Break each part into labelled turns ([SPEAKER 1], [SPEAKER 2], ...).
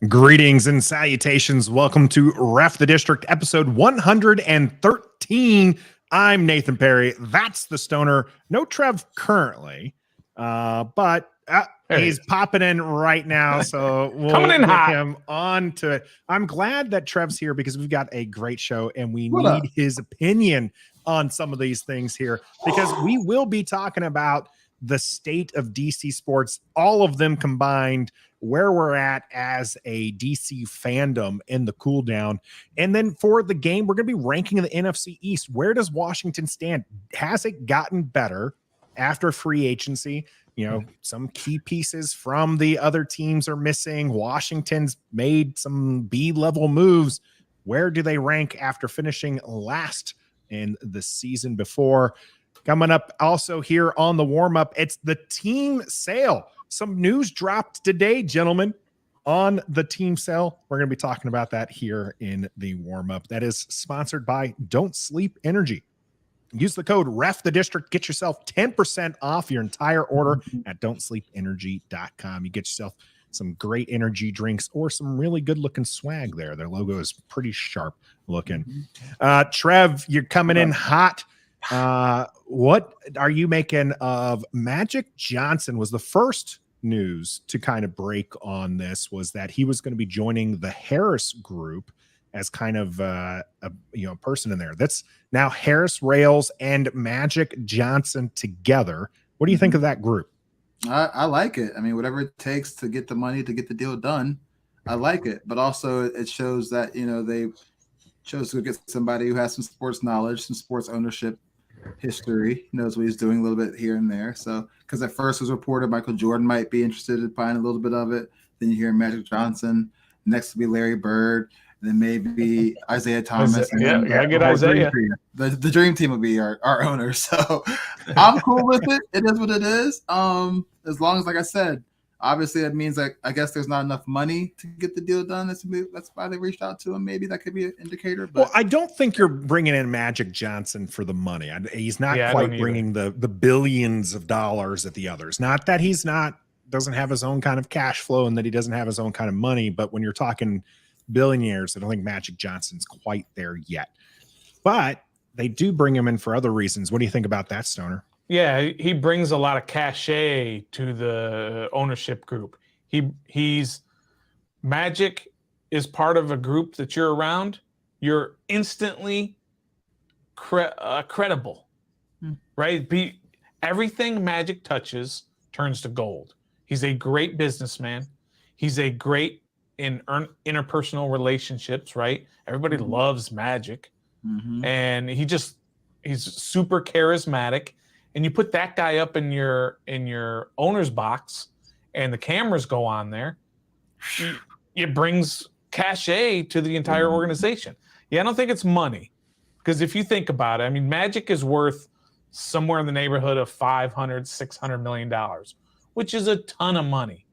[SPEAKER 1] Greetings and salutations. Welcome to Ref the District, episode 113. I'm Nathan Perry. That's the Stoner. No Trev currently, but he's popping in right now, so we'll get him on to it. I'm glad that Trev's here because we've got a great show, and we need his opinion on some of these things here because we will be talking about the state of DC sports, all of them combined, where we're at as a DC fandom in the cool down. And then for the game, we're going to be ranking the NFC East. Where does Washington stand? Has it gotten better after free agency? You know, some key pieces from the other teams are missing. Washington's made some B-level moves. Where do they rank after finishing last in the season before? Coming up also here on the warm-up, it's the team sale. Some news dropped today, gentlemen, on the team sale. We're going to be talking about that here in the warm-up. That is sponsored by Don't Sleep Energy. Use the code REFTHEDISTRICT. Get yourself 10% off your entire order at don'tsleepenergy.com. You get yourself some great energy drinks or some really good-looking swag there. Their logo is pretty sharp looking. Trev, you're coming in hot. What are you making of Magic Johnson? Was the first news to kind of break on this was that he was going to be joining the Harris group as kind of a person in there. That's now Harris, Rails, and Magic Johnson together. What do you think of that group?
[SPEAKER 2] I like it. I mean, whatever it takes to get the money to get the deal done, I like it. But also it shows that, they chose to get somebody who has some sports knowledge, some sports ownership history, knows what he's doing a little bit here and there. So, because at first it was reported Michael Jordan might be interested in buying a little bit of it. Then you hear Magic Johnson. Next to be Larry Bird. And then maybe Isaiah Thomas.
[SPEAKER 3] Get Isaiah.
[SPEAKER 2] The dream team will be our owner. So I'm cool with it. It is what it is. As long as, like I said, obviously that means that I guess there's not enough money to get the deal done. That's why they reached out to him. Maybe that could be an indicator. But
[SPEAKER 1] well, I don't think you're bringing in Magic Johnson for the money. He's not quite bringing the billions of dollars that the others. Not that he's doesn't have his own kind of cash flow and that he doesn't have his own kind of money. But when you're talking billionaires, I don't think Magic Johnson's quite there yet. But they do bring him in for other reasons. What do you think about that, Stoner?
[SPEAKER 3] Yeah, he brings a lot of cachet to the ownership group. He's Magic is part of a group that you're around. You're instantly credible, right? Everything Magic touches turns to gold. He's a great businessman. He's a great in interpersonal relationships, right? Everybody loves Magic, and he's super charismatic. And you put that guy up in your owner's box, and the cameras go on there. It brings cachet to the entire organization. Yeah, I don't think it's money, because if you think about it, I mean, Magic is worth somewhere in the neighborhood of $500-600 million, which is a ton of money.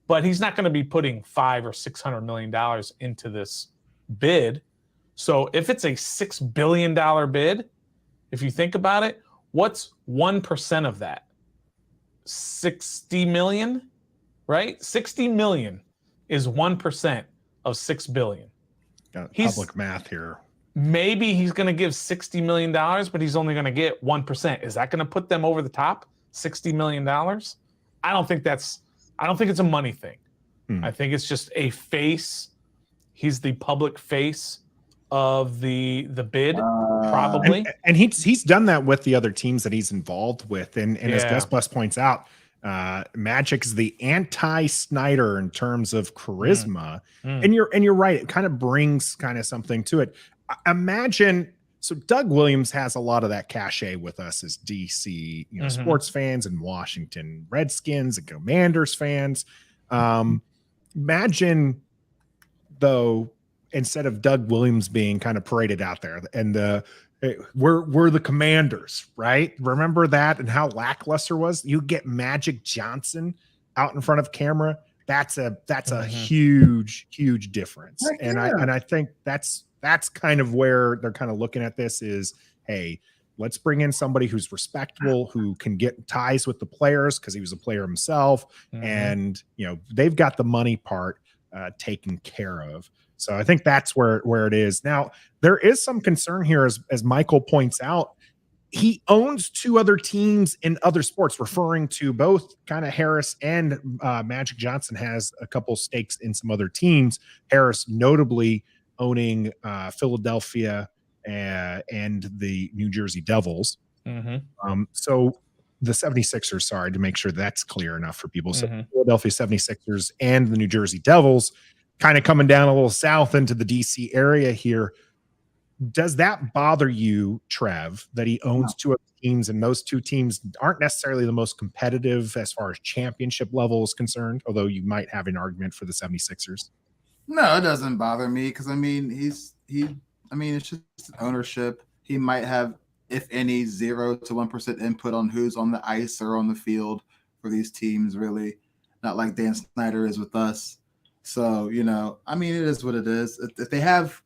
[SPEAKER 3] But he's not going to be putting $500 or $600 million into this bid. So if it's a $6 billion bid, if you think about it, what's 1% of that? 60 million, right? 60 million is 1% of $6 billion.
[SPEAKER 1] Got public math here.
[SPEAKER 3] Maybe he's going to give $60 million, but he's only going to get 1%. Is that going to put them over the top? $60 million? I don't think it's a money thing. I think it's just a face. He's the public face of the bid, probably.
[SPEAKER 1] And he's done that with the other teams that he's involved with. And as Gus Plus points out, Magic's the anti-Snyder in terms of charisma. And you're right. It kind of brings kind of something to it. Imagine. So Doug Williams has a lot of that cachet with us as DC, sports fans and Washington Redskins and Commanders fans. Imagine, though, instead of Doug Williams being kind of paraded out there and we're the Commanders, right? Remember that and how lackluster was? You get Magic Johnson out in front of camera. That's a huge difference. And I think that's kind of where they're kind of looking at this is, hey, let's bring in somebody who's respectable, who can get ties with the players because he was a player himself. And, they've got the money part. taken care of. So I think that's where it is. Now, there is some concern here, as Michael points out. He owns two other teams in other sports, referring to both kind of Harris and Magic Johnson has a couple stakes in some other teams. Harris notably owning Philadelphia and the New Jersey Devils. So the 76ers, sorry, to make sure that's clear enough for people. So Philadelphia 76ers and the New Jersey Devils kind of coming down a little south into the DC area here. Does that bother you, Trev, that he owns two other teams and those two teams aren't necessarily the most competitive as far as championship level is concerned, although you might have an argument for the 76ers?
[SPEAKER 2] No, it doesn't bother me because, I mean, it's just ownership. He might have, if any, 0 to 1% input on who's on the ice or on the field for these teams, really. Not like Dan Snyder is with us. So, I mean, it is what it is. If they have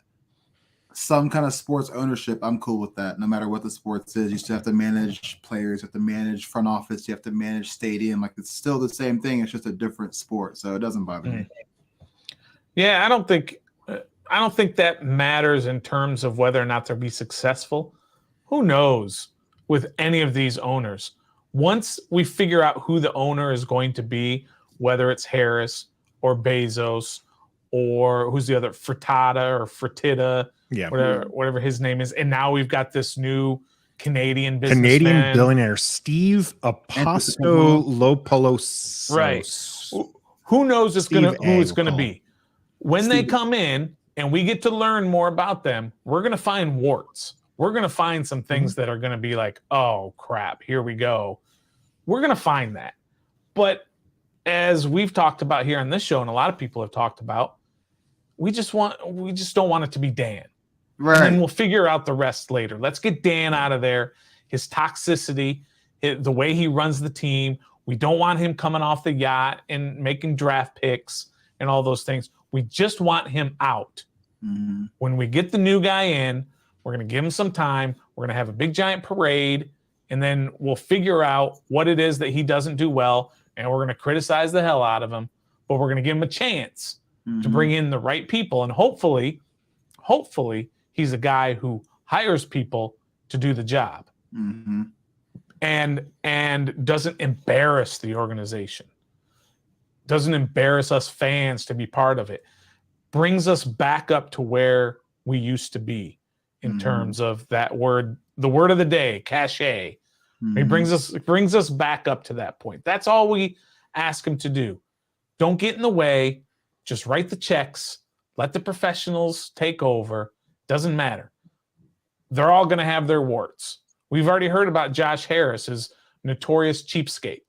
[SPEAKER 2] some kind of sports ownership, I'm cool with that. No matter what the sports is, you still have to manage players, you have to manage front office, you have to manage stadium. Like, it's still the same thing. It's just a different sport, so it doesn't bother me.
[SPEAKER 3] Yeah, I don't think that matters in terms of whether or not they'll be successful. Who knows with any of these owners? Once we figure out who the owner is going to be, whether it's Harris or Bezos or who's the other, Fertitta, whatever his name is. And now we've got this new Canadian
[SPEAKER 1] billionaire, Steve Apostolopoulos.
[SPEAKER 3] Right. Who knows who it's going to be? When they come in and we get to learn more about them, we're going to find warts. We're going to find some things that are going to be like, oh, crap, here we go. We're going to find that. But as we've talked about here on this show, and a lot of people have talked about, we just don't want it to be Dan. Right. And then we'll figure out the rest later. Let's get Dan out of there. His toxicity, the way he runs the team. We don't want him coming off the yacht and making draft picks and all those things. We just want him out. When we get the new guy in, we're going to give him some time. We're going to have a big giant parade, and then we'll figure out what it is that he doesn't do well, and we're going to criticize the hell out of him, but we're going to give him a chance to bring in the right people, and hopefully he's a guy who hires people to do the job and doesn't embarrass the organization, doesn't embarrass us fans to be part of it, brings us back up to where we used to be in terms of that word, the word of the day, cachet. He brings us back up to that point. That's all we ask him to do. Don't get in the way. Just write the checks. Let the professionals take over. Doesn't matter. They're all going to have their warts. We've already heard about Josh Harris, his notorious cheapskate.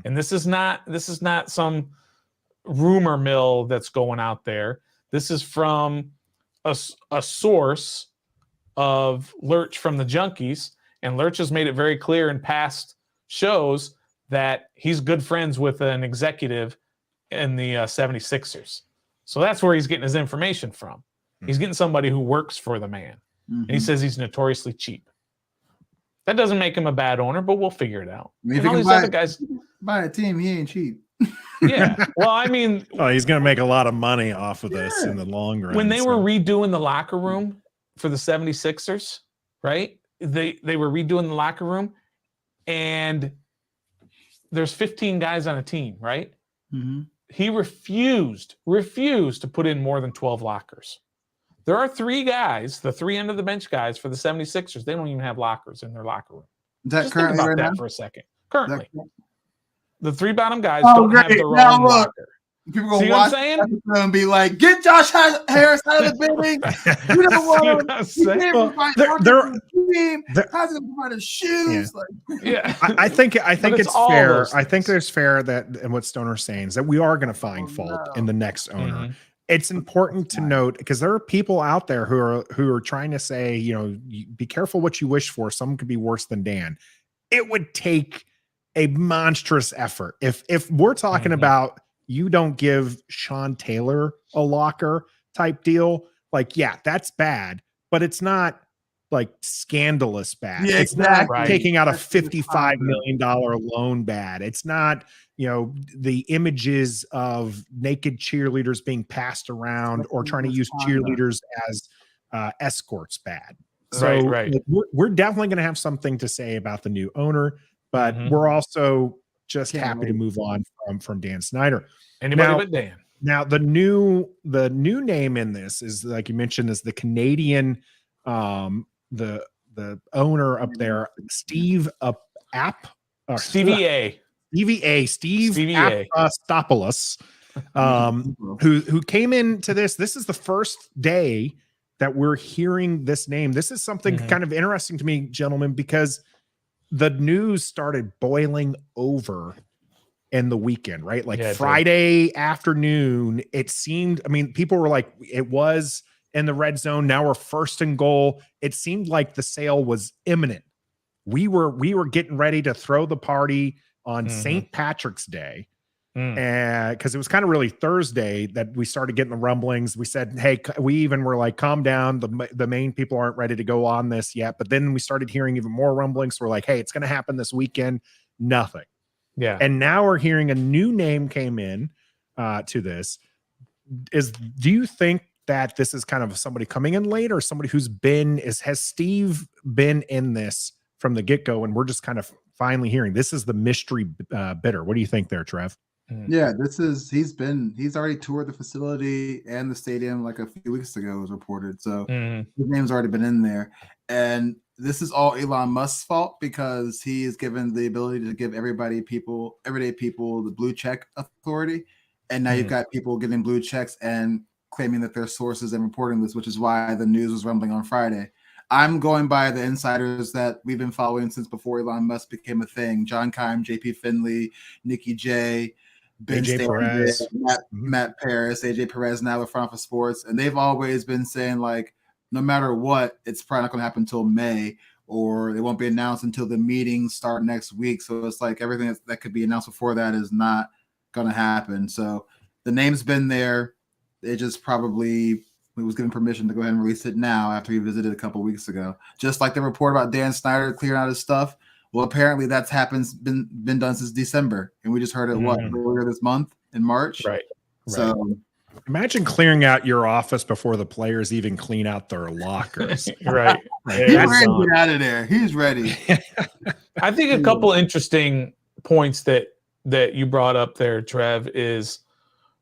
[SPEAKER 3] And this is not some rumor mill that's going out there. This is from a source of Lurch from the Junkies, and Lurch has made it very clear in past shows that he's good friends with an executive in the 76ers. So that's where he's getting his information from. He's getting somebody who works for the man. And he says he's notoriously cheap. That doesn't make him a bad owner, but we'll figure it out.
[SPEAKER 2] I mean, if all these other guys buy a team, he ain't cheap.
[SPEAKER 3] Yeah. Well, I mean,
[SPEAKER 1] he's going to make a lot of money off of this in the long run.
[SPEAKER 3] When they were redoing the locker room for the 76ers, right? They were redoing the locker room, and there's 15 guys on a team, right? He refused to put in more than 12 lockers. There are 3 guys, the 3 end of the bench guys for the 76ers. They don't even have lockers in their locker room.
[SPEAKER 2] Just think about that
[SPEAKER 3] for a second. Currently, the 3 bottom guys don't have their own locker.
[SPEAKER 2] People gonna watch and be like, "Get Josh Harris out of the building." You don't want to. How's he gonna provide his shoes?
[SPEAKER 1] I think it's fair. I think there's fair that, and what Stoner's saying is that we are going to find fault in the next owner. It's important to note, because there are people out there who are trying to say, be careful what you wish for. Some could be worse than Dan. It would take a monstrous effort if we're talking about. You don't give Sean Taylor a locker type deal. Like, yeah, that's bad, but it's not like scandalous bad.
[SPEAKER 2] Yeah,
[SPEAKER 1] it's
[SPEAKER 2] exactly.
[SPEAKER 1] not taking out a
[SPEAKER 2] That's the
[SPEAKER 1] $55 million loan bad. It's not, the images of naked cheerleaders being passed around or trying to use cheerleaders as escorts bad. So
[SPEAKER 3] Right.
[SPEAKER 1] we're definitely going to have something to say about the new owner, but
[SPEAKER 3] Mhm.
[SPEAKER 1] we're also just
[SPEAKER 2] Can't
[SPEAKER 1] happy to
[SPEAKER 2] wait.
[SPEAKER 1] move on from Dan Snyder.
[SPEAKER 3] Anybody
[SPEAKER 1] Now-
[SPEAKER 3] but Dan.
[SPEAKER 1] Now the new name in this is, like you mentioned, is the Canadian, the owner up there, Steve
[SPEAKER 3] Stevie A.
[SPEAKER 1] Steve
[SPEAKER 3] Stevie A.
[SPEAKER 1] Apostopoulos, who came into this. This is the first day that we're hearing this name. This is something
[SPEAKER 3] Mhm.
[SPEAKER 1] kind of interesting to me, gentlemen, because the news started boiling over in the weekend, right? Like
[SPEAKER 3] Yeah, it did.
[SPEAKER 1] Friday afternoon, it seemed, people were like, it was in the red zone. Now we're first and goal. It seemed like the sale was imminent. We were getting ready to throw the party on
[SPEAKER 3] Mhm.
[SPEAKER 1] St. Patrick's Day.
[SPEAKER 3] Mm.
[SPEAKER 1] And because it was kind of really Thursday that we started getting the rumblings. We said, hey, we even were like, calm down. The main people aren't ready to go on this yet. But then we started hearing even more rumblings. We're like, hey, it's going to happen this weekend. Nothing.
[SPEAKER 3] Yeah.
[SPEAKER 1] And now we're hearing a new name came in to this. Do you think that this is kind of somebody coming in late, or somebody who's has Steve been in this from the get-go, and we're just kind of finally hearing this is the mystery bidder? What do you think there, Trev?
[SPEAKER 2] Yeah, he's already toured the facility and the stadium like a few weeks ago, was reported. So
[SPEAKER 3] Mhm.
[SPEAKER 2] his name's already been in there. And this is all Elon Musk's fault, because he is given the ability to give everyday people, the blue check authority. And now you've got people getting blue checks and claiming that they're sources and reporting this, which is why the news was rumbling on Friday. I'm going by the insiders that we've been following since before Elon Musk became a thing. John Keim, JP Finley, Nikki J, Ben
[SPEAKER 1] AJ Perez,
[SPEAKER 2] Matt Paris, AJ Perez, now with Front Office Sports. And they've always been saying, like, no matter what, it's probably not going to happen until May, or they won't be announced until the meetings start next week. So it's like everything that could be announced before that is not going to happen. So the name's been there. It just probably was given permission to go ahead and release it now after he visited a couple of weeks ago. Just like the report about Dan Snyder clearing out his stuff. Well, apparently that's been done since December, and we just heard it earlier this month in March.
[SPEAKER 3] Right.
[SPEAKER 2] So
[SPEAKER 1] imagine clearing out your office before the players even clean out their lockers.
[SPEAKER 3] Right.
[SPEAKER 2] he's ready to get out of there. He's ready.
[SPEAKER 3] I think a couple interesting points that you brought up there, Trev, is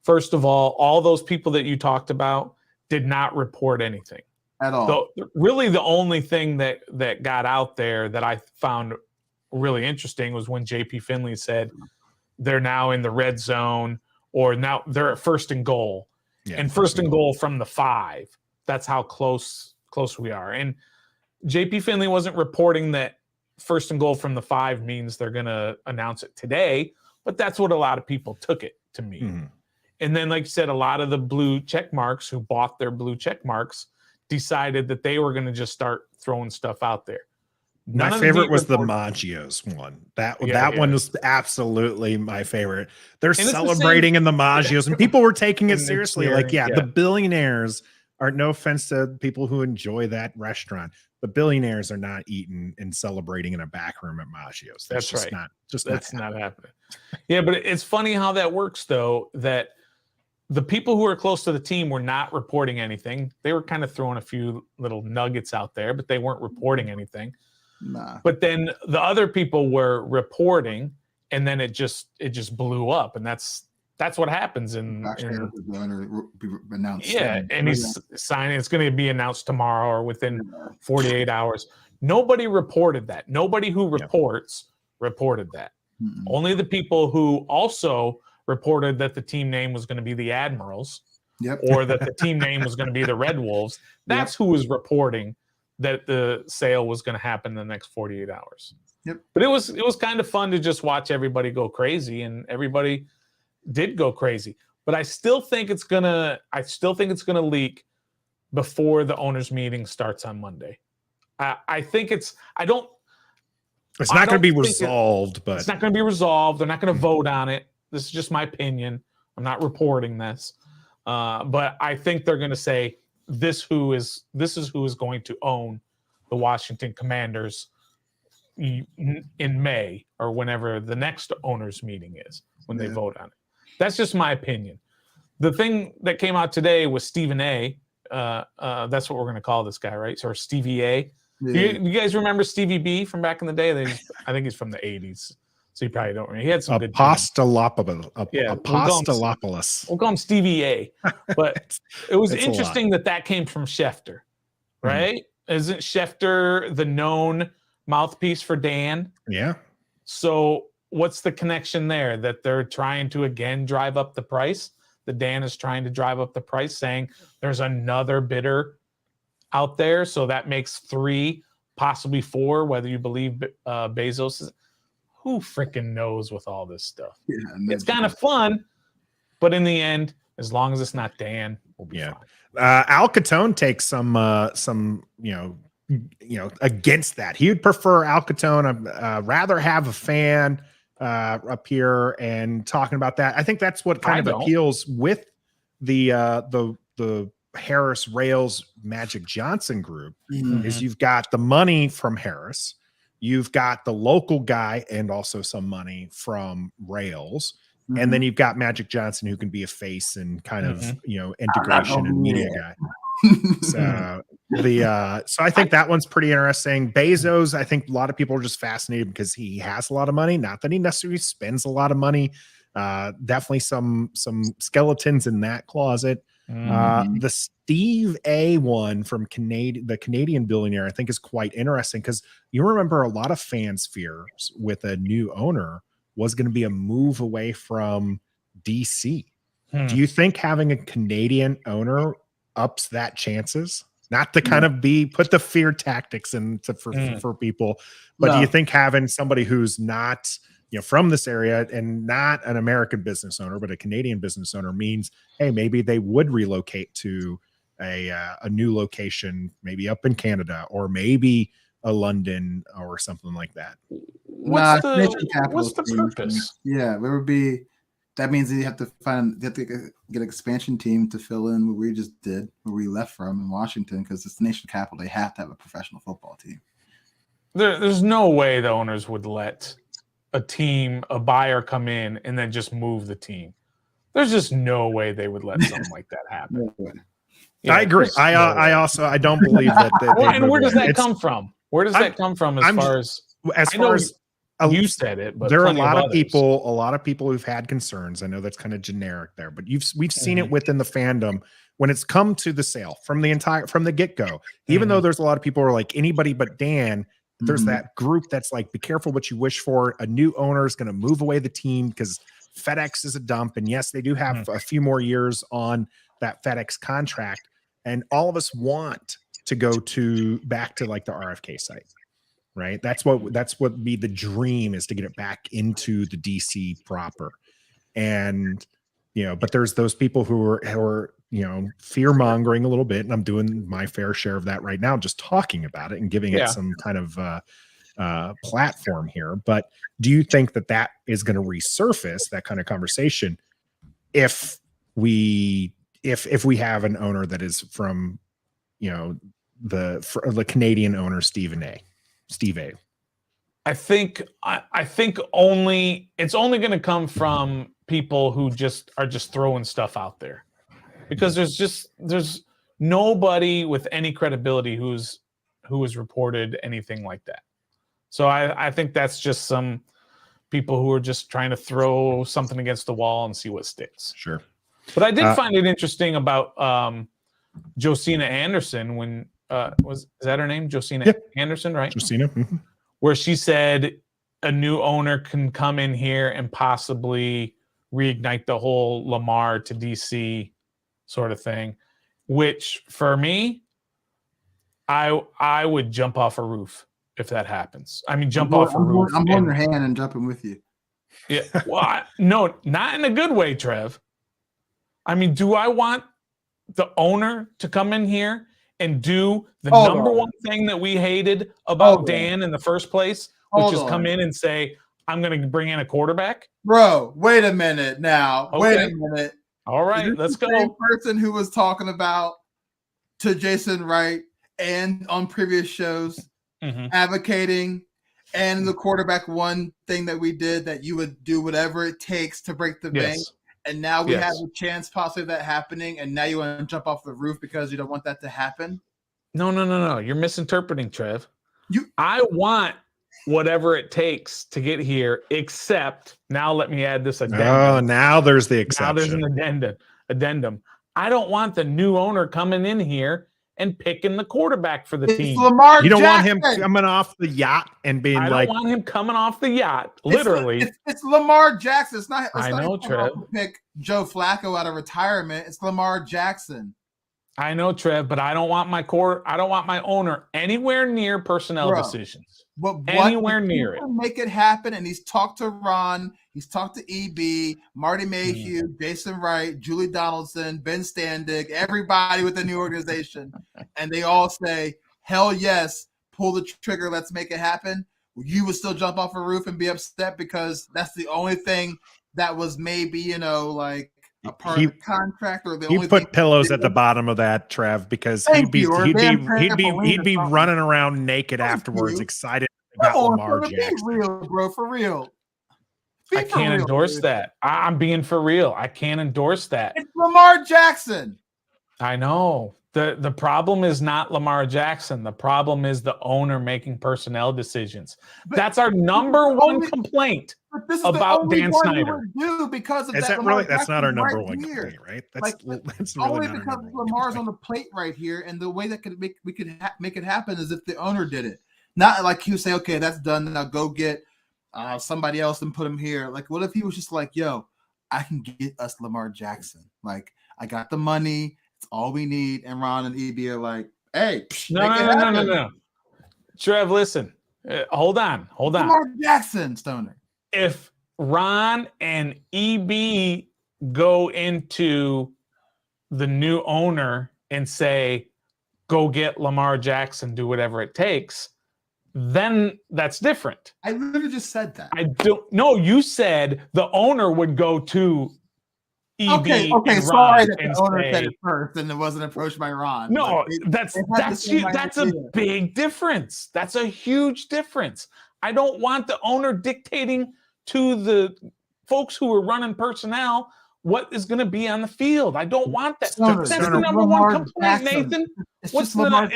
[SPEAKER 3] first of all those people that you talked about did not report anything
[SPEAKER 2] at all.
[SPEAKER 3] Really, the only thing that got out there that I found really interesting was when JP Finley said they're now in the red zone, or now they're at first and goal, and first and goal from the 5. That's how close we are. And JP Finley wasn't reporting that first and goal from the 5 means they're going to announce it today, but that's what a lot of people took it to mean.
[SPEAKER 1] Mm-hmm.
[SPEAKER 3] And then, like you said, a lot of the blue check marks who bought their blue check marks decided that they were going to just start throwing stuff out there.
[SPEAKER 1] My favorite was the Maggios one. That one was absolutely my favorite. They're celebrating in the Maggios, and people were taking it seriously. The billionaires are, no offense to people who enjoy that restaurant, the billionaires are not eating and celebrating in a back room at Maggios.
[SPEAKER 3] That's right.
[SPEAKER 1] That's
[SPEAKER 3] not happening. Yeah, but it's funny how that works, though, that the people who are close to the team were not reporting anything. They were kind of throwing a few little nuggets out there, but they weren't reporting anything.
[SPEAKER 2] Nah.
[SPEAKER 3] But then the other people were reporting, and then it just blew up, and that's what happens announced. Yeah, and he's signing. It's going to be announced tomorrow or within 48 hours. Nobody reported that. Nobody who reported that.
[SPEAKER 2] Mm-mm.
[SPEAKER 3] Only the people who also reported that the team name was going to be the Admirals, or that the team name was going to be the Red Wolves. That's who was reporting that the sale was going to happen in the next 48 hours.
[SPEAKER 2] Yep.
[SPEAKER 3] But it was kind of fun to just watch everybody go crazy, and everybody did go crazy. But I still think it's gonna leak before the owners' meeting starts on Monday. I think it's not going to be resolved, but it's not going to be resolved. They're not going to vote on it. This is just my opinion. I'm not reporting this, but I think they're going to say this is who is going to own the Washington Commanders in May or whenever the next owners meeting is when they vote on it. That's just my opinion. The thing that came out today was Stephen A. That's what we're going to call this guy, right? So Stevie A.
[SPEAKER 2] Yeah.
[SPEAKER 3] You guys remember Stevie B from back in the day? I think he's from the 80s. So you probably don't remember. He had some good
[SPEAKER 1] Apostolopoulos.
[SPEAKER 3] We'll call him Stevie A. But it was interesting that came from Schefter, right? Mm-hmm. Isn't Schefter the known mouthpiece for Dan?
[SPEAKER 1] Yeah.
[SPEAKER 3] So what's the connection there? That they're trying to, again, drive up the price? That Dan is trying to drive up the price, saying there's another bidder out there. So that makes 3, possibly 4, whether you believe Bezos is. Who freaking knows with all this stuff? Yeah, it's kind of fun, but in the end, as long as it's not Dan, we'll be fine.
[SPEAKER 1] Al Capone takes some against that. He would prefer Al Capone. Rather have a fan up here and talking about that. I think that's what kind of appeals with the Harris Rails Magic Johnson group is you've got the money from Harris. You've got the local guy and also some money from Rails. And then you've got Magic Johnson, who can be a face and kind of, integration and media guy. So I think that one's pretty interesting. Bezos, I think a lot of people are just fascinated because he has a lot of money. Not that he necessarily spends a lot of money. Definitely some skeletons in that closet. The Steve A one from the Canadian billionaire, I think is quite interesting because you remember a lot of fans' fears with a new owner was going to be a move away from DC. Do you think having a Canadian owner ups that chances? Not to kind of put the fear tactics into for people, but do you think having somebody who's not from this area and not an American business owner, but a Canadian business owner means, hey, maybe they would relocate to a new location, maybe up in Canada or maybe a London or something like that.
[SPEAKER 3] What's the purpose?
[SPEAKER 2] Yeah, there would be. That means you have to get an expansion team to fill in what we just did, where we left from in Washington, because it's the nation capital. They have to have a professional football team.
[SPEAKER 3] There's no way the owners would let a buyer come in and then just move the team. There's just no way they would let something like that happen.
[SPEAKER 1] I agree. I don't believe that.
[SPEAKER 3] And where does that come from? Where does that come from? As far as you said it, but
[SPEAKER 1] there are a lot of people who've had concerns. I know that's kind of generic there, but we've seen it within the fandom when it's come to the sale from the get-go. Even though there's a lot of people who are like anybody but Dan, there's that group that's like, be careful what you wish for. A new owner is going to move away the team because FedEx is a dump. And yes, they do have a few more years on that FedEx contract. And all of us want to go back to like the RFK site. Right. That's what be the dream, is to get it back into the DC proper. And, but there's those people who are, fear mongering a little bit. And I'm doing my fair share of that right now, just talking about it and giving it some kind of platform here. But do you think that is going to resurface that kind of conversation if we have an owner that is from, the Canadian owner, Steve A?
[SPEAKER 3] I think it's only going to come from people who are just throwing stuff out there, because there's nobody with any credibility who has reported anything like that. So I think that's just some people who are just trying to throw something against the wall and see what sticks.
[SPEAKER 1] Sure.
[SPEAKER 3] But I did find it interesting about Josina Anderson when is that her name? Josina Anderson, right?
[SPEAKER 1] Josina. Mm-hmm.
[SPEAKER 3] Where she said a new owner can come in here and possibly reignite the whole Lamar to DC sort of thing, which for me, I would jump off a roof if that happens. I mean, off a roof.
[SPEAKER 2] I'm holding your hand and jumping with you.
[SPEAKER 3] Yeah. Well, no, not in a good way, Trev. I mean, do I want the owner to come in here and do the number one thing that we hated about Dan in the first place, which is come in and say, I'm going to bring in a quarterback?
[SPEAKER 2] Bro, wait a minute now. Okay. Wait a minute.
[SPEAKER 3] All right, let's go.
[SPEAKER 2] Same person who was talking about to Jason Wright and on previous shows
[SPEAKER 3] Mm-hmm.
[SPEAKER 2] advocating, and the quarterback one thing that we did, that you would do whatever it takes to break the bank.
[SPEAKER 3] Yes.
[SPEAKER 2] And now we
[SPEAKER 3] Yes.
[SPEAKER 2] have a chance possibly of that happening, and now you want to jump off the roof because you don't want that to happen.
[SPEAKER 3] No. You're misinterpreting, Trev.
[SPEAKER 2] You-
[SPEAKER 3] I want whatever it takes to get here, except now let me add this addendum.
[SPEAKER 1] Oh, now there's the
[SPEAKER 3] Now there's an
[SPEAKER 1] exception.
[SPEAKER 3] addendum. I don't want the new owner coming in here and picking the quarterback for the
[SPEAKER 2] It's
[SPEAKER 3] team.
[SPEAKER 2] Lamar
[SPEAKER 1] You don't want
[SPEAKER 2] Jackson.
[SPEAKER 1] him coming off the yacht and being
[SPEAKER 3] I don't
[SPEAKER 1] like,
[SPEAKER 3] want him coming off the yacht, literally.
[SPEAKER 2] It's Lamar Jackson. It's not. It's
[SPEAKER 3] I
[SPEAKER 2] not
[SPEAKER 3] know,
[SPEAKER 2] even about
[SPEAKER 3] Trev.
[SPEAKER 2] to pick Joe Flacco out of retirement. It's Lamar Jackson.
[SPEAKER 3] I know, Trev, but I don't want my owner anywhere near personnel
[SPEAKER 2] Bro,
[SPEAKER 3] decisions.
[SPEAKER 2] But
[SPEAKER 3] Anywhere near it.
[SPEAKER 2] Make it happen. And he's talked to Ron. He's talked to EB, Marty Mayhew, Jason Wright, Julie Donaldson, Ben Standig, everybody within the organization, and they all say, "Hell yes, pull the trigger. Let's make it happen." You would still jump off a roof and be upset because that's the only thing that was maybe like a part of the contract, or the only
[SPEAKER 1] you put
[SPEAKER 2] thing
[SPEAKER 1] pillows at the bottom of that, Trev, because
[SPEAKER 2] Thank
[SPEAKER 1] he'd
[SPEAKER 2] you, or
[SPEAKER 1] be
[SPEAKER 2] trampoline
[SPEAKER 1] running around naked
[SPEAKER 2] Thank
[SPEAKER 1] afterwards,
[SPEAKER 2] you.
[SPEAKER 1] excited
[SPEAKER 2] Come
[SPEAKER 1] about
[SPEAKER 2] on,
[SPEAKER 1] Lamar
[SPEAKER 2] brother,
[SPEAKER 1] Jackson.
[SPEAKER 2] be real, bro, for real. Be
[SPEAKER 3] I
[SPEAKER 2] for
[SPEAKER 3] can't
[SPEAKER 2] real,
[SPEAKER 3] endorse
[SPEAKER 2] dude.
[SPEAKER 3] that. I'm being for real. I can't endorse that.
[SPEAKER 2] It's Lamar Jackson.
[SPEAKER 3] I know. The problem is not Lamar Jackson. The problem is the owner making personnel decisions.
[SPEAKER 2] But
[SPEAKER 3] That's our number one complaint
[SPEAKER 2] But this is
[SPEAKER 3] about
[SPEAKER 2] the only
[SPEAKER 3] Dan
[SPEAKER 2] one
[SPEAKER 3] Snyder.
[SPEAKER 2] you would do because of
[SPEAKER 1] Is
[SPEAKER 2] that.
[SPEAKER 1] that
[SPEAKER 2] Lamar
[SPEAKER 1] really? That's not our
[SPEAKER 2] Jackson's
[SPEAKER 1] number
[SPEAKER 2] right
[SPEAKER 1] one
[SPEAKER 2] here.
[SPEAKER 1] complaint, right? That's that's
[SPEAKER 2] Only
[SPEAKER 1] really not our
[SPEAKER 2] because
[SPEAKER 1] number one
[SPEAKER 2] Lamar's
[SPEAKER 1] complaint.
[SPEAKER 2] on the plate right here, and the way that we could make it happen is if the owner did it. Not like he would say, "Okay, that's done. Now go get somebody else and put him here." Like, what if he was just like, "Yo, I can get us Lamar Jackson. Like, I got the money. It's all we need." And Ron and EB are like, "Hey,
[SPEAKER 3] No. Trev, listen. Hold on.
[SPEAKER 2] Lamar Jackson, Stoner."
[SPEAKER 3] If Ron and EB go into the new owner and say, "Go get Lamar Jackson, do whatever it takes," then that's different.
[SPEAKER 2] I literally just said that.
[SPEAKER 3] I don't know. You said the owner would go to EB
[SPEAKER 2] Okay.
[SPEAKER 3] and
[SPEAKER 2] Sorry
[SPEAKER 3] Ron
[SPEAKER 2] that
[SPEAKER 3] and
[SPEAKER 2] the owner
[SPEAKER 3] say,
[SPEAKER 2] said it first and it wasn't approached by Ron.
[SPEAKER 3] no,
[SPEAKER 2] But
[SPEAKER 3] that's
[SPEAKER 2] they had the same
[SPEAKER 3] a
[SPEAKER 2] idea.
[SPEAKER 3] big difference. That's a huge difference. I don't want the owner dictating to the folks who are running personnel what is going to be on the field. I don't want that.
[SPEAKER 2] Stoner,
[SPEAKER 3] That's
[SPEAKER 1] Stoner,
[SPEAKER 3] the number
[SPEAKER 2] Lamar
[SPEAKER 3] one complaint,
[SPEAKER 2] Jackson.
[SPEAKER 3] Nathan.
[SPEAKER 2] It's
[SPEAKER 3] What's
[SPEAKER 2] just Lamar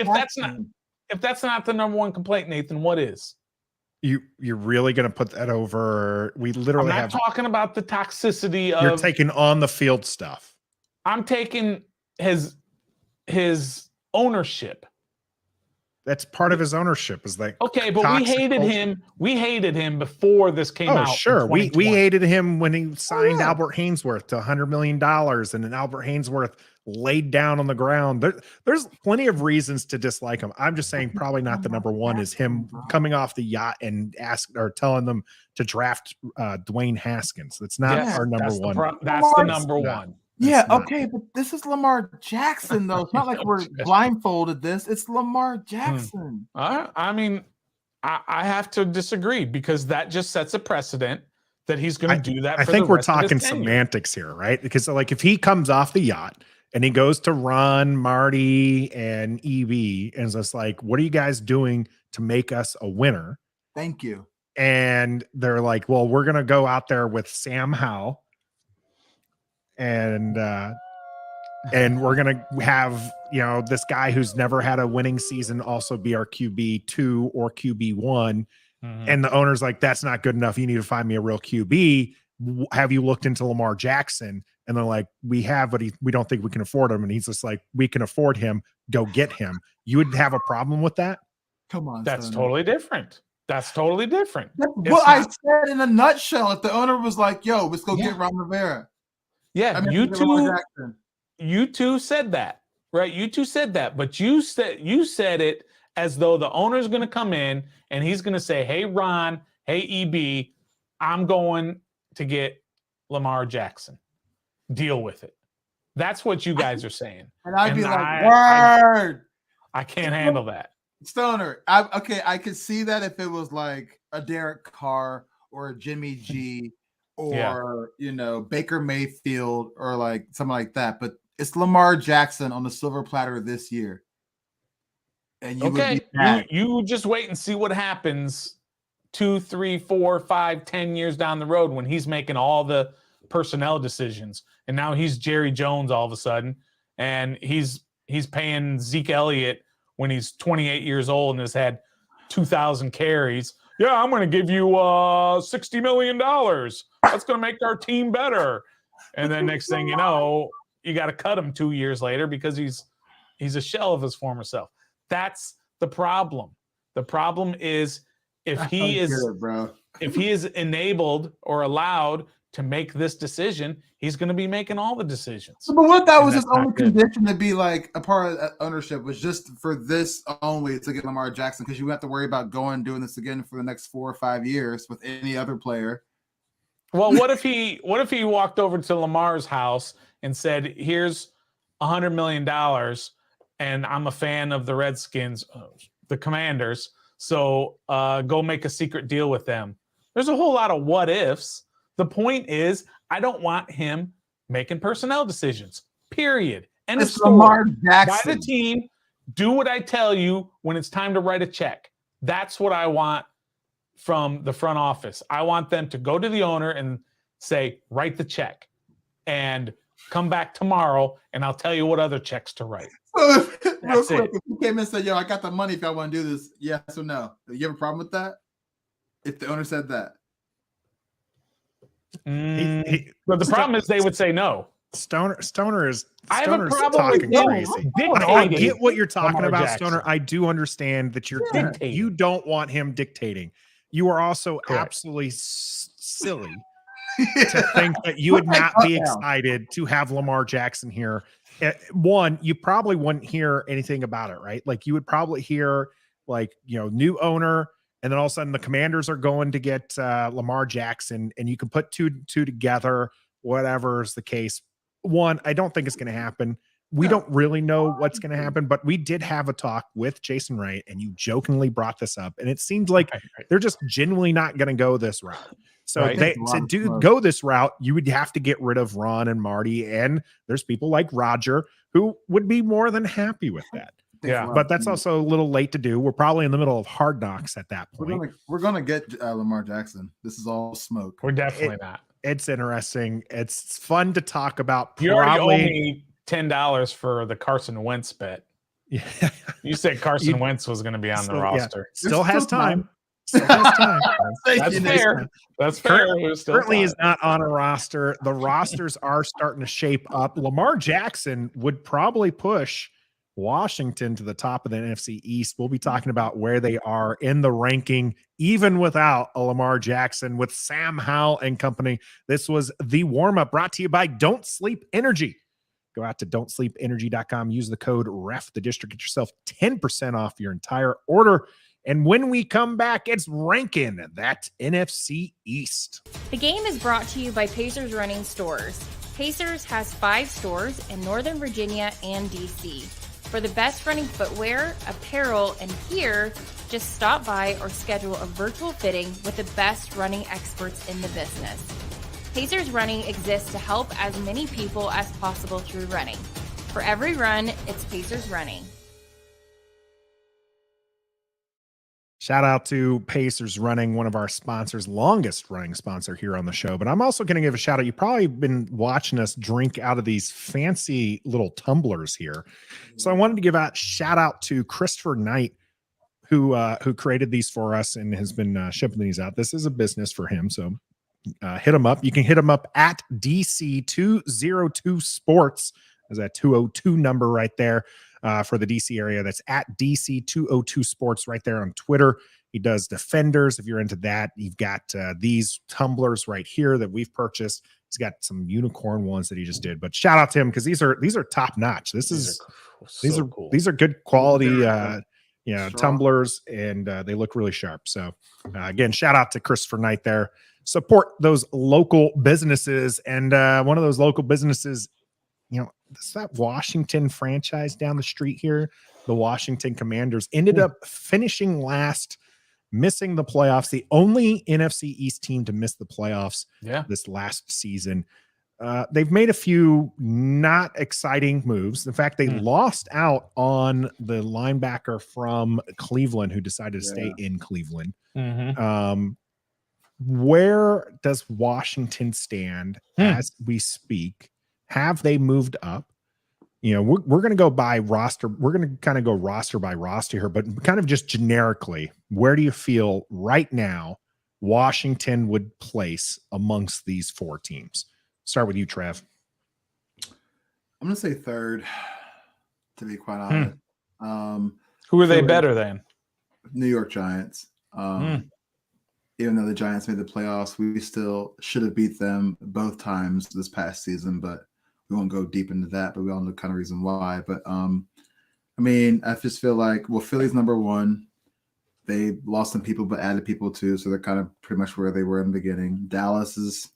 [SPEAKER 3] if that's not the number one complaint, Nathan? What is?
[SPEAKER 1] You're really going to put that over? We
[SPEAKER 3] I'm
[SPEAKER 1] literally
[SPEAKER 3] not
[SPEAKER 1] have.
[SPEAKER 3] talking about the toxicity of.
[SPEAKER 1] You're taking on the field stuff.
[SPEAKER 3] I'm taking his ownership.
[SPEAKER 1] That's part of his ownership. Is like
[SPEAKER 3] Okay, but we hated him. We hated him before this came out.
[SPEAKER 1] Oh, sure. We
[SPEAKER 3] 2020.
[SPEAKER 1] hated him when he signed Albert Hainsworth to $100 million, and then Albert Hainsworth laid down on the ground. There's plenty of reasons to dislike him. I'm just saying probably not the number one is him coming off the yacht and telling them to draft Dwayne Haskins. That's not our number one.
[SPEAKER 3] That's the number one.
[SPEAKER 2] Yeah, okay, but this is Lamar Jackson, though. It's not like we're blindfolded this. It's Lamar Jackson.
[SPEAKER 3] I mean, I have to disagree because that just sets a precedent that he's going to do that.
[SPEAKER 1] I think we're talking semantics here, right? Because like if he comes off the yacht and he goes to Ron, Marty, and EB, and it's just like, what are you guys doing to make us a winner?
[SPEAKER 2] Thank you.
[SPEAKER 1] And they're like, well, we're going to go out there with Sam Howell. And we're gonna have this guy who's never had a winning season also be our QB2 or QB1, and the owner's like, that's not good enough. You need to find me a real QB. Have you looked into Lamar Jackson? And they're like, we have, but we don't think we can afford him. And he's just like, we can afford him. Go get him. You would have a problem with that?
[SPEAKER 2] Come on,
[SPEAKER 3] that's totally different. That's totally different.
[SPEAKER 2] That's what I said in a nutshell. If the owner was like, yo, let's go get Ron Rivera.
[SPEAKER 3] Yeah, you two said that, right? You two said that, but you said it as though the owner's going to come in and he's going to say, "Hey, Ron, hey, EB, I'm going to get Lamar Jackson. Deal with it." That's what you guys are saying.
[SPEAKER 2] And I'd be like, word.
[SPEAKER 3] I can't handle that.
[SPEAKER 2] Stoner, I could see that if it was like a Derek Carr or a Jimmy G or Baker Mayfield or like something like that, but it's Lamar Jackson on the silver platter this year. And you
[SPEAKER 3] Okay,
[SPEAKER 2] would be mad.
[SPEAKER 3] you just wait and see what happens 2, 3, 4, 5, 10 years down the road when he's making all the personnel decisions. And now he's Jerry Jones all of a sudden, and he's paying Zeke Elliott when he's 28 years old and has had 2,000 carries. Yeah, I'm going to give you $60 million. That's going to make our team better. And then next thing you know, you got to cut him 2 years later because he's a shell of his former self. That's the problem. The problem is if he is enabled or allowed to make this decision, he's going to be making all the decisions.
[SPEAKER 2] But what if that was his only condition to be like a part of that ownership was just for this only to get Lamar Jackson? Because you have to worry about doing this again for the next 4 or 5 years with any other player.
[SPEAKER 3] Well, what if he walked over to Lamar's house and said, "Here's $100 million, and I'm a fan of the Redskins, the Commanders, so go make a secret deal with them." There's a whole lot of what ifs. The point is, I don't want him making personnel decisions. Period. And it's
[SPEAKER 2] Lamar Jackson.
[SPEAKER 3] By the team, do what I tell you when it's time to write a check. That's what I want from the front office. I want them to go to the owner and say, "Write the check," and come back tomorrow, and I'll tell you what other checks to write.
[SPEAKER 2] Real quick, if you came in and said, "Yo, I got the money if y'all want to do this," yes or no? Do you have a problem with that? If the owner said that?
[SPEAKER 3] But the problem is they would say no.
[SPEAKER 1] Stoner is
[SPEAKER 3] I have a problem
[SPEAKER 1] talking
[SPEAKER 3] with
[SPEAKER 1] crazy.
[SPEAKER 3] dictating
[SPEAKER 1] I get what you're talking
[SPEAKER 3] Lamar
[SPEAKER 1] about,
[SPEAKER 3] Jackson.
[SPEAKER 1] Stoner. I do understand that you don't want him dictating. You are also absolutely silly to think that you would not be excited to have Lamar Jackson here. One, you probably wouldn't hear anything about it, right? Like you would probably hear new owner, and then all of a sudden the Commanders are going to get Lamar Jackson, and you can put two together, whatever's the case. One, I don't think it's going to happen. We don't really know what's going to happen, but we did have a talk with Jason Wright, and you jokingly brought this up, and it seems like they're just genuinely not going to go this route. So go this route, you would have to get rid of Ron and Marty, and there's people like Roger who would be more than happy with that.
[SPEAKER 3] Yeah,
[SPEAKER 1] but that's also a little late to do. We're probably in the middle of Hard Knocks at that point.
[SPEAKER 2] We're gonna get Lamar Jackson. This is all smoke.
[SPEAKER 3] We're definitely not.
[SPEAKER 1] It's interesting. It's fun to talk about.
[SPEAKER 3] You already owe me $10 for the Carson Wentz bet.
[SPEAKER 1] Yeah,
[SPEAKER 3] you said Carson Wentz was going to be on the roster.
[SPEAKER 1] Yeah. Still has time. Still has time.
[SPEAKER 3] That's fair. That's fair.
[SPEAKER 1] Currently is not on a roster. The rosters are starting to shape up. Lamar Jackson would probably push Washington to the top of the NFC East. We'll be talking about where they are in the ranking, even without a Lamar Jackson, with Sam Howell and company. This was the warm-up brought to you by Don't Sleep Energy. Go out to don'tsleepenergy.com. Use the code REFTHEDISTRICT. Get yourself 10% off your entire order. And when we come back, it's ranking that NFC East.
[SPEAKER 4] The game is brought to you by Pacers Running Stores. Pacers has 5 stores in Northern Virginia and DC. For the best running footwear, apparel, and gear, just stop by or schedule a virtual fitting with the best running experts in the business. Pacers Running exists to help as many people as possible through running. For every run, it's Pacers Running.
[SPEAKER 1] Shout out to Pacers Running, one of our sponsors, longest running sponsor here on the show. But I'm also going to give a shout out. You've probably been watching us drink out of these fancy little tumblers here. So I wanted to give a shout out to Christopher Knight, who created these for us and has been shipping these out. This is a business for him. So hit him up. You can hit him up at DC202 Sports. There's that 202 number right there. For the DC area, that's at DC202 Sports right there on Twitter. He does Defenders. If you're into that, you've got these tumblers right here that we've purchased. He's got some unicorn ones that he just did. But shout out to him because these are top notch. These are cool. These are good quality tumblers, and they look really sharp. So again, shout out to Christopher Knight there. Support those local businesses, and one of those local businesses, it's that Washington franchise down the street here. The Washington Commanders ended up finishing last, missing the playoffs. The only NFC East team to miss the playoffs this last season. they've made a few not exciting moves. In fact, they lost out on the linebacker from Cleveland who decided to stay in Cleveland. Where does Washington stand as we speak? Have they moved up? You know, we're going to go by roster. We're going to kind of go roster by roster here, but kind of just generically, where do you feel right now Washington would place amongst these four teams? Start with you, Trev.
[SPEAKER 2] I'm going to say third, to be quite honest.
[SPEAKER 3] Who are they better than?
[SPEAKER 2] New York Giants. Even though the Giants made the playoffs, we still should have beat them both times this past season, but we won't go deep into that, but we all know kind of reason why. But I mean, I just feel like, well, Philly's number one. They lost some people, but added people too. So they're kind of pretty much where they were in the beginning. Dallas is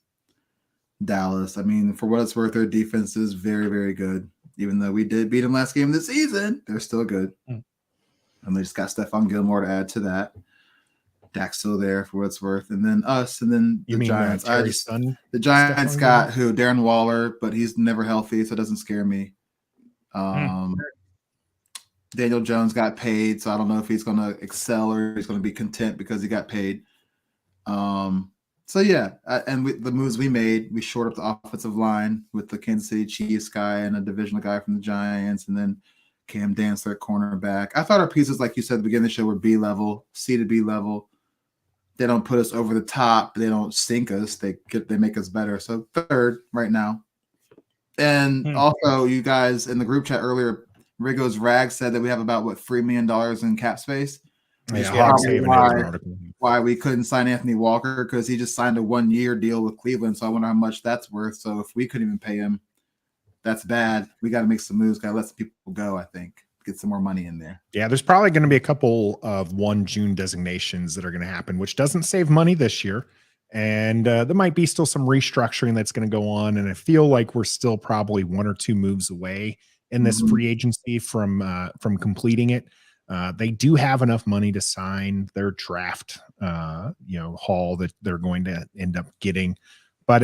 [SPEAKER 2] Dallas. I mean, for what it's worth, their defense is very, very good. Even though we did beat them last game of the season, they're still good. And they just got Stephon Gilmore to add to that. Dak's still there for what it's worth. And then us, and then the Giants. The Giants got who? Darren Waller, but he's never healthy, so it doesn't scare me. Daniel Jones got paid, so I don't know if he's going to excel or he's going to be content because he got paid. So yeah, the moves we made, we shored up the offensive line with the Kansas City Chiefs guy and a divisional guy from the Giants, and then Cam Dantzler at cornerback. I thought our pieces, like you said at the beginning of the show, were B level, C to B level. They don't put us over the top. They don't sink us. They make us better. So third right now. And also, you guys in the group chat earlier, Rigo's Rag said that we have about $3 million in cap space. Why we couldn't sign Anthony Walker, because he just signed a 1-year deal with Cleveland. So I wonder how much that's worth. So if we couldn't even pay him, that's bad. We got to make some moves. Got to let some people go, I think. Get some more money in there.
[SPEAKER 1] Yeah, there's probably going to be a couple of 1 June designations that are going to happen, which doesn't save money this year. And there might be still some restructuring that's going to go on. And I feel like we're still probably 1 or 2 moves away in this free agency from completing it. They do have enough money to sign their draft, haul that they're going to end up getting. But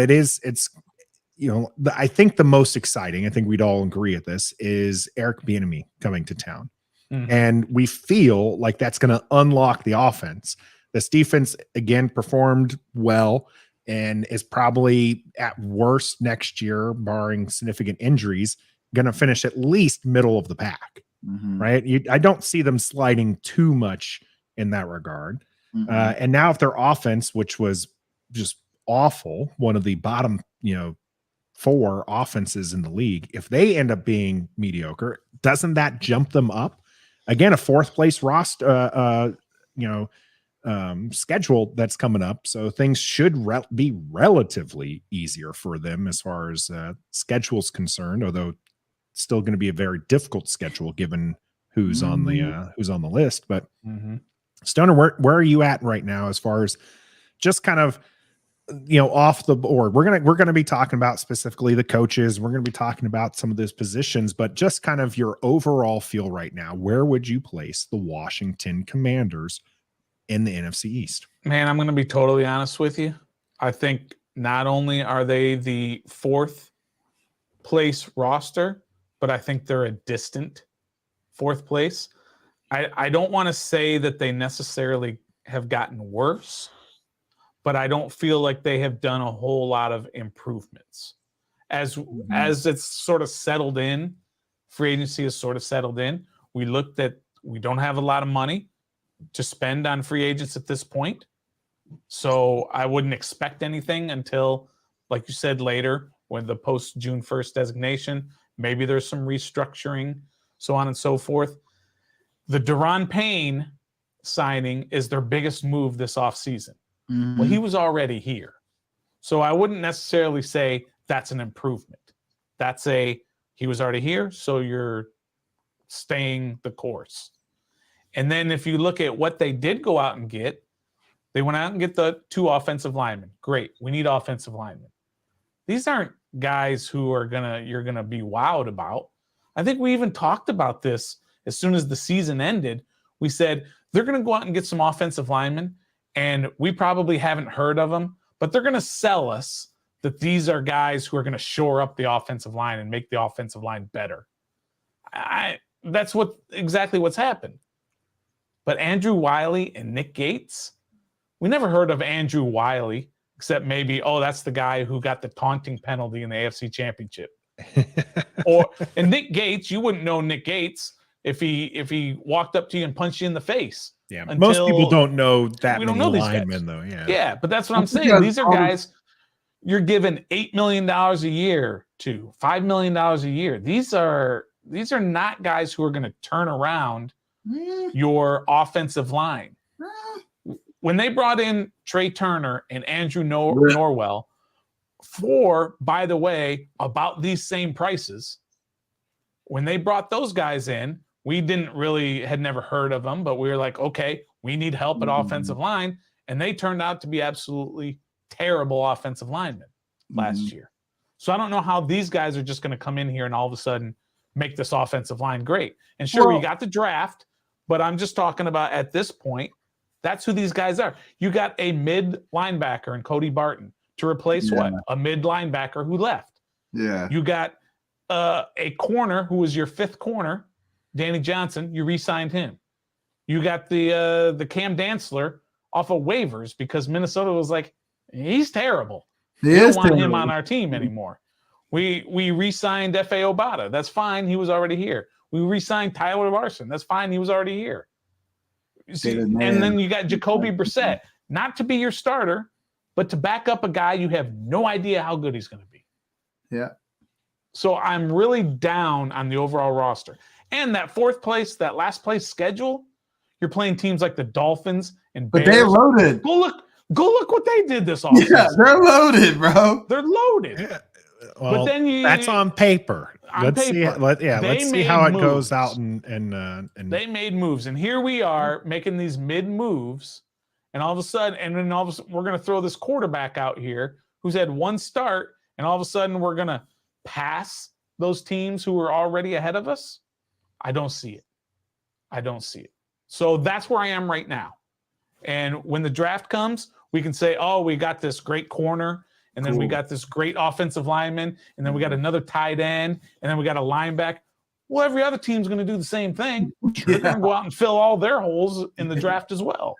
[SPEAKER 1] I think the most exciting, I think we'd all agree at this, is Eric Bieniemy coming to town. And we feel like that's going to unlock the offense. This defense, again, performed well and is probably at worst next year, barring significant injuries, going to finish at least middle of the pack, right? I don't see them sliding too much in that regard. And now if their offense, which was just awful, one of the bottom, 4 offenses in the league, if they end up being mediocre, doesn't that jump them up? Again, a 4th place roster, schedule that's coming up. So things should be relatively easier for them as far as schedule's concerned, although it's still going to be a very difficult schedule given who's on the list. But Stoner, where are you at right now as far as just kind of off the board? We're gonna be talking about specifically the coaches. We're gonna be talking about some of those positions, but just kind of your overall feel right now. Where would you place the Washington Commanders in the NFC East?
[SPEAKER 3] Man, I'm gonna be totally honest with you. I think not only are they the 4th place roster, but I think they're a distant 4th place. I don't want to say that they necessarily have gotten worse, but I don't feel like they have done a whole lot of improvements. As it's sort of settled in, free agency is sort of settled in. We looked at, we don't have a lot of money to spend on free agents at this point. So I wouldn't expect anything until, like you said, later when the post June 1st designation, maybe there's some restructuring, so on and so forth. The Deron Payne signing is their biggest move this offseason. Well, he was already here. So I wouldn't necessarily say that's an improvement. He was already here, so you're staying the course. And then if you look at what they did go out and get, they went out and get the 2 offensive linemen. Great. We need offensive linemen. These aren't guys who you're gonna be wowed about. I think we even talked about this as soon as the season ended. We said they're gonna go out and get some offensive linemen, and we probably haven't heard of them, but they're gonna sell us that these are guys who are going to shore up the offensive line and make the offensive line better. That's exactly what's happened. But Andrew Wiley and Nick Gates, we never heard of Andrew Wiley, except maybe, that's the guy who got the taunting penalty in the AFC Championship. And Nick Gates, you wouldn't know Nick Gates if he walked up to you and punched you in the face.
[SPEAKER 1] Yeah, most people don't know that
[SPEAKER 3] we
[SPEAKER 1] many
[SPEAKER 3] don't know
[SPEAKER 1] linemen, though.
[SPEAKER 3] Yeah, but that's what I'm saying. These are guys you're given $8 million a year to, $5 million a year. These are not guys who are going to turn around your offensive line. When they brought in Trey Turner and Andrew Norwell for, by the way, about these same prices, when they brought those guys in, we had never heard of them, but we were like, okay, we need help at offensive line. And they turned out to be absolutely terrible offensive linemen last year. So I don't know how these guys are just going to come in here and all of a sudden make this offensive line great. And sure, we got the draft, but I'm just talking about at this point, that's who these guys are. You got a mid linebacker in Cody Barton to replace what? A mid linebacker who left.
[SPEAKER 2] Yeah.
[SPEAKER 3] You got a corner who was your fifth corner, Danny Johnson. You re-signed him. You got the Cam Dantzler off of waivers because Minnesota was like, he's terrible. We don't want him on our team anymore. We re-signed F.A. Obata. That's fine. He was already here. We re-signed Tyler Larson. That's fine. He was already here. See, and then you got Jacoby Brissett, not to be your starter, but to back up a guy you have no idea how good he's going to be.
[SPEAKER 2] Yeah.
[SPEAKER 3] So I'm really down on the overall roster. And that last place schedule, you're playing teams like the Dolphins and Bears.
[SPEAKER 2] But they're loaded.
[SPEAKER 3] Go look what they did this offseason.
[SPEAKER 2] Yeah, they're loaded, bro.
[SPEAKER 3] They're loaded.
[SPEAKER 1] Yeah. Well,
[SPEAKER 3] but then
[SPEAKER 1] that's on paper. Let's see how it goes out and
[SPEAKER 3] they made moves. And here we are making these mid moves, and all of a sudden, we're going to throw this quarterback out here who's had one start, and all of a sudden we're going to pass those teams who are already ahead of us. I don't see it. So that's where I am right now. And when the draft comes, we can say, we got this great corner, and then we got this great offensive lineman, and then we got another tight end, and then we got a linebacker. Well, every other team's going to do the same thing. They're going to go out and fill all their holes in the draft as well.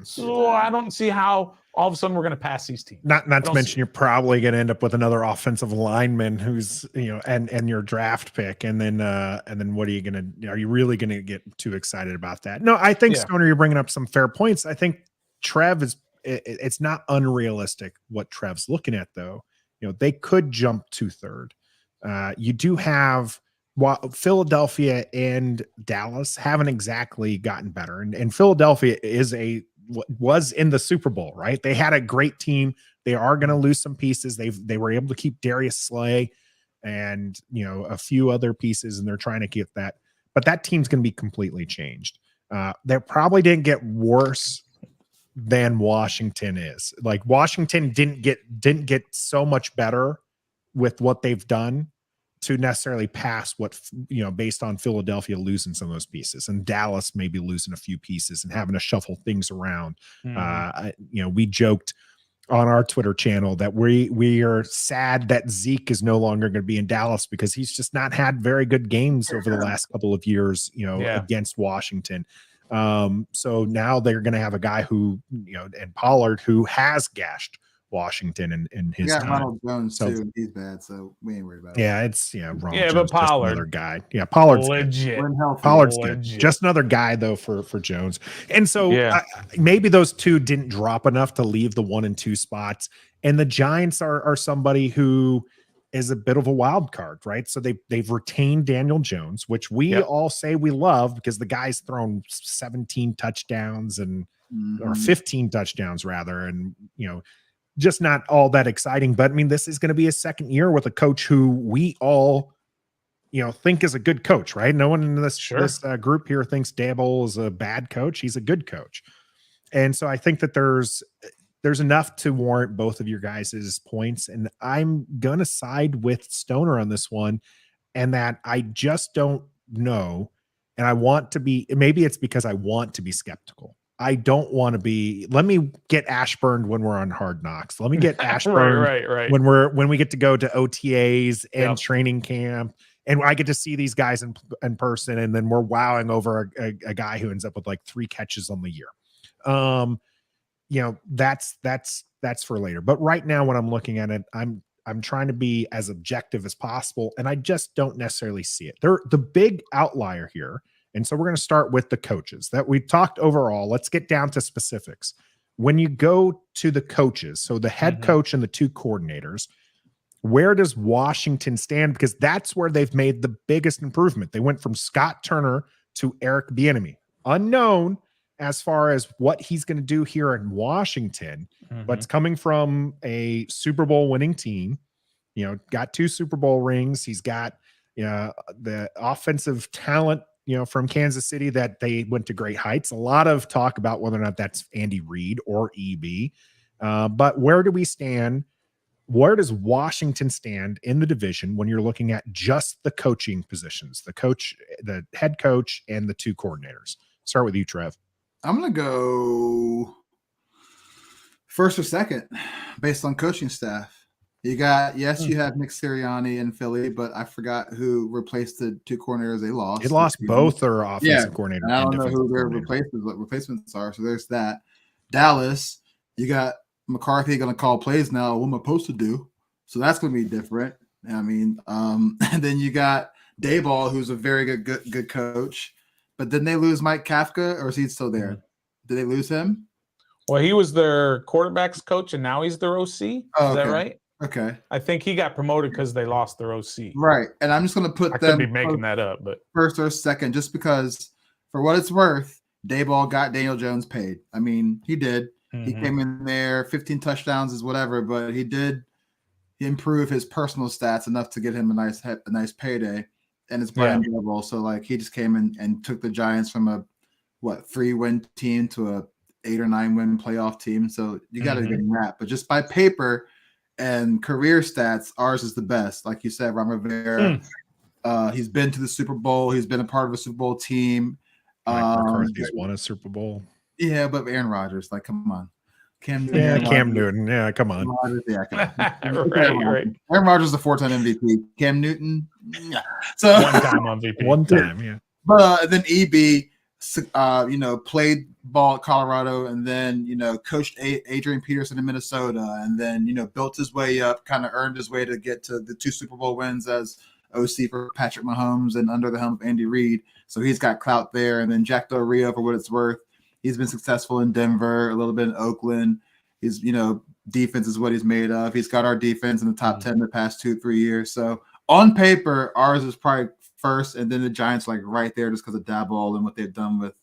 [SPEAKER 3] So I don't see how all of a sudden we're going to pass these teams.
[SPEAKER 1] Not to mention you're probably going to end up with another offensive lineman who's, and your draft pick. And then what are you really going to get too excited about that? No, I think Stoner, you're bringing up some fair points. I think Trev it's not unrealistic what Trev's looking at though. They could jump to third. You do have Philadelphia and Dallas haven't exactly gotten better. And Philadelphia was in the Super Bowl, right? They had a great team. They are going to lose some pieces. They were able to keep Darius Slay and, a few other pieces, and they're trying to get that. But that team's going to be completely changed. They probably didn't get worse than Washington is. Like Washington didn't get so much better with what they've done to necessarily pass what, based on Philadelphia losing some of those pieces and Dallas maybe losing a few pieces and having to shuffle things around. We joked on our Twitter channel that we are sad that Zeke is no longer going to be in Dallas because he's just not had very good games over the last couple of years, against Washington. So now they're going to have a guy who, and Pollard, who has gashed Washington in his time.
[SPEAKER 2] Ronald Jones too, and he's bad, so we ain't worried about it.
[SPEAKER 1] Yeah, it's Ronald Jones,
[SPEAKER 3] but Pollard,
[SPEAKER 1] another guy. Yeah, Pollard's
[SPEAKER 3] legit.
[SPEAKER 1] Good. Pollard's good. Just another guy though for Jones. And so maybe those two didn't drop enough to leave the 1 and 2 spots. And the Giants are somebody who is a bit of a wild card, right? So they've retained Daniel Jones, which we all say we love because the guy's thrown 17 touchdowns or 15 touchdowns rather, and just not all that exciting. But I mean, this is going to be his second year with a coach who we all, think is a good coach, right? No one in this group here thinks Daboll is a bad coach. He's a good coach. And so I think that there's enough to warrant both of your guys' points. And I'm going to side with Stoner on this one, and that I just don't know. And I want to be, maybe it's because I want to be skeptical. I don't want to be. Let me get Ashburned when we're on Hard Knocks. Let me get Ashburned
[SPEAKER 3] right.
[SPEAKER 1] when we get to go to OTAs and
[SPEAKER 3] Yep.
[SPEAKER 1] training camp, and I get to see these guys in person, and then we're wowing over a guy who ends up with like 3 catches on the year. That's for later. But right now, when I'm looking at it, I'm trying to be as objective as possible, and I just don't necessarily see it. They're the big outlier here. And so we're going to start with the coaches that we talked overall. Let's get down to specifics. When you go to the coaches, so the head coach and the 2 coordinators, where does Washington stand? Because that's where they've made the biggest improvement. They went from Scott Turner to Eric Bieniemy, unknown as far as what he's going to do here in Washington, but it's coming from a Super Bowl winning team. Got 2 Super Bowl rings. He's got the offensive talent from Kansas City that they went to great heights. A lot of talk about whether or not that's Andy Reid or EB. But where do we stand? Where does Washington stand in the division when you're looking at just the coaching positions, the coach, the head coach, and the 2 coordinators? Start with you, Trev.
[SPEAKER 2] I'm going to go first or second based on coaching staff. You have Nick Sirianni in Philly, but I forgot who replaced the 2 coordinators they lost.
[SPEAKER 1] They lost both their offensive coordinator.
[SPEAKER 2] I don't know who their replacements are. So there's that. Dallas, you got McCarthy going to call plays now. What am I supposed to do? So that's going to be different. I mean, and then you got Dayball, who's a very good coach. But didn't they lose Mike Kafka, or is he still there? Did they lose him?
[SPEAKER 3] Well, he was their quarterbacks coach, and now he's their OC. Is that right?
[SPEAKER 2] Okay.
[SPEAKER 3] I think he got promoted because they lost their OC.
[SPEAKER 2] Right. And I'm just going to put them.
[SPEAKER 3] I could be making that up, but
[SPEAKER 2] first or second, just because for what it's worth, Dayball got Daniel Jones paid. I mean, he did. He came in there, 15 touchdowns is whatever, but he did improve his personal stats enough to get him a nice payday. And it's Brian Daboll. So like he just came in and took the Giants from a 3-win team to a 8 or 9 win playoff team. So you got to give him that. But just by paper and career stats, ours is the best. Like you said, Ron Rivera, he's been to the Super Bowl. He's been a part of a Super Bowl team.
[SPEAKER 1] McCarthy's won a Super Bowl.
[SPEAKER 2] Yeah, but Aaron Rodgers, like, come on.
[SPEAKER 1] Cam Newton. Yeah, come on.
[SPEAKER 2] Rodgers, come on.
[SPEAKER 3] right.
[SPEAKER 2] Aaron Rodgers is a 4-time MVP. Cam Newton, yeah. So
[SPEAKER 3] 1 time MVP.
[SPEAKER 1] 1 time, yeah.
[SPEAKER 2] But then EB, played ball at Colorado, and then coached Adrian Peterson in Minnesota, and then built his way up, kind of earned his way to get to the 2 Super Bowl wins as OC for Patrick Mahomes and under the helm of Andy Reid. So he's got clout there. And then Jack Del Rio, for what it's worth, he's been successful in Denver, a little bit in Oakland. He's defense is what he's made of. He's got our defense in the top 10 the past 2-3 years. So on paper, ours is probably first, and then the Giants like right there just because of Daboll and what they've done with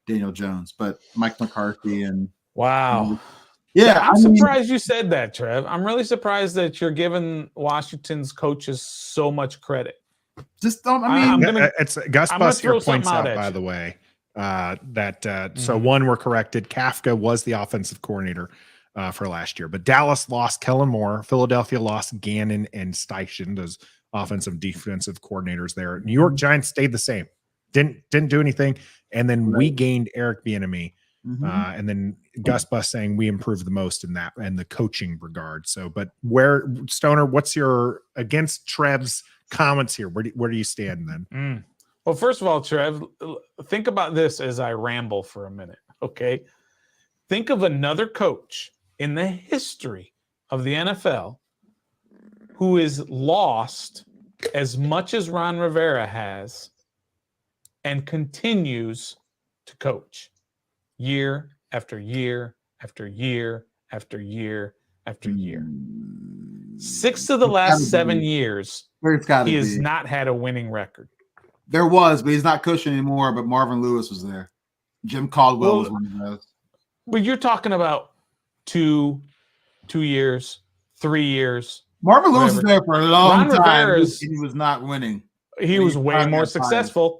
[SPEAKER 2] Daniel Jones. But Mike McCarthy and
[SPEAKER 3] wow.
[SPEAKER 2] Yeah,
[SPEAKER 3] I'm surprised you said that, Trev. I'm really surprised that you're giving Washington's coaches so much credit.
[SPEAKER 2] Just don't. I mean,
[SPEAKER 1] it's Gus Bus here points out, by the way, so one, we're corrected. Kafka was the offensive coordinator for last year, but Dallas lost Kellen Moore. Philadelphia lost Gannon and Steichen, those offensive defensive coordinators there. New York Giants stayed the same, didn't do anything, and then we gained Eric Bieniemy. And then Gus Bus saying we improved the most in that and the coaching regard. So, but where Stoner, what's your against Trev's comments here? Where do you stand then?
[SPEAKER 3] Well, first of all, Trev, think about this as I ramble for a minute. Okay. Think of another coach in the history of the NFL who is lost as much as Ron Rivera has and continues to coach. Year after year after year after year after year. 6 of the last 7 years, he has not had a winning record.
[SPEAKER 2] There was, but he's not coaching anymore. But Marvin Lewis was there. Jim Caldwell was one of those.
[SPEAKER 3] But you're talking about 2 years, 3 years.
[SPEAKER 2] Marvin Lewis was there for a long time.
[SPEAKER 3] He
[SPEAKER 2] was not winning.
[SPEAKER 3] He was way more successful.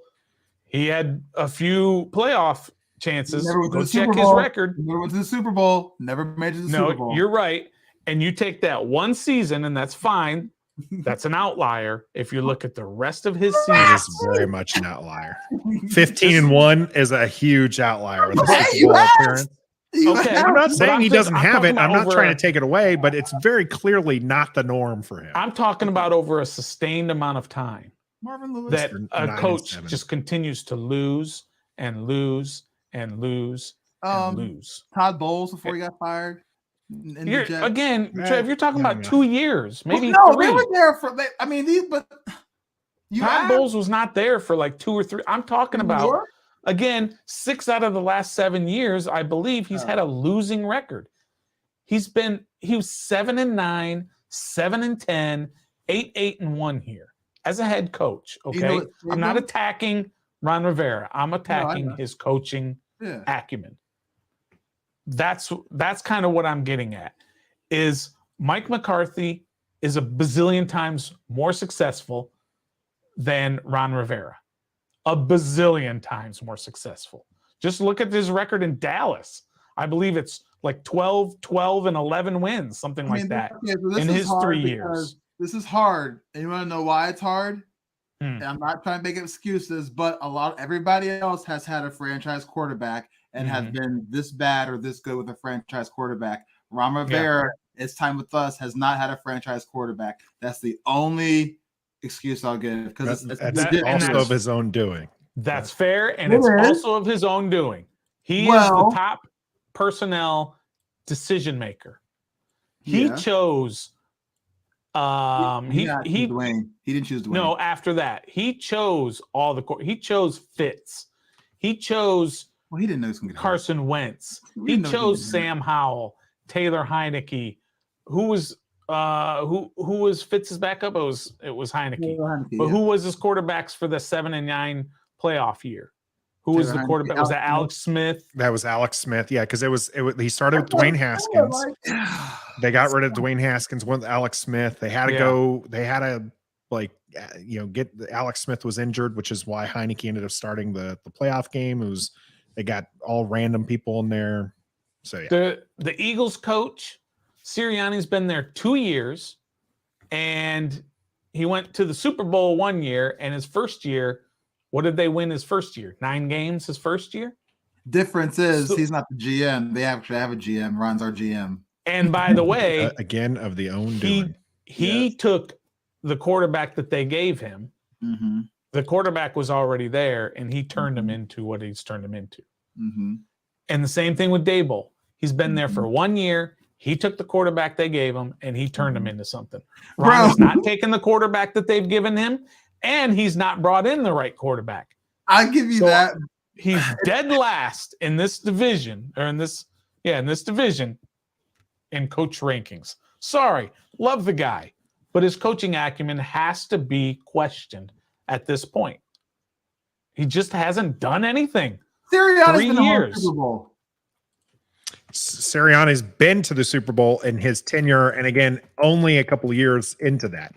[SPEAKER 3] He had a few playoff chances. Go check his record.
[SPEAKER 2] Never went to the Super Bowl. Never made it to the Super Bowl.
[SPEAKER 3] No, you're right. And you take that one season, and that's fine. That's an outlier. If you look at the rest of his
[SPEAKER 1] It
[SPEAKER 3] season,
[SPEAKER 1] is very much an outlier. 15-1 is a huge outlier with a
[SPEAKER 2] Hey,
[SPEAKER 1] Super
[SPEAKER 2] you
[SPEAKER 1] Bowl
[SPEAKER 2] asked.
[SPEAKER 1] appearance.
[SPEAKER 3] Okay.
[SPEAKER 1] I'm not
[SPEAKER 3] But
[SPEAKER 1] saying he doesn't have
[SPEAKER 3] talking
[SPEAKER 1] it. I'm
[SPEAKER 3] about
[SPEAKER 1] not
[SPEAKER 3] over
[SPEAKER 1] trying
[SPEAKER 3] a-
[SPEAKER 1] to take it away, but it's very clearly not the norm for him.
[SPEAKER 3] I'm talking about over a sustained amount of time
[SPEAKER 2] Marvin Lewis.
[SPEAKER 3] that
[SPEAKER 1] They're
[SPEAKER 3] a
[SPEAKER 1] 9 and
[SPEAKER 3] coach
[SPEAKER 1] 7.
[SPEAKER 3] just continues to lose and lose and lose and lose.
[SPEAKER 2] Todd Bowles before he got fired. In the
[SPEAKER 3] You're,
[SPEAKER 2] Jets.
[SPEAKER 3] again, Trev, you're talking about
[SPEAKER 1] Yeah.
[SPEAKER 3] 2 years, maybe
[SPEAKER 2] no,
[SPEAKER 3] 3.
[SPEAKER 2] they were there for. I mean, but
[SPEAKER 3] Todd
[SPEAKER 2] asked-
[SPEAKER 3] Bowles was not there for like 2 or 3. I'm talking
[SPEAKER 2] New
[SPEAKER 3] about,
[SPEAKER 2] York?
[SPEAKER 3] again, 6 out of the last 7 years, I believe he's had a losing record. He was 7-9, 7-10, 8-1 here as a head coach. Okay.
[SPEAKER 2] You know what,
[SPEAKER 3] I'm not attacking Ron Rivera. I'm attacking
[SPEAKER 2] know.
[SPEAKER 3] his coaching
[SPEAKER 2] Yeah.
[SPEAKER 3] acumen. That's kind of what I'm getting at. Is Mike McCarthy is a bazillion times more successful than Ron Rivera. A bazillion times more successful. Just look at his record in Dallas. I believe it's like 12, 12, and 11 wins, something like that,
[SPEAKER 2] So
[SPEAKER 3] in his 3
[SPEAKER 2] because
[SPEAKER 3] years.
[SPEAKER 2] This is hard. And you want to know why it's hard?
[SPEAKER 3] Hmm.
[SPEAKER 2] And I'm not trying to make excuses, but everybody else has had a franchise quarterback and has been this bad or this good with a franchise quarterback. Ron Rivera, his time with us, has not had a franchise quarterback. That's the only excuse I'll give, because it's
[SPEAKER 1] also of his own doing.
[SPEAKER 3] That's fair, and it's also of his own doing. He is the top personnel decision maker. He chose
[SPEAKER 2] he Dwayne. He didn't choose Dwayne.
[SPEAKER 3] No, after that, he chose he chose Fitz. He chose
[SPEAKER 2] he didn't know he was going to get
[SPEAKER 3] Carson Wentz. He chose Sam Howell, Taylor Heineke. Who was Fitz's backup? It was Heineke. But who was his quarterbacks for the 7-9 playoff year? Who was the quarterback? Was that Alex Smith?
[SPEAKER 1] That was Alex Smith. Yeah, because he started with Dwayne Haskins. They got rid of Dwayne Haskins, went with Alex Smith. They had to go. They had to get Alex Smith was injured, which is why Heineke ended up starting the playoff game. They got all random people in there. So yeah,
[SPEAKER 3] the Eagles coach Sirianni's been there 2 years, and he went to the Super Bowl 1 year. And his first year, what did they win his first year? 9 games his first year?
[SPEAKER 2] Difference is he's not the GM. They actually have a GM. Ron's our GM.
[SPEAKER 3] And by the way,
[SPEAKER 1] again, of the own doing.
[SPEAKER 3] He took the quarterback that they gave him.
[SPEAKER 2] Mm-hmm.
[SPEAKER 3] The quarterback was already there, and he turned him into what he's turned him into.
[SPEAKER 2] Mm-hmm.
[SPEAKER 3] And the same thing with Daboll. He's been there for 1 year. He took the quarterback they gave him, and he turned him into something. Ron has not taken the quarterback that they've given him, and he's not brought in the right quarterback.
[SPEAKER 2] I give you that.
[SPEAKER 3] He's dead last in this division, or in this division in coach rankings. Sorry, love the guy, but his coaching acumen has to be questioned at this point. He just hasn't done anything.
[SPEAKER 2] Sirianni's
[SPEAKER 3] 3 years.
[SPEAKER 2] Super Bowl.
[SPEAKER 1] Sirianni's been to the Super Bowl in his tenure, and again, only a couple of years into that.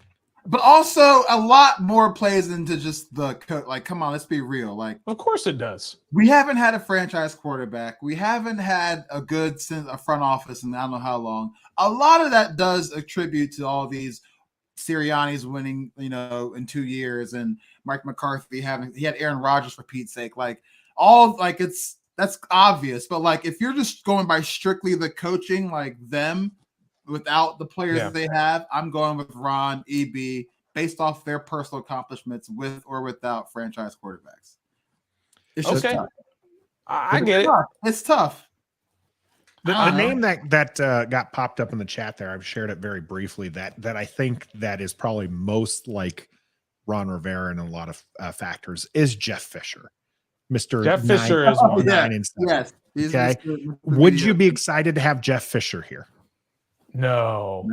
[SPEAKER 2] But also, a lot more plays into just the like. Come on, let's be real. Like,
[SPEAKER 3] of course it does.
[SPEAKER 2] We haven't had a franchise quarterback. We haven't had a good front office in I don't know how long. A lot of that does attribute to all these Sirianni's winning, in 2 years, and Mike McCarthy he had Aaron Rodgers for Pete's sake. Like that's obvious. But like, if you're just going by strictly the coaching, like them, without the players that they have, I'm going with Ron, EB, based off their personal accomplishments with or without franchise quarterbacks. It's just tough.
[SPEAKER 3] I get it.
[SPEAKER 2] It's tough.
[SPEAKER 1] The name that got popped up in the chat there, I've shared it very briefly, that I think that is probably most like Ron Rivera in a lot of factors is Jeff Fisher. Mr.
[SPEAKER 3] Jeff Fisher is
[SPEAKER 1] 9 and 7.
[SPEAKER 2] Yes.
[SPEAKER 1] Okay. Would you be excited to have Jeff Fisher here?
[SPEAKER 3] No,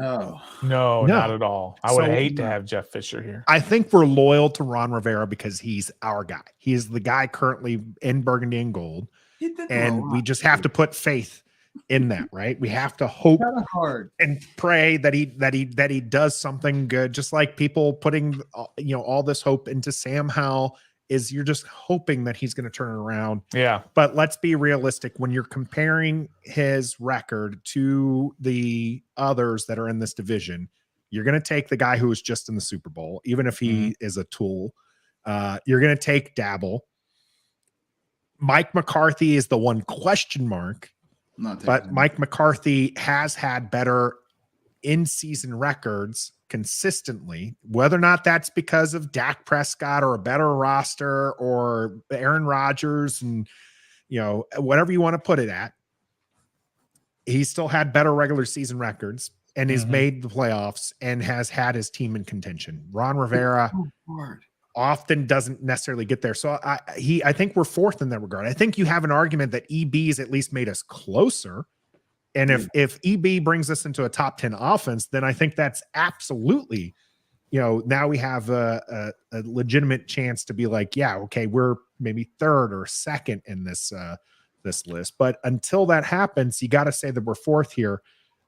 [SPEAKER 3] not at all. I would hate to have Jeff Fisher here.
[SPEAKER 1] I think we're loyal to Ron Rivera because he's our guy. He is the guy currently in burgundy and gold, and we just have to put faith in that, right? We have to hope and pray that he does something good. Just like people putting all this hope into Sam Howell. You're just hoping that he's going to turn it around.
[SPEAKER 3] Yeah.
[SPEAKER 1] But let's be realistic. When you're comparing his record to the others that are in this division, You're going to take the guy who was just in the Super Bowl, even if he is a tool. You're going to take Dabble. Mike McCarthy is the one question mark, but Mike McCarthy has had better in-season records consistently, whether or not that's because of Dak Prescott or a better roster or Aaron Rodgers and, whatever you want to put it at. He's still had better regular season records and has made the playoffs and has had his team in contention. Ron Rivera often doesn't necessarily get there. So I think we're fourth in that regard. I think you have an argument that EB's at least made us closer. And if EB brings us into a top 10 offense, then I think that's absolutely, now we have a legitimate chance to be like, yeah, okay, we're maybe third or second in this list. But until that happens, you got to say that we're fourth here.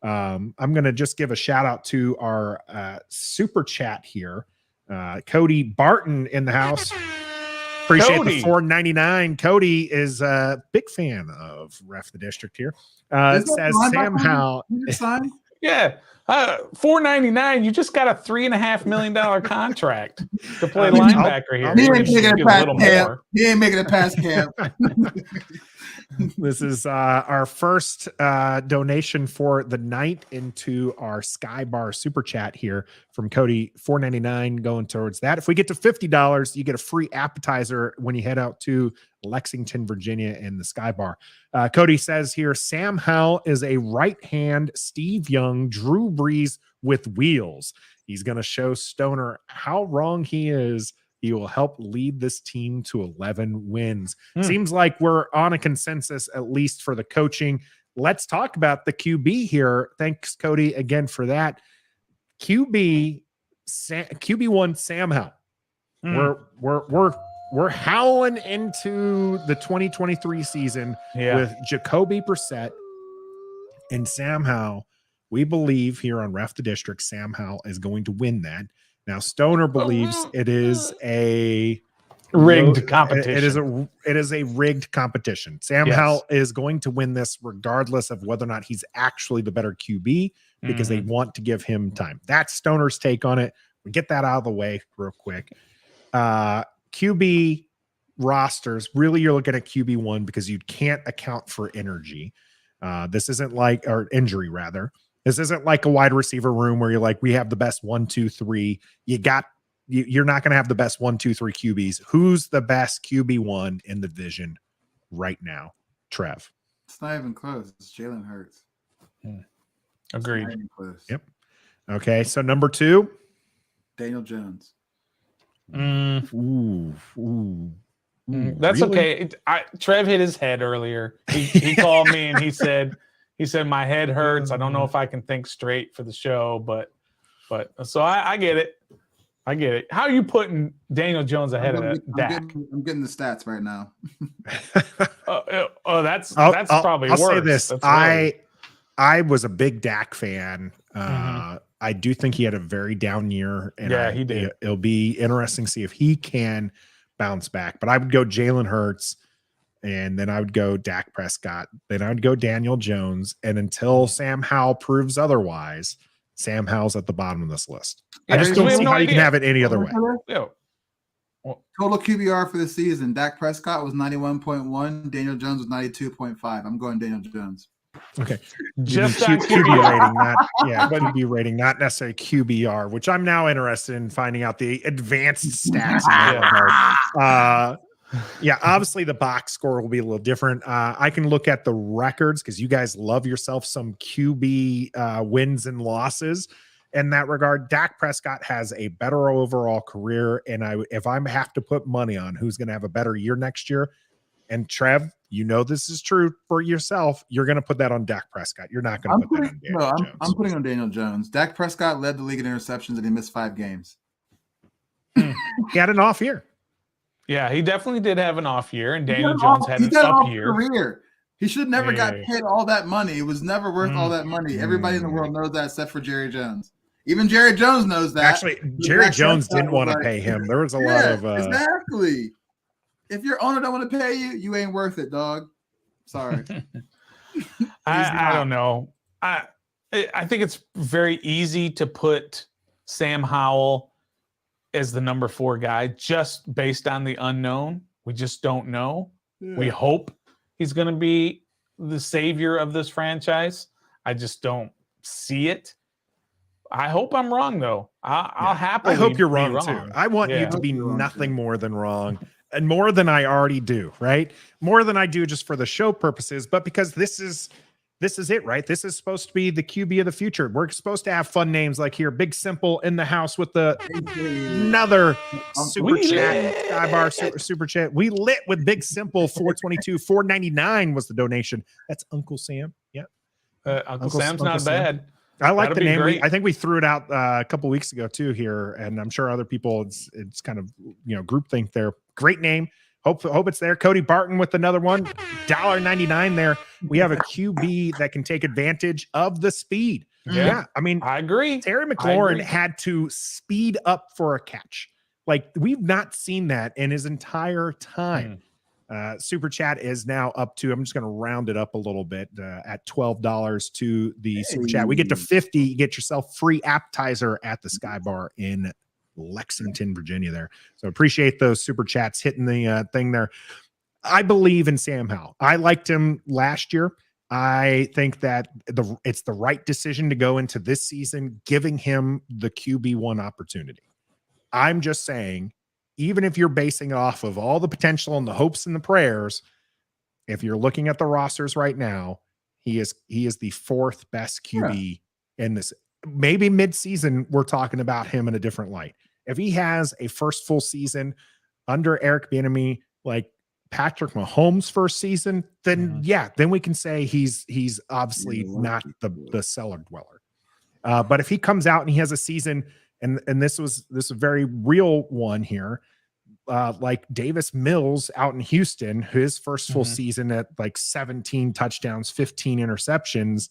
[SPEAKER 1] I'm going to just give a shout out to our super chat here. Cody Barton in the house. Appreciate the $4.99. Cody is a big fan of Ref the District here. It says Sam Howell.
[SPEAKER 3] Yeah. $4.99. You just got a $3.5 million contract to play linebacker here.
[SPEAKER 2] He ain't making it past camp.
[SPEAKER 1] This is our first donation for the night into our Skybar super chat here from Cody. $4.99 going towards that. If we get to $50, you get a free appetizer when you head out to Lexington, Virginia in the Skybar. Cody says here, Sam Howell is a right-hand Steve Young, Drew Brees with wheels. He's going to show Stoner how wrong he is. He will help lead this team to 11 wins. Seems like we're on a consensus, at least for the coaching. Let's talk about the QB here. Thanks, Cody, again for that. QB1 Sam Howell. We're howling into the 2023 season with Jacoby Brissett and Sam Howell. We believe here on Ref the District, Sam Howell is going to win that. Now, Stoner believes it is a
[SPEAKER 3] rigged competition.
[SPEAKER 1] It is a rigged competition. Sam Howell is going to win this regardless of whether or not he's actually the better QB because they want to give him time. That's Stoner's take on it. We get that out of the way real quick. QB rosters, really you're looking at QB1 because you can't account for energy. This isn't like, or injury rather. This isn't like a wide receiver room where you're like, we have the best 1, 2, 3. You're not going to have the best 1, 2, 3 QBs. Who's the best QB1 in the division right now? Trev.
[SPEAKER 2] It's not even close. It's Jalen Hurts.
[SPEAKER 3] Agreed.
[SPEAKER 1] Yep. Okay. So number 2,
[SPEAKER 2] Daniel Jones.
[SPEAKER 1] That's
[SPEAKER 3] really? Okay. Trev hit his head earlier. He called me and he said my head hurts. I don't know if I can think straight for the show, but so I get it. I get it. How are you putting Daniel Jones ahead of Dak?
[SPEAKER 2] I'm getting the stats right now.
[SPEAKER 3] That's probably worse.
[SPEAKER 1] I'll say this. I was a big Dak fan. I do think he had a very down year. And
[SPEAKER 3] he did.
[SPEAKER 1] It'll be interesting to see if he can bounce back. But I would go Jalen Hurts, and then I would go Dak Prescott. Then I would go Daniel Jones. And until Sam Howell proves otherwise, Sam Howell's at the bottom of this list. I just don't see how you can have it any other way.
[SPEAKER 2] Total QBR for the season. Dak Prescott was 91.1. Daniel Jones was 92.5. I'm going Daniel Jones.
[SPEAKER 1] Okay.
[SPEAKER 3] Just
[SPEAKER 1] QB rating, QB rating, not necessarily QBR, which I'm now interested in finding out the advanced stats. Obviously the box score will be a little different. I can look at the records because you guys love yourself some QB wins and losses. In that regard, Dak Prescott has a better overall career, and if I have to put money on who's going to have a better year next year, and Trev, you know this is true for yourself, you're going to put that on Dak Prescott. You're not going to put that on Daniel Jones.
[SPEAKER 2] I'm putting on Daniel Jones. Dak Prescott led the league in interceptions, and he missed 5 games.
[SPEAKER 1] He had an off year.
[SPEAKER 3] Yeah, he definitely did have an off year, and Daniel Jones had an up year.
[SPEAKER 2] Career. He should have never got paid all that money. It was never worth all that money. Everybody in the world knows that except for Jerry Jones. Even Jerry Jones knows that.
[SPEAKER 1] Actually, Jerry Jones didn't want to pay him. There was a lot of
[SPEAKER 2] exactly. If your owner don't want to pay you, you ain't worth it, dog. Sorry.
[SPEAKER 3] I don't know. I think it's very easy to put Sam Howell as the number 4 guy just based on the unknown. We just don't know. Yeah. We hope he's going to be the savior of this franchise. I just don't see it. I hope I'm wrong, though. I'll happily.
[SPEAKER 1] I hope you're wrong too. I want you to be nothing more than wrong, and more than I already do, right? More than I do just for the show purposes, but because this is it, right? This is supposed to be the QB of the future. We're supposed to have fun names like here, Big Simple in the house with another super chat, Skybar super chat. We lit with Big Simple 422, 499 was the donation. That's Uncle Sam. Yeah,
[SPEAKER 3] Uncle Sam's not bad.
[SPEAKER 1] I like the name. I think we threw it out a couple weeks ago too here, and I'm sure other people. It's kind of groupthink there. Great name. Hope it's there. Cody Barton with another one. $1.99 there. We have a QB that can take advantage of the speed. Yeah, I mean,
[SPEAKER 3] I agree.
[SPEAKER 1] Terry McLaurin had to speed up for a catch. Like we've not seen that in his entire time. Super chat is now up to, I'm just going to round it up a little bit, at $12 to the super chat. We get to 50, you get yourself free appetizer at the Sky Bar in Lexington, Virginia there. So appreciate those super chats hitting the thing there. I believe in Sam Howell. I liked him last year. I think that it's the right decision to go into this season, giving him the QB1 opportunity. I'm just saying, even if you're basing off of all the potential and the hopes and the prayers, if you're looking at the rosters right now, he is the 4th best QB in this. Maybe mid-season, we're talking about him in a different light. If he has a first full season under Eric Bieniemy, like Patrick Mahomes' first season, then then we can say he's obviously not the cellar dweller. But if he comes out and he has a season, and this was a very real one here, like Davis Mills out in Houston, his first full season at like 17 touchdowns, 15 interceptions.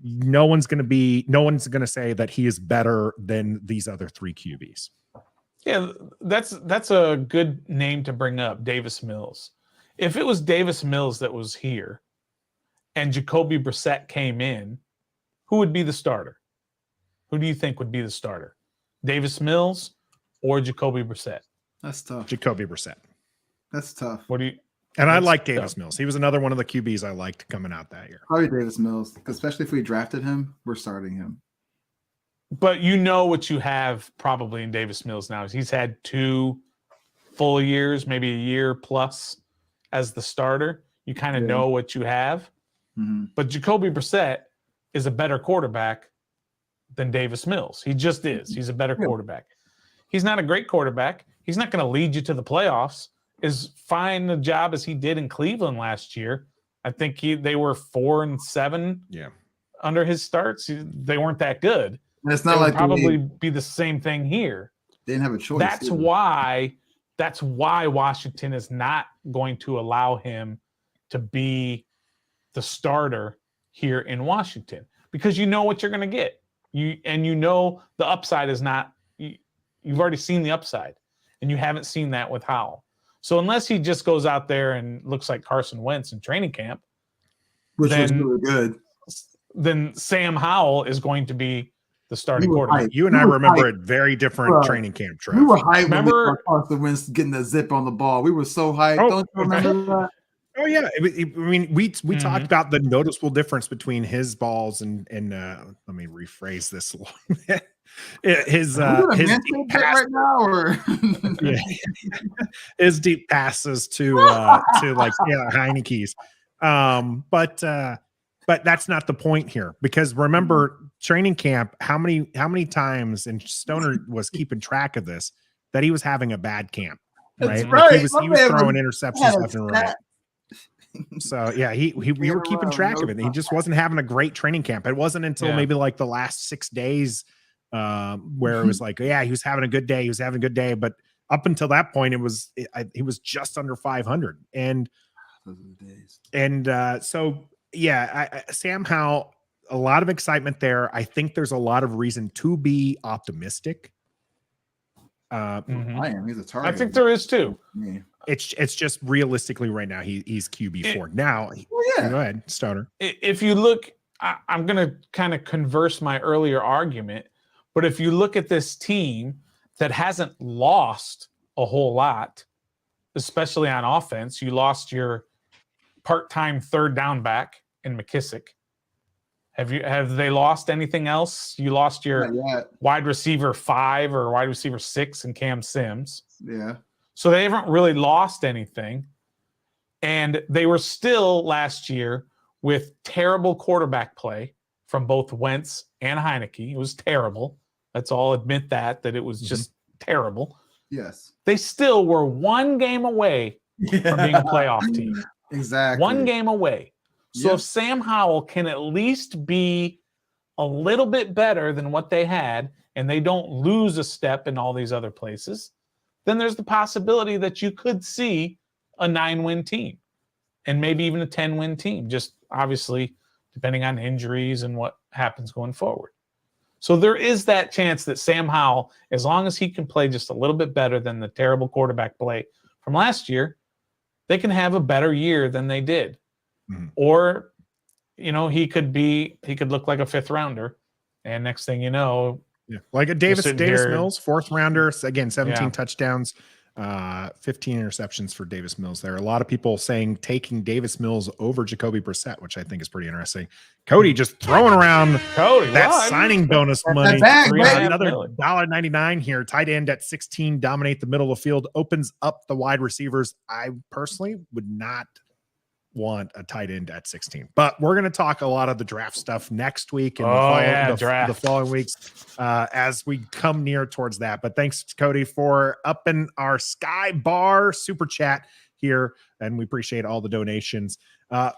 [SPEAKER 1] No one's going to say that he is better than these other 3 QBs.
[SPEAKER 3] Yeah, that's a good name to bring up, Davis Mills. If it was Davis Mills that was here and Jacoby Brissett came in, who would be the starter? Who do you think would be the starter? Davis Mills or Jacoby Brissett?
[SPEAKER 2] That's tough.
[SPEAKER 1] Jacoby Brissett.
[SPEAKER 2] That's tough.
[SPEAKER 1] And I like Davis Mills. He was another one of the QBs I liked coming out that year.
[SPEAKER 2] Probably Davis Mills, especially if we drafted him, we're starting him.
[SPEAKER 3] But you know what you have probably in Davis Mills now is he's had 2 full years, maybe a year plus as the starter. You kind of know what you have. But Jacoby Brissett is a better quarterback than Davis Mills. He just is. He's a better quarterback. He's not a great quarterback. He's not going to lead you to the playoffs. As fine a job as he did in Cleveland last year, I think they were 4-7 under his starts. They weren't that good.
[SPEAKER 2] And it's not like
[SPEAKER 3] probably be the same thing here.
[SPEAKER 2] They didn't have a choice.
[SPEAKER 3] That's why Washington is not going to allow him to be the starter here in Washington, because you know what you're going to get. You know the upside is not. You've already seen the upside, and you haven't seen that with Howell. So unless he just goes out there and looks like Carson Wentz in training camp,
[SPEAKER 2] which was really good,
[SPEAKER 3] then Sam Howell is going to be the starting quarterback.
[SPEAKER 1] You and I remember a very different training camp, Trev.
[SPEAKER 2] We were hyped. Remember Carson Wentz getting the zip on the ball? We were so hyped. Don't you remember that?
[SPEAKER 1] Oh yeah, I mean we talked about the noticeable difference between his balls and let me rephrase this a little bit. His deep pass right now, or his deep passes to like Heineke's, but that's not the point here, because remember training camp, how many times, and Stoner was keeping track of this, that he was having a bad camp, right? Like he was throwing interceptions left and right. So yeah, we were keeping track of it. He just wasn't having a great training camp. It wasn't until maybe like the last 6 days where it was like, he was having a good day. But up until that point, he was just under 500. And so Sam Howell, a lot of excitement there. I think there's a lot of reason to be optimistic.
[SPEAKER 2] I am. He's a target.
[SPEAKER 3] I think there is too.
[SPEAKER 1] It's just realistically right now he's QB4. Now, go ahead, Stoner.
[SPEAKER 3] If you look I'm going to kind of converse my earlier argument, but if you look at this team that hasn't lost a whole lot, especially on offense, you lost your part-time third down back in McKissick. Have they lost anything else? You lost your wide receiver 5 or wide receiver 6 in Cam Sims.
[SPEAKER 2] Yeah.
[SPEAKER 3] So they haven't really lost anything. And they were still last year with terrible quarterback play from both Wentz and Heineke. It was terrible. Let's all admit that it was just terrible.
[SPEAKER 2] Yes.
[SPEAKER 3] They still were one game away from being a playoff team.
[SPEAKER 2] Exactly.
[SPEAKER 3] One game away. So
[SPEAKER 2] Yep.
[SPEAKER 3] if Sam Howell can at least be a little bit better than what they had, and they don't lose a step in all these other places, then there's the possibility that you could see a 9-win team and maybe even a 10-win team, just obviously depending on injuries and what happens going forward. So there is that chance that Sam Howell, as long as he can play just a little bit better than the terrible quarterback play from last year, they can have a better year than they did. Mm-hmm. Or, he could look like a 5th rounder, and next thing you know,
[SPEAKER 1] like a Davis Mills, 4th rounder, again, 17 touchdowns, 15 interceptions for Davis Mills there. A lot of people saying taking Davis Mills over Jacoby Brissett, which I think is pretty interesting. Cody just throwing around that signing bonus money. Another $1.99 here. Tight end at 16, dominate the middle of the field, opens up the wide receivers. I personally would not want a tight end at 16, but we're going to talk a lot of the draft stuff next week and the following weeks as we come near towards that. But thanks, Cody, for upping our Sky Bar super chat here, and we appreciate all the donations.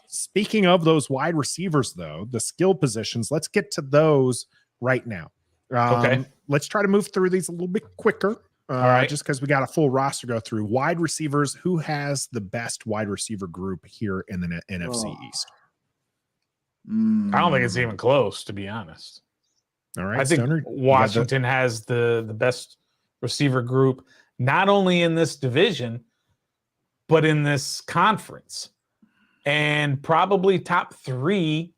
[SPEAKER 1] Speaking of those wide receivers, though, the skill positions, let's get to those right now. Let's try to move through these a little bit quicker. All right. Just because we got a full roster to go through. Wide receivers, who has the best wide receiver group here in the NFC East?
[SPEAKER 3] I don't think it's even close, to be honest.
[SPEAKER 1] All right.
[SPEAKER 3] I think Washington has the best receiver group, not only in this division, but in this conference, and probably top 3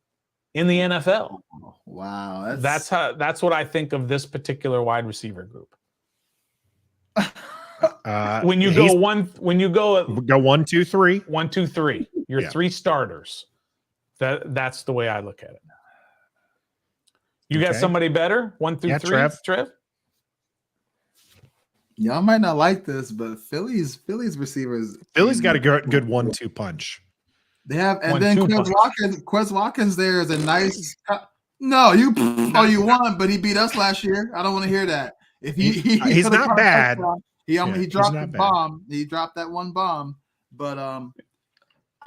[SPEAKER 3] in the NFL.
[SPEAKER 2] Wow.
[SPEAKER 3] That's what I think of this particular wide receiver group. When you go 1,
[SPEAKER 1] 2, 3,
[SPEAKER 3] 1, 2, 3, your 3 starters. That's the way I look at it. You got somebody better? 1 through 3, Trev?
[SPEAKER 2] Y'all might not like this, but Philly's receivers.
[SPEAKER 1] Philly's got a good 1-2 punch.
[SPEAKER 2] They have, and then Quez Watkins there is a nice. No, you want, but he beat us last year. I don't want to hear that. If
[SPEAKER 1] he's not bad.
[SPEAKER 2] He dropped the bomb. He dropped that one bomb. But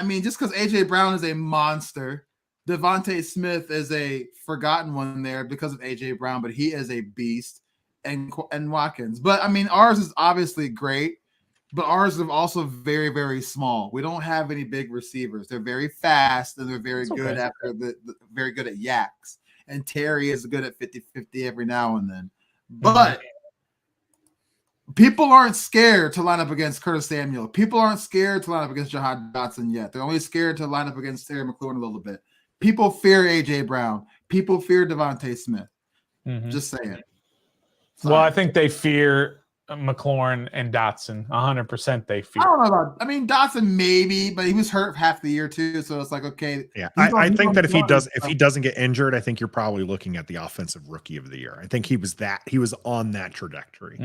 [SPEAKER 2] just because AJ Brown is a monster, Devontae Smith is a forgotten one there because of AJ Brown, but he is a beast, and Watkins. But ours is obviously great, but ours is also very, very small. We don't have any big receivers. They're very fast and they're very good very good at yaks. And Terry is good at 50-50 every now and then. But people aren't scared to line up against Curtis Samuel. People aren't scared to line up against Jahan Dotson yet. They're only scared to line up against Terry McLaurin a little bit. People fear A.J. Brown. People fear Devontae Smith. Just saying.
[SPEAKER 3] Well, I think they fear McLaurin and Dotson. 100% they fear.
[SPEAKER 2] I don't know about. Dotson maybe, but he was hurt half the year too, so it's like okay.
[SPEAKER 1] Yeah, I think that if he doesn't get injured, I think you're probably looking at the offensive rookie of the year. I think he was on that trajectory.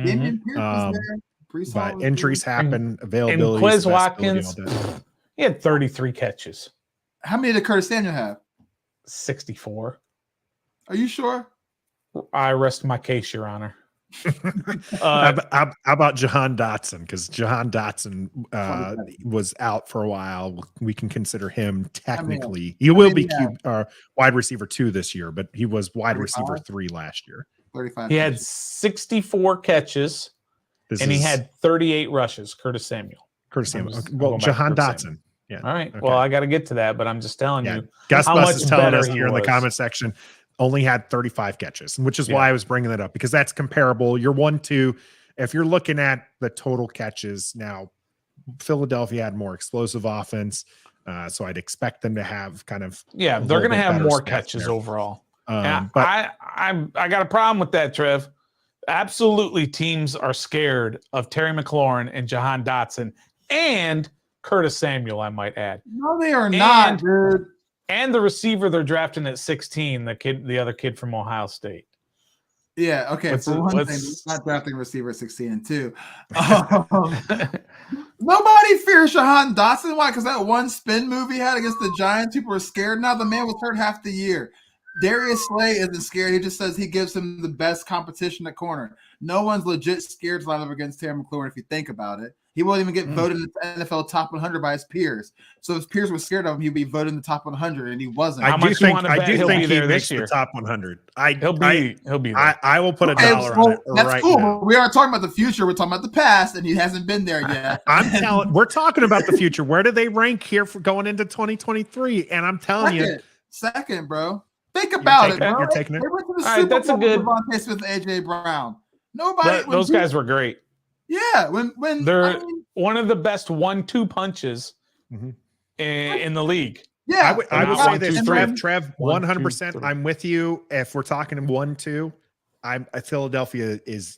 [SPEAKER 1] But injuries happen. Availability.
[SPEAKER 3] And Quez Watkins, he had 33 catches.
[SPEAKER 2] How many did Curtis Samuel have?
[SPEAKER 3] 64.
[SPEAKER 2] Are you sure?
[SPEAKER 3] I rest my case, Your Honor.
[SPEAKER 1] How about Jahan Dotson? Because Jahan Dotson was out for a while. We can consider him technically. He will be wide receiver 2 this year, but he was wide receiver 3 last year.
[SPEAKER 2] 35.
[SPEAKER 3] He had 64 catches, he had 38 rushes. Curtis Samuel.
[SPEAKER 1] Well, Jahan Dotson. Yeah.
[SPEAKER 3] All right. Okay. Well, I got to get to that, but I'm just telling you.
[SPEAKER 1] Gus Bus is telling us here in the comment section. Only had 35 catches, which is why I was bringing that up, because that's comparable. You're 1-2. If you're looking at the total catches now, Philadelphia had more explosive offense. So I'd expect them to have kind of
[SPEAKER 3] Yeah, they're going to have more
[SPEAKER 1] stats
[SPEAKER 3] catches
[SPEAKER 1] there.
[SPEAKER 3] overall.
[SPEAKER 1] But
[SPEAKER 3] I got a problem with that, Trev. Absolutely, teams are scared of Terry McLaurin and Jahan Dotson and Curtis Samuel, I might add.
[SPEAKER 2] No, they are not, dude.
[SPEAKER 3] And the receiver they're drafting at 16, the other kid from Ohio State.
[SPEAKER 2] Yeah, okay.
[SPEAKER 3] What's
[SPEAKER 2] For
[SPEAKER 3] it-
[SPEAKER 2] one
[SPEAKER 3] what's-
[SPEAKER 2] thing, he's not drafting a receiver at 16 and 2. Nobody fears Jahan Dotson. Why? Because that one spin move he had against the Giants, people were scared. Now the man was hurt half the year. Darius Slay isn't scared. He just says he gives him the best competition at corner. No one's legit scared to line up against Terry McLaurin if you think about it. He won't even get voted in the NFL top 100 by his peers. So if his peers were scared of him, he'd be voted in the top 100, and he wasn't.
[SPEAKER 1] I do think
[SPEAKER 3] he'll be
[SPEAKER 1] he
[SPEAKER 3] there
[SPEAKER 1] makes
[SPEAKER 3] this year?
[SPEAKER 1] the top 100.
[SPEAKER 3] He'll be there.
[SPEAKER 1] I will put a dollar on it
[SPEAKER 2] that's
[SPEAKER 1] right
[SPEAKER 2] cool.
[SPEAKER 1] now.
[SPEAKER 2] But we aren't talking about the future. We're talking about the past, and he hasn't been there yet.
[SPEAKER 1] We're talking about the future. Where do they rank here for going into 2023? And I'm telling you,
[SPEAKER 2] second, bro. Think about it, bro.
[SPEAKER 1] You're taking it.
[SPEAKER 2] They went to the
[SPEAKER 3] All right,
[SPEAKER 2] Super
[SPEAKER 3] that's a
[SPEAKER 2] Bowl
[SPEAKER 3] good-
[SPEAKER 2] with Devontae Smith and AJ Brown. Nobody.
[SPEAKER 3] Those guys were great.
[SPEAKER 2] Yeah, when
[SPEAKER 3] They're one of the best 1-2 punches
[SPEAKER 1] Mhm.
[SPEAKER 3] in the league.
[SPEAKER 2] yeah,
[SPEAKER 1] I would say this,
[SPEAKER 3] Trev.
[SPEAKER 1] Trev,
[SPEAKER 3] 1, 2,
[SPEAKER 1] 100%.
[SPEAKER 3] 3.
[SPEAKER 1] I'm with you. If we're talking 1-2, Philadelphia is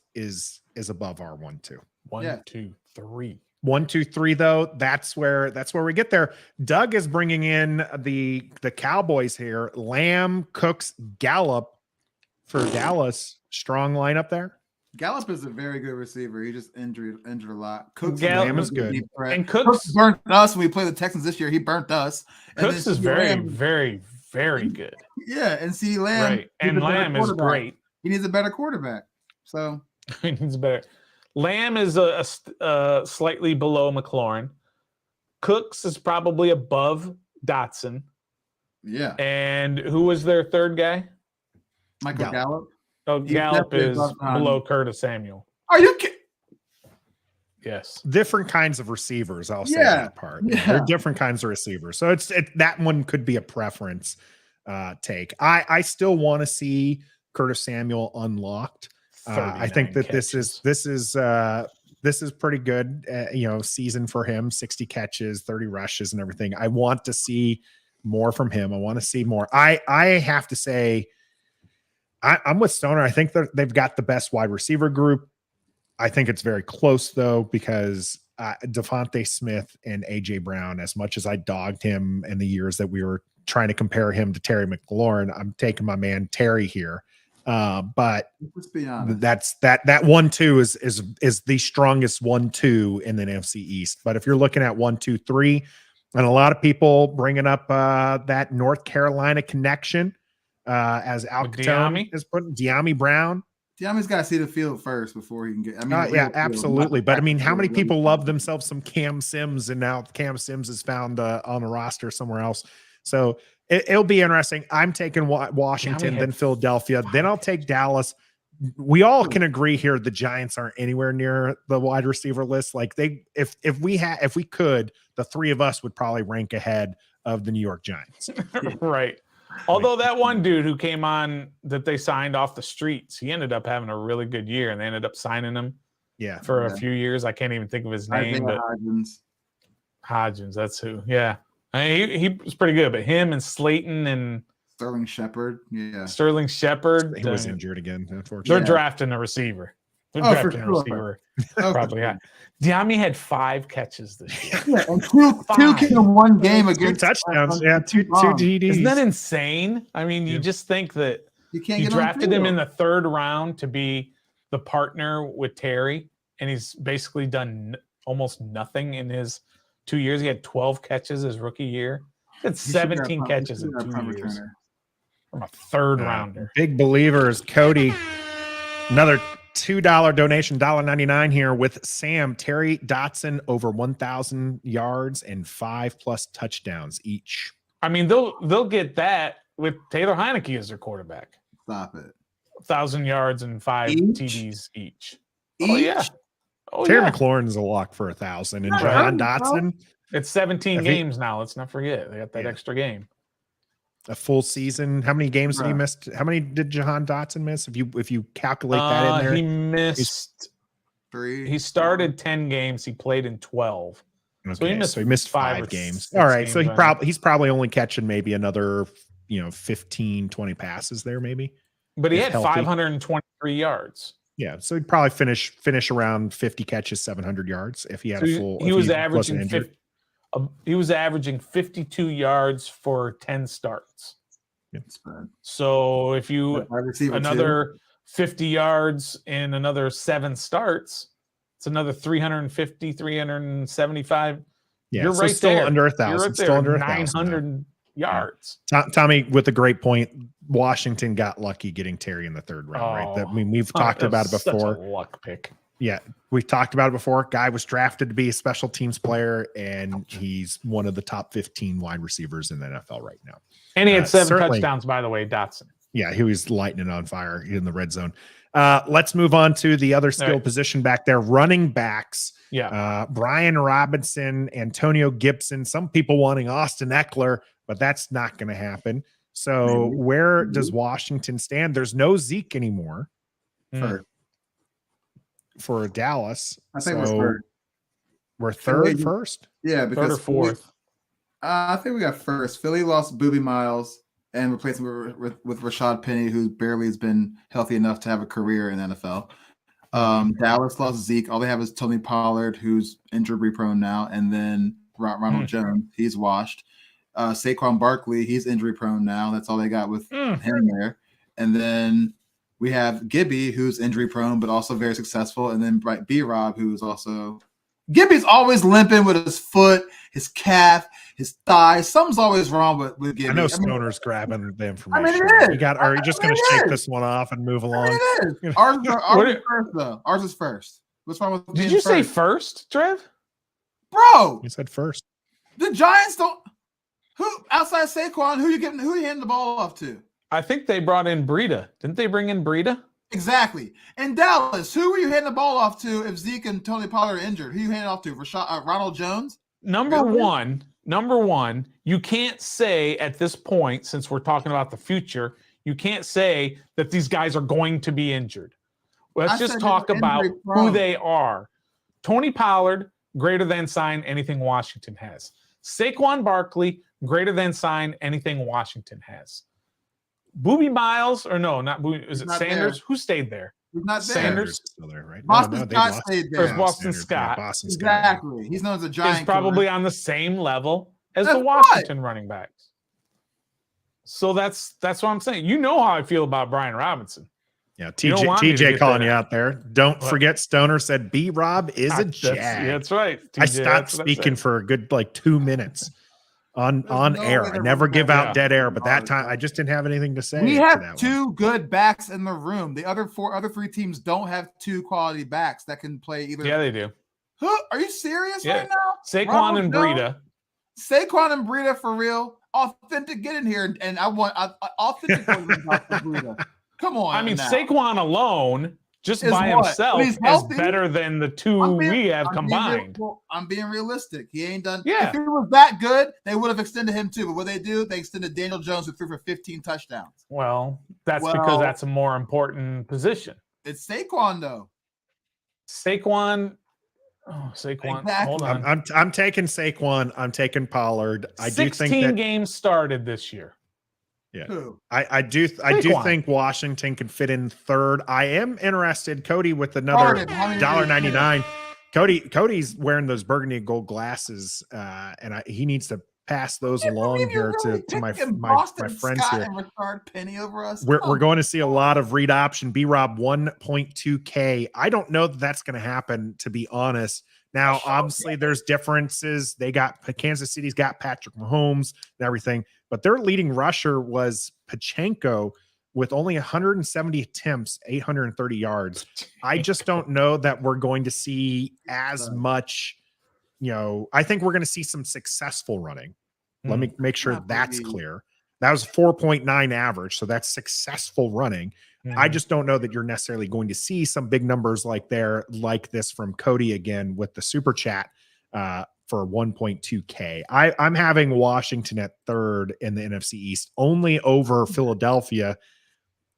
[SPEAKER 1] above our 1-2.
[SPEAKER 3] 1, 2, 3.
[SPEAKER 1] 1, 2, 3, though. That's where we get there. Doug is bringing in the Cowboys here. Lamb, Cooks, Gallup for Dallas. Strong lineup there.
[SPEAKER 2] Gallup is a very good receiver. He just injured a lot. Cooks
[SPEAKER 1] Lamb is good.
[SPEAKER 3] And
[SPEAKER 2] Cooks burnt us when we played the Texans this year. He burnt us. And
[SPEAKER 3] Cooks
[SPEAKER 2] then
[SPEAKER 3] is
[SPEAKER 2] CeeDee
[SPEAKER 3] very,
[SPEAKER 2] Lamb,
[SPEAKER 3] very, very good.
[SPEAKER 2] yeah, and CeeDee Lamb.
[SPEAKER 3] Right. And Lamb is great.
[SPEAKER 2] He needs a better quarterback. So
[SPEAKER 3] He needs better. Lamb is a slightly below McLaurin. Cooks is probably above Dotson.
[SPEAKER 2] yeah,
[SPEAKER 3] And who was their third guy?
[SPEAKER 2] Michael Gallup.
[SPEAKER 3] Oh,
[SPEAKER 2] He's
[SPEAKER 3] Gallup
[SPEAKER 2] definitely
[SPEAKER 3] is
[SPEAKER 2] above,
[SPEAKER 3] below Curtis Samuel.
[SPEAKER 2] Are you kidding?
[SPEAKER 3] Yes.
[SPEAKER 1] Different kinds of receivers. I'll say
[SPEAKER 2] Yeah,
[SPEAKER 1] that part.
[SPEAKER 2] yeah.
[SPEAKER 1] They're different kinds of receivers. So it's that one could be a preference take. I still want to see Curtis Samuel unlocked. I think that this is pretty good. Season for him, 60 catches, 30 rushes, and everything. I want to see more from him. I want to see more. I have to say, I'm with Stoner. I think they've got the best wide receiver group. I think it's very close though, because Devontae Smith and AJ Brown, as much as I dogged him in the years that we were trying to compare him to Terry McLaurin, I'm taking my man Terry here. But
[SPEAKER 2] Let's be honest.
[SPEAKER 1] that's that 1-2 is the strongest 1-2 in the NFC East. But if you're looking at 1, 2, 3, and a lot of people bringing up that North Carolina connection as Alcatone is putting De'Ami Brown.
[SPEAKER 2] De'Ami's got to see the field first before he can get.
[SPEAKER 1] Yeah, absolutely. But I mean, how many people love themselves some Cam Sims, and now Cam Sims is found on a roster somewhere else? So it'll be interesting. I'm taking Washington, then Philadelphia, then I'll take Dallas. We all can agree here the Giants aren't anywhere near the wide receiver list. Like if we could, the three of us would probably rank ahead of the New York Giants.
[SPEAKER 3] Right. Although that one dude who came on that they signed off the streets, he ended up having a really good year, and they ended up signing him for a few years. I can't even think of his name, but Hodgins, that's who. Yeah. I mean, he was pretty good, but him and Slayton and
[SPEAKER 2] Sterling Shepard. Yeah.
[SPEAKER 3] Sterling Shepard.
[SPEAKER 1] He was injured again, unfortunately.
[SPEAKER 3] They're drafting a receiver. They're drafting a receiver. Probably. Yeah. De'Ami had 5 catches this year.
[SPEAKER 2] Yeah, and two in one game against
[SPEAKER 1] 2 touchdowns. Yeah, two GDs.
[SPEAKER 3] Isn't that insane? I mean, you just think that
[SPEAKER 2] you can't
[SPEAKER 3] you
[SPEAKER 2] get
[SPEAKER 3] drafted him in the 3rd round to be the partner with Terry, and he's basically done almost nothing in his 2 years. He had 12 catches his rookie year. He had 17 catches in 2 years from a 3rd rounder.
[SPEAKER 1] Big believers, Cody. Another $2 donation, $1.99 here with Sam. Terry Dotson over 1,000 yards and 5+ touchdowns each.
[SPEAKER 3] I mean, they'll get that with Taylor Heineke as their quarterback.
[SPEAKER 2] Stop it.
[SPEAKER 3] 1,000 yards and 5 TDs each.
[SPEAKER 2] Oh
[SPEAKER 3] yeah.
[SPEAKER 1] Terry McLaurin's a lock for 1,000, and Jahan Dotson.
[SPEAKER 3] It's 17 games now. Let's not forget they got that extra game.
[SPEAKER 1] A full season. How many games did he miss? How many did Jahan Dotson miss? If you calculate that in there,
[SPEAKER 3] he missed
[SPEAKER 2] 3.
[SPEAKER 3] He started 10 games. He played in 12.
[SPEAKER 1] Okay, so he missed five games.
[SPEAKER 3] 6
[SPEAKER 1] All right, so
[SPEAKER 3] games, I think.
[SPEAKER 1] he's probably only catching maybe another 15, 20 passes there, maybe.
[SPEAKER 3] But he
[SPEAKER 1] if
[SPEAKER 3] had
[SPEAKER 1] healthy.
[SPEAKER 3] 523 yards.
[SPEAKER 1] Yeah, so he'd probably finish around 50 catches, 700 yards if he had a full.
[SPEAKER 3] He
[SPEAKER 1] if
[SPEAKER 3] was
[SPEAKER 1] wasn't
[SPEAKER 3] averaging
[SPEAKER 1] injured.
[SPEAKER 3] he was averaging 52 yards for 10 starts.
[SPEAKER 2] That's bad.
[SPEAKER 3] So if you
[SPEAKER 2] Wide receiver
[SPEAKER 3] another 50 yards in another 7 starts, it's another 350, 375.
[SPEAKER 1] Yeah,
[SPEAKER 3] You're
[SPEAKER 1] so
[SPEAKER 3] right
[SPEAKER 1] still
[SPEAKER 3] there.
[SPEAKER 1] under
[SPEAKER 3] You're
[SPEAKER 1] 1,000.
[SPEAKER 3] right there.
[SPEAKER 1] Still under 1,000.
[SPEAKER 3] 900 yards.
[SPEAKER 1] Tommy with a great point. Washington got lucky getting Terry in the third round, right? I mean, we've talked
[SPEAKER 3] that
[SPEAKER 1] about
[SPEAKER 3] was
[SPEAKER 1] it before.
[SPEAKER 3] Such a luck pick.
[SPEAKER 1] Yeah, we've talked about it before. Guy was drafted to be a special teams player, and he's one of the top 15 wide receivers in the NFL right now.
[SPEAKER 3] And he had 7
[SPEAKER 1] certainly-
[SPEAKER 3] touchdowns, by the way, Dotson.
[SPEAKER 1] Yeah, he was lighting it on fire in the red zone. Let's move on to the other skill position back there, running backs.
[SPEAKER 3] Yeah.
[SPEAKER 1] Brian Robinson, Antonio Gibson, some people wanting Austin Eckler, but that's not going to happen. So where does Washington stand? There's no Zeke anymore for Dallas.
[SPEAKER 2] I think we're third.
[SPEAKER 1] We're third
[SPEAKER 2] Philly-
[SPEAKER 1] first?
[SPEAKER 2] Yeah,
[SPEAKER 3] Third
[SPEAKER 2] because
[SPEAKER 3] or fourth.
[SPEAKER 2] I think we got first. Philly lost Boobie Miles and replaced him with Rashad Penny, who barely has been healthy enough to have a career in NFL. Dallas lost Zeke. All they have is Tony Pollard, who's injury prone now, and then Ronald Jones. He's washed. Saquon Barkley, he's injury prone now. That's all they got with him there. And then we have Gibby, who's injury prone, but also very successful. And then B-Rob, who's also Gibby's always limping with his foot, his calf, his thigh. Something's always wrong with Gibby.
[SPEAKER 1] I know Stoner's grabbing the information.
[SPEAKER 2] it is.
[SPEAKER 1] Are you just going to shake this one off and move along?
[SPEAKER 2] It is. Ours is first, though. Ours is first. What's wrong with
[SPEAKER 3] Did you say first, Trev?
[SPEAKER 2] Bro,
[SPEAKER 1] You said first.
[SPEAKER 2] the Giants don't. Who outside Saquon? Who you handing the ball off to?
[SPEAKER 3] I think they brought in Breida. Didn't they bring in Breida?
[SPEAKER 2] Exactly. In Dallas, who are you handing the ball off to if Zeke and Tony Pollard are injured? Who you handing off to? Ronald Jones?
[SPEAKER 3] Number one, you can't say at this point, since we're talking about the future, you can't say that these guys are going to be injured. Let's just talk about who they are. Tony Pollard, greater than sign anything Washington has. Saquon Barkley, greater than sign anything Washington has. Boobie Miles, or no, not Boobie, is it Sanders?
[SPEAKER 2] There.
[SPEAKER 3] Who stayed there?
[SPEAKER 2] He's not there.
[SPEAKER 3] Sanders
[SPEAKER 1] is still there, right?
[SPEAKER 2] Boston
[SPEAKER 1] they
[SPEAKER 2] Scott
[SPEAKER 1] lost.
[SPEAKER 2] stayed
[SPEAKER 3] There's
[SPEAKER 2] there.
[SPEAKER 3] Boston
[SPEAKER 1] Sanders,
[SPEAKER 3] Scott.
[SPEAKER 1] Boston
[SPEAKER 2] Exactly. He's known as a giant.
[SPEAKER 3] Is probably
[SPEAKER 2] killer.
[SPEAKER 3] on the same level as
[SPEAKER 2] That's
[SPEAKER 3] the Washington running backs. So that's what I'm saying. You know how I feel about Brian Robinson.
[SPEAKER 1] Yeah,
[SPEAKER 3] You don't want me to
[SPEAKER 1] TJ
[SPEAKER 3] get
[SPEAKER 1] calling
[SPEAKER 3] that
[SPEAKER 1] you
[SPEAKER 3] out.
[SPEAKER 1] out there. Don't forget Stoner said B-Rob is a jag.
[SPEAKER 3] That's right. TJ,
[SPEAKER 1] I stopped
[SPEAKER 3] that's what
[SPEAKER 1] speaking
[SPEAKER 3] said.
[SPEAKER 1] for a good 2 minutes on
[SPEAKER 2] no
[SPEAKER 1] air.
[SPEAKER 2] way
[SPEAKER 1] I
[SPEAKER 2] they're
[SPEAKER 1] never
[SPEAKER 2] gonna
[SPEAKER 1] give
[SPEAKER 2] go
[SPEAKER 1] out
[SPEAKER 2] down.
[SPEAKER 1] dead air, but that time I just didn't have anything to say.
[SPEAKER 2] We
[SPEAKER 1] to
[SPEAKER 2] have
[SPEAKER 1] that
[SPEAKER 2] two
[SPEAKER 1] one.
[SPEAKER 2] good backs in the room. The other three teams don't have two quality backs that can play either.
[SPEAKER 3] Yeah, they do.
[SPEAKER 2] Who are you serious
[SPEAKER 3] Yeah.
[SPEAKER 2] right now?
[SPEAKER 3] Saquon
[SPEAKER 2] Ronald
[SPEAKER 3] and
[SPEAKER 2] Jones?
[SPEAKER 3] Breida.
[SPEAKER 2] Saquon and Breida for real. Authentic, get in here, and I want authentic Breida. Come on.
[SPEAKER 3] I mean,
[SPEAKER 2] now.
[SPEAKER 3] Saquon alone, just
[SPEAKER 2] Is
[SPEAKER 3] by
[SPEAKER 2] what?
[SPEAKER 3] himself,
[SPEAKER 2] When he's
[SPEAKER 3] is
[SPEAKER 2] healthy?
[SPEAKER 3] better than the two we have combined.
[SPEAKER 2] I'm being realistic. He ain't done.
[SPEAKER 3] Yeah.
[SPEAKER 2] If he was that good, they would have extended him too. But what they do, they extended Daniel Jones, who threw for 15 touchdowns.
[SPEAKER 3] Well, that's because that's a more important position.
[SPEAKER 2] It's Saquon though.
[SPEAKER 3] Saquon.
[SPEAKER 2] Exactly.
[SPEAKER 3] Hold on.
[SPEAKER 1] I'm taking Saquon. I'm taking Pollard. I do
[SPEAKER 3] 16
[SPEAKER 1] think that
[SPEAKER 3] games started this year.
[SPEAKER 2] Who?
[SPEAKER 1] I do
[SPEAKER 3] Saquon.
[SPEAKER 1] think Washington can fit in third. I am interested, Cody, with another $1.99. Cody's wearing those burgundy and gold glasses, and he needs to pass those along here to my friends
[SPEAKER 2] Scott
[SPEAKER 1] here.
[SPEAKER 2] And Rashard Penny over us.
[SPEAKER 1] We're going to see a lot of read option. B-Rob 1.2K. I don't know that that's going to happen, to be honest. Now, obviously, there's differences. Kansas City's got Patrick Mahomes and everything, but their leading rusher was Pachenko with only 170 attempts, 830 yards. I just don't know that we're going to see as much. I think we're going to see some successful running. Let me make sure that's clear. That was 4.9 average. So that's successful running. I just don't know that you're necessarily going to see some big numbers like this from Cody again with the super chat for 1.2K. I'm having Washington at third in the NFC East, only over Philadelphia.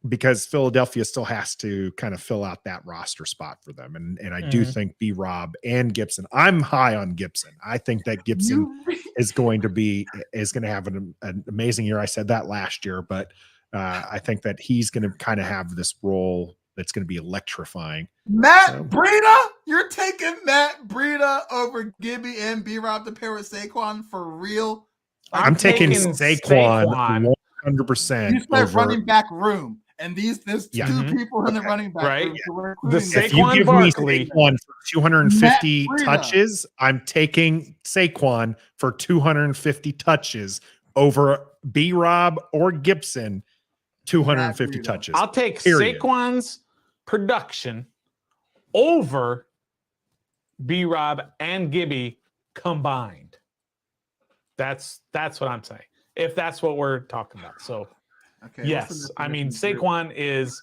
[SPEAKER 1] because Philadelphia still has to kind of fill out that roster spot for them. And I do think B-Rob and Gibson, I'm high on Gibson. I think that Gibson is going to have an amazing year. I said that last year, but I think that he's going to kind of have this role that's going to be electrifying.
[SPEAKER 2] Matt Breida? You're taking Matt Breida over Gibby and B-Rob to pair with Saquon for real?
[SPEAKER 1] I'm taking Saquon 100%.
[SPEAKER 2] You said running back room. And there's two people in the running back room. So
[SPEAKER 1] if you give me Saquon for 250 touches, I'm taking Saquon for 250 touches over B-Rob or Gibson, 250 touches.
[SPEAKER 3] I'll take Saquon's production over B-Rob and Gibby combined. That's what I'm saying. If that's what we're talking about. So yes, I mean, Saquon is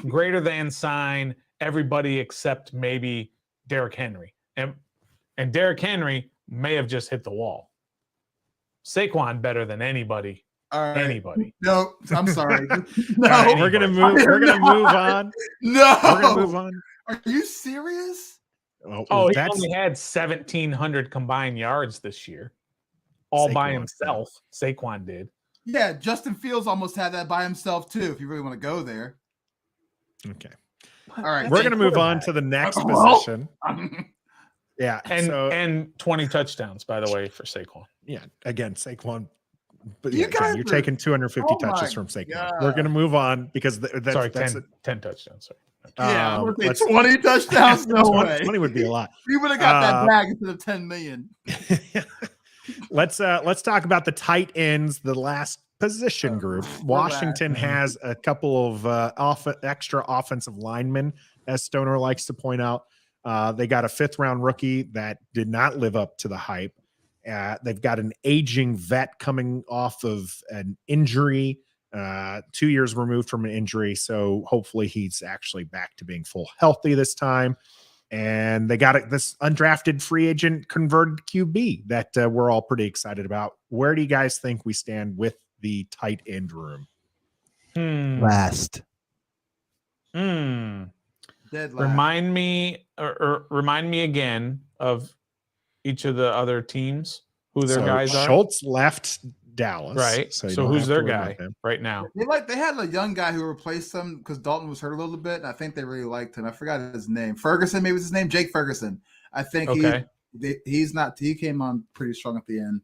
[SPEAKER 3] greater than sign everybody except maybe Derrick Henry. And Derrick Henry may have just hit the wall. Saquon better than anybody. Anybody.
[SPEAKER 2] No, I'm sorry.
[SPEAKER 1] No, we're gonna move on. We're gonna move on.
[SPEAKER 2] Are you serious?
[SPEAKER 3] He only had 1,700 combined yards this year. All by himself. Saquon did.
[SPEAKER 2] Yeah, Justin Fields almost had that by himself too, if you really want to go there.
[SPEAKER 1] Okay.
[SPEAKER 2] All right.
[SPEAKER 1] We're going to move on to the next position. Yeah.
[SPEAKER 3] And 20 touchdowns, by the way, for Saquon.
[SPEAKER 1] Yeah. Again, Saquon. But you're taking 250 touches from Saquon. God. We're going to move on because that's
[SPEAKER 3] 10 touchdowns. Sorry.
[SPEAKER 2] Yeah, 20 touchdowns. No
[SPEAKER 1] 20 would be a lot.
[SPEAKER 2] We would have got that bag instead of 10 million.
[SPEAKER 1] Let's talk about the tight ends, the last position group. Washington has a couple of extra offensive linemen, as Stoner likes to point out. They got a 5th-round rookie that did not live up to the hype. They've got an aging vet coming off of an injury, 2 years removed from an injury. So hopefully he's actually back to being full healthy this time. And they got this undrafted free agent converted QB that we're all pretty excited about. Where do you guys think we stand with the tight end room?
[SPEAKER 5] Last.
[SPEAKER 2] Dead last.
[SPEAKER 3] Remind me again of each of the other teams, who their guys are.
[SPEAKER 1] Schultz left Dallas.
[SPEAKER 3] Right. So who's their guy right now?
[SPEAKER 2] They had a young guy who replaced him because Dalton was hurt a little bit, and I think they really liked him. I forgot his name. Ferguson, maybe was his name. Jake Ferguson. I think he's not. He came on pretty strong at the end.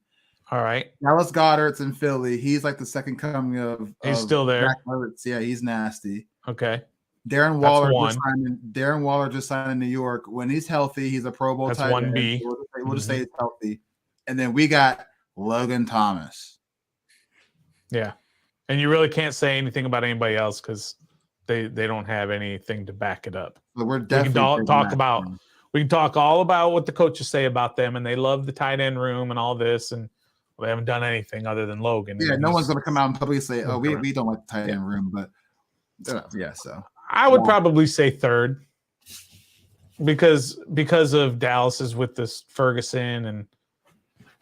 [SPEAKER 3] All right.
[SPEAKER 2] Dallas Goedert's in Philly. He's like the second coming of.
[SPEAKER 3] He's still there.
[SPEAKER 2] Zach Ertz. Yeah, he's nasty.
[SPEAKER 3] Okay.
[SPEAKER 2] Darren Waller just signed in New York. When he's healthy, he's a Pro Bowl tight end.
[SPEAKER 3] 1B.
[SPEAKER 2] We'll just say he's healthy. And then we got Logan Thomas.
[SPEAKER 3] Yeah. And you really can't say anything about anybody else because they don't have anything to back it up.
[SPEAKER 2] But we can
[SPEAKER 3] talk all about what the coaches say about them, and they love the tight end room and all this, and they haven't done anything other than Logan.
[SPEAKER 2] Yeah, no one's going to come out and publicly say, "Oh, we don't like the tight end room," but so
[SPEAKER 3] I would probably say third because of Dallas's with this Ferguson and.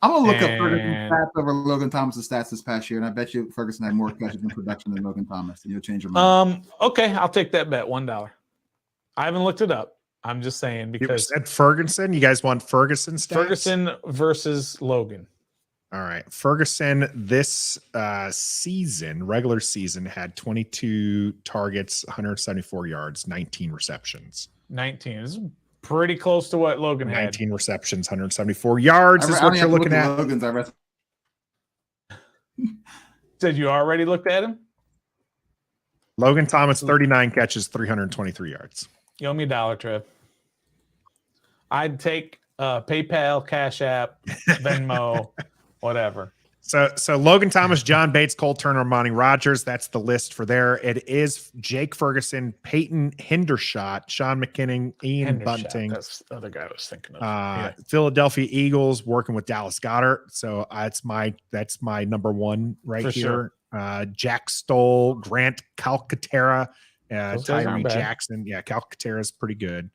[SPEAKER 2] I'm gonna look up Ferguson's stats over Logan Thomas's stats this past year, and I bet you Ferguson had more catches in production than Logan Thomas. And you'll change your mind.
[SPEAKER 3] Okay, I'll take that bet. $1. I haven't looked it up. I'm just saying because
[SPEAKER 1] you said Ferguson. You guys want Ferguson stats?
[SPEAKER 3] Ferguson versus Logan.
[SPEAKER 1] All right, Ferguson this regular season, had 22 targets, 174 yards, 19 receptions.
[SPEAKER 3] 19 is pretty close to what Logan
[SPEAKER 1] 19
[SPEAKER 3] had.
[SPEAKER 1] receptions, 174 yards is what you're looking at.
[SPEAKER 2] Logan's
[SPEAKER 3] Said you already looked at him?
[SPEAKER 1] Logan Thomas, 39 catches, 323 yards.
[SPEAKER 3] You owe me $1, Trev. I'd take PayPal, Cash App, Venmo, whatever.
[SPEAKER 1] So Logan Thomas, John Bates, Cole Turner, Monty Rogers. That's the list for there. It is Jake Ferguson, Peyton Hendershot, Sean McKinnon, Ian Bunting.
[SPEAKER 3] That's the other guy I was thinking of.
[SPEAKER 1] Philadelphia Eagles working with Dallas Goedert. So that's my number one right here. Sure. Jack Stoll, Grant Calcaterra, Tyree Jackson. Yeah, Calcaterra is pretty good.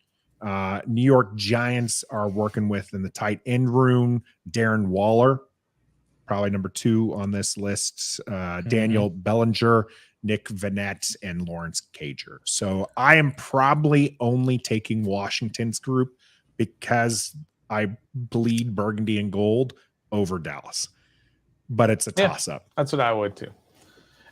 [SPEAKER 1] New York Giants are working with in the tight end room, Darren Waller. Probably number 2 on this list. Daniel Bellinger Nick Vanette, and Lawrence Cager. So I am probably only taking Washington's group because I bleed burgundy and gold over Dallas. But it's a toss-up.
[SPEAKER 3] That's what I would too.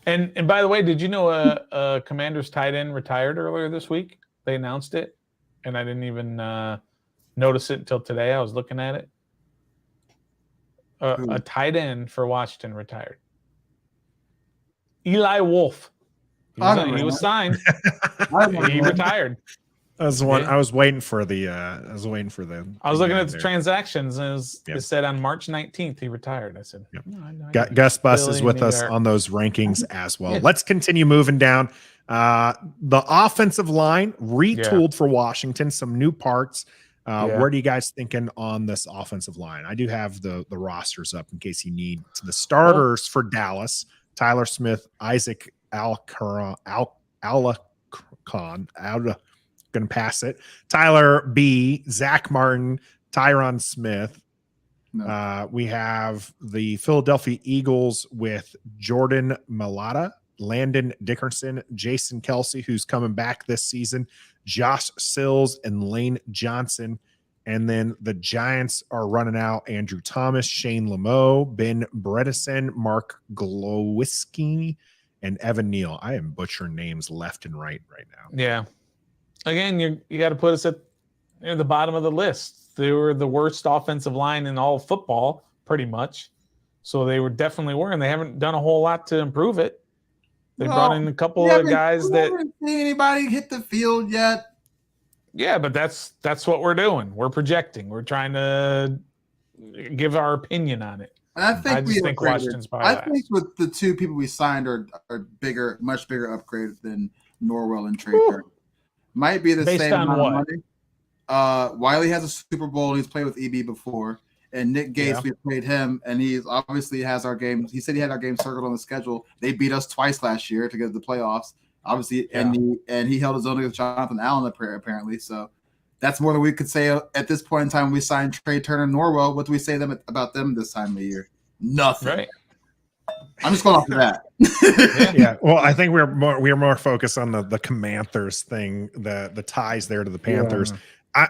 [SPEAKER 3] And by the way, did you know a Commanders tight end retired earlier this week? They announced it, and I didn't even notice it until today. I was looking at it. A tight end for Washington retired. Eli Wolf. He was signed. He retired.
[SPEAKER 1] I was waiting for the. I was
[SPEAKER 3] looking at the transactions, and it said on March 19th he retired. I said,
[SPEAKER 1] Gus Bus is with us on those rankings as well. Let's continue moving down. The offensive line retooled for Washington. Some new parts. What are you guys thinking on this offensive line? I do have the rosters up in case you need the starters for Dallas: Tyler Smith, Isaac Alacon, going to pass it. Tyler B, Zach Martin, Tyron Smith. No. We have the Philadelphia Eagles with Jordan Mailata, Landon Dickerson, Jason Kelsey, who's coming back this season, Josh Sills, and Lane Johnson. And then the Giants are running out Andrew Thomas, Shane Lamo, Ben Bredesen, Mark Glowinski, and Evan Neal. I am butchering names left and right now.
[SPEAKER 3] Yeah. Again, you got to put us at the bottom of the list. They were the worst offensive line in all of football, pretty much. So they definitely were, and they haven't done a whole lot to improve it. They brought in a couple of guys that.
[SPEAKER 2] Haven't seen anybody hit the field yet.
[SPEAKER 3] Yeah, but that's what we're doing. We're projecting. We're trying to give our opinion on it.
[SPEAKER 2] And I think
[SPEAKER 3] Washington's probably last.
[SPEAKER 2] think with the two people we signed are bigger, much bigger upgrades than Norwell and Trey Turner. Might be the
[SPEAKER 3] Based
[SPEAKER 2] same
[SPEAKER 3] on
[SPEAKER 2] amount
[SPEAKER 3] what?
[SPEAKER 2] of money. Wiley has a Super Bowl and he's played with EB before. And Nick Gates, we played him, and he obviously has our game. He said he had our game circled on the schedule. They beat us twice last year to get to the playoffs. Obviously, and he held his own against Jonathan Allen apparently. So that's more than we could say at this point in time. We signed Trey Turner and Norwell. What do we say about them this time of the year? Nothing.
[SPEAKER 3] Right.
[SPEAKER 2] I'm just going off of that.
[SPEAKER 1] Yeah. Well, I think we're more focused on the Comanthers thing, the ties there to the Panthers. Yeah.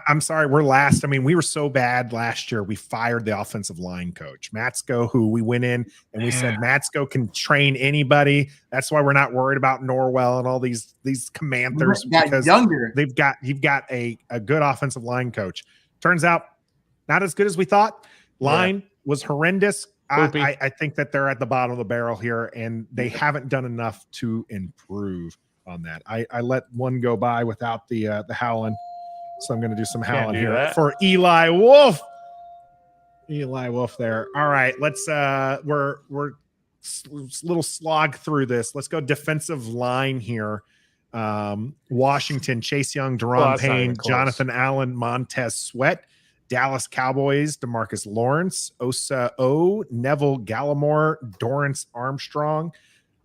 [SPEAKER 1] I'm sorry, we're last. I mean, we were so bad last year. We fired the offensive line coach, Matsko, who we went in and we said Matsko can train anybody. That's why we're not worried about Norwell and all these Comanthers because you've got a good offensive line coach. Turns out not as good as we thought. Line was horrendous. I think that they're at the bottom of the barrel here, and they haven't done enough to improve on that. I let one go by without the howling. So I'm going to do some howling here for Eli Wolf. Eli Wolf there. All right, let's we're little slog through this. Let's go defensive line here. Washington, Chase Young, Deron Payne, Jonathan Allen, Montez Sweat. Dallas Cowboys, DeMarcus Lawrence, Osa O, Neville Gallimore, Dorrance Armstrong.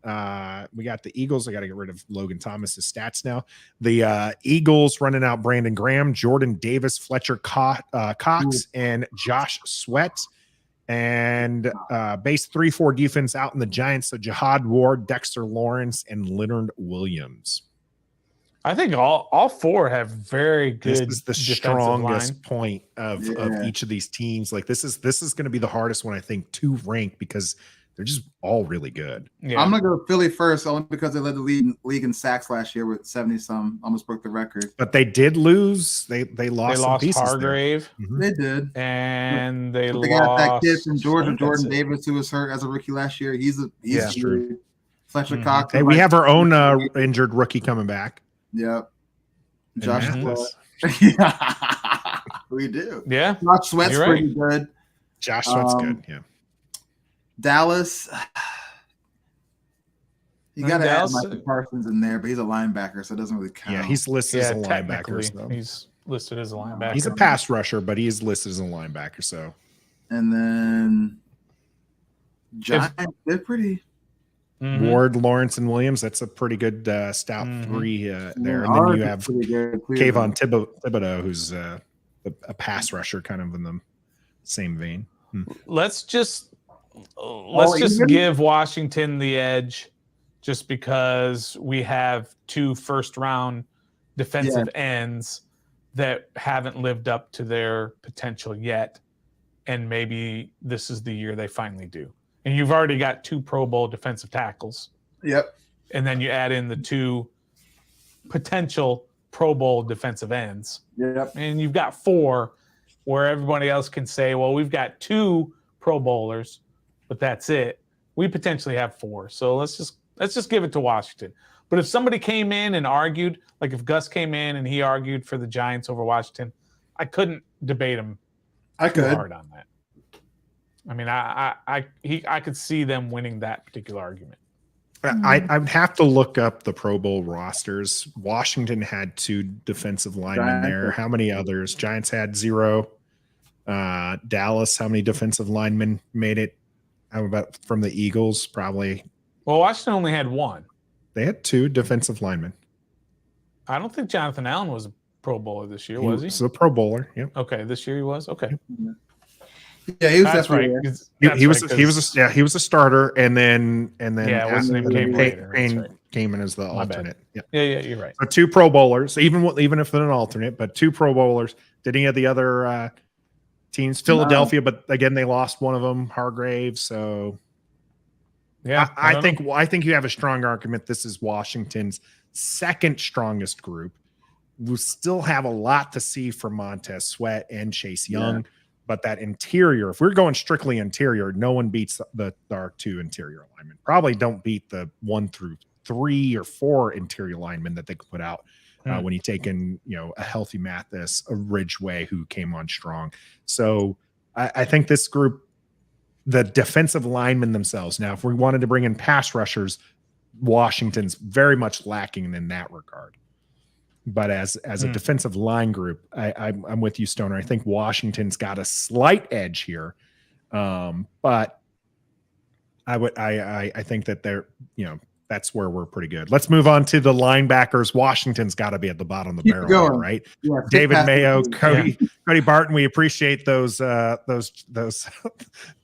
[SPEAKER 1] We got the Eagles. I got to get rid of Logan Thomas's stats now. The Eagles running out Brandon Graham, Jordan Davis, Fletcher Cox, and Josh Sweat. And base 3-4 defense out in the Giants. So Jihad Ward, Dexter Lawrence, and Leonard Williams.
[SPEAKER 3] I think all four have very good.
[SPEAKER 1] This is the strongest point of each of these teams. Like this is going to be the hardest one, I think, to rank because they're just all really good.
[SPEAKER 2] Yeah. I'm going to go Philly first only because they led the league in sacks last year with 70-some, almost broke the record.
[SPEAKER 1] But they did lose. They lost some pieces
[SPEAKER 3] Hargrave.
[SPEAKER 1] Mm-hmm.
[SPEAKER 2] They did.
[SPEAKER 3] And they
[SPEAKER 2] got that kid from Georgia, Jordan Davis, who was hurt as a rookie last year. He's true. Fletcher Cox.
[SPEAKER 1] Hey, we have our own injured rookie coming back.
[SPEAKER 2] Yep. Josh we do.
[SPEAKER 3] Yeah.
[SPEAKER 2] Josh Sweat's pretty good.
[SPEAKER 1] Josh Sweat's good. Yeah.
[SPEAKER 2] Dallas. You got to add Michael Parsons in there, but he's a linebacker, so it doesn't really count.
[SPEAKER 1] Yeah, he's listed as a linebacker. So.
[SPEAKER 3] He's listed as a linebacker.
[SPEAKER 1] He's a pass rusher, but he is listed as a linebacker. So.
[SPEAKER 2] And then Giants, they're pretty.
[SPEAKER 1] Mm-hmm. Ward, Lawrence, and Williams. That's a pretty good stout three there. And then you have Kayvon Thibodeau, who's a pass rusher, kind of in the same vein.
[SPEAKER 3] Let's just give Washington the edge just because we have 2 first-round defensive ends that haven't lived up to their potential yet, and maybe this is the year they finally do. And you've already got 2 Pro Bowl defensive tackles.
[SPEAKER 2] Yep.
[SPEAKER 3] And then you add in the 2 potential Pro Bowl defensive ends.
[SPEAKER 2] Yep.
[SPEAKER 3] And you've got 4 where everybody else can say, well, we've got 2 Pro Bowlers, but that's it. We potentially have 4. So let's just give it to Washington. But if somebody came in and argued, like if Gus came in and he argued for the Giants over Washington, I couldn't debate him too hard on that. I mean, I could see them winning that particular argument.
[SPEAKER 1] I would have to look up the Pro Bowl rosters. Washington had 2 defensive linemen there. How many others? Giants had 0. Dallas, how many defensive linemen made it? How about from the Eagles? Probably.
[SPEAKER 3] Well, Washington only had 1.
[SPEAKER 1] They had 2 defensive linemen.
[SPEAKER 3] I don't think Jonathan Allen was a Pro Bowler this year, was he?
[SPEAKER 1] He was a Pro Bowler. Yep.
[SPEAKER 3] Okay, this year he was. Okay.
[SPEAKER 2] Yeah, he was
[SPEAKER 3] That's right.
[SPEAKER 1] He was a starter, and then
[SPEAKER 3] what's his name came later.
[SPEAKER 1] Came in as the alternate.
[SPEAKER 3] Yeah, you're right.
[SPEAKER 1] So 2 Pro Bowlers, even if they're an alternate, but 2 Pro Bowlers. Did any of the other teams? Philadelphia, but again they lost one of them, Hargrave. So
[SPEAKER 3] yeah,
[SPEAKER 1] I think you have a strong argument. This is Washington's second strongest group. We still have a lot to see from Montez Sweat and Chase Young. Yeah. But that interior, if we're going strictly interior, no one beats our 2 interior linemen. Probably don't beat the 1 through 3 or 4 interior linemen that they could put out when you take in, a healthy Mathis, a Ridgeway who came on strong. So I think this group, the defensive linemen themselves. Now, if we wanted to bring in pass rushers, Washington's very much lacking in that regard. But as a defensive line group, I'm with you, Stoner. I think Washington's got a slight edge here, but I think that they're that's where we're pretty good. Let's move on to the linebackers. Washington's got to be at the bottom of the barrel, right? Yeah, David Mayo, Cody Barton. We appreciate those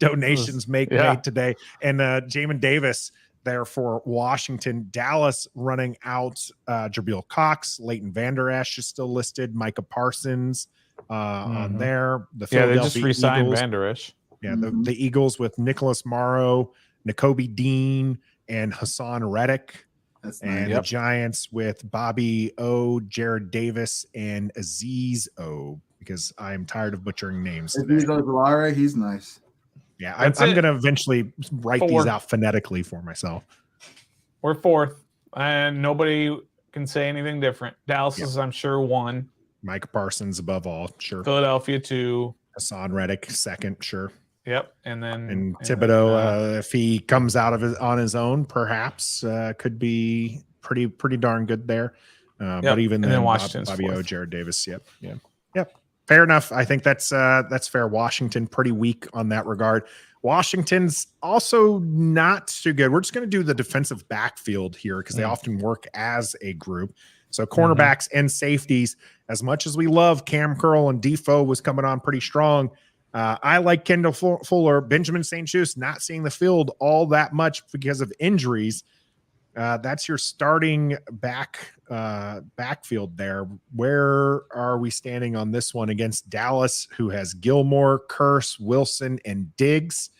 [SPEAKER 1] donations made today, and Jamin Davis there for Washington. Dallas running out Jabril Cox, Leighton Vander Esch is still listed, Micah Parsons on there. The Philadelphia
[SPEAKER 3] they just re-signed
[SPEAKER 1] Eagles.
[SPEAKER 3] Vander Esch.
[SPEAKER 1] Yeah, the Eagles with Nicholas Morrow, N'Kobe Dean, and Hassan Reddick.
[SPEAKER 2] That's
[SPEAKER 1] nice. And the Giants with Bobby O, Jared Davis, and Aziz O, because I'm tired of butchering names today.
[SPEAKER 2] He's nice.
[SPEAKER 1] Yeah, I'm going to eventually write these out phonetically for myself.
[SPEAKER 3] We're 4th, and nobody can say anything different. Dallas is, I'm sure, 1.
[SPEAKER 1] Mike Parsons above all, sure.
[SPEAKER 3] Philadelphia 2.
[SPEAKER 1] Hassan Reddick 2nd, sure.
[SPEAKER 3] Yep, and
[SPEAKER 1] Thibodeau, if he comes out of on his own, perhaps could be pretty darn good there. But even then Bobby O, Jared Davis, yep. Fair enough. I think that's fair. Washington pretty weak on that regard. Washington's also not too good. We're just going to do the defensive backfield here because they often work as a group. So cornerbacks and safeties. As much as we love Cam Curl and Defoe was coming on pretty strong. I like Kendall Fuller, Benjamin St-Juste not seeing the field all that much because of injuries. That's your starting backfield there. Where are we standing on this one against Dallas, who has Gilmore, Curse, Wilson, and Diggs?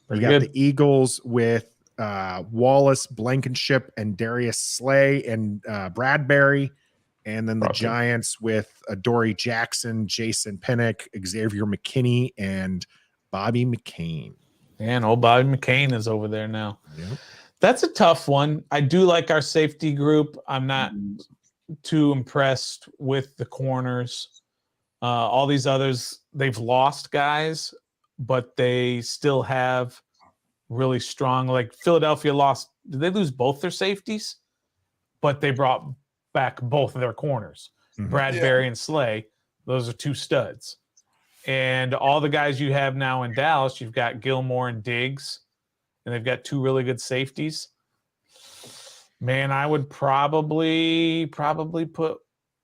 [SPEAKER 1] We got the Eagles with Wallace, Blankenship, and Darius Slay and Bradbury. And then the Giants with Adoree Jackson, Jason Pinnock, Xavier McKinney, and Bobby McCain.
[SPEAKER 3] And old Bobby McCain is over there now.
[SPEAKER 1] Yep.
[SPEAKER 3] That's a tough one. I do like our safety group. I'm not too impressed with the corners. All these others, they've lost guys, but they still have really strong. Like Philadelphia lost. Did they lose both their safeties? But they brought back both of their corners. Bradbury and Slay. Those are 2 studs. And all the guys you have now in Dallas, you've got Gilmore and Diggs. And they've got 2 really good safeties. Man, I would probably put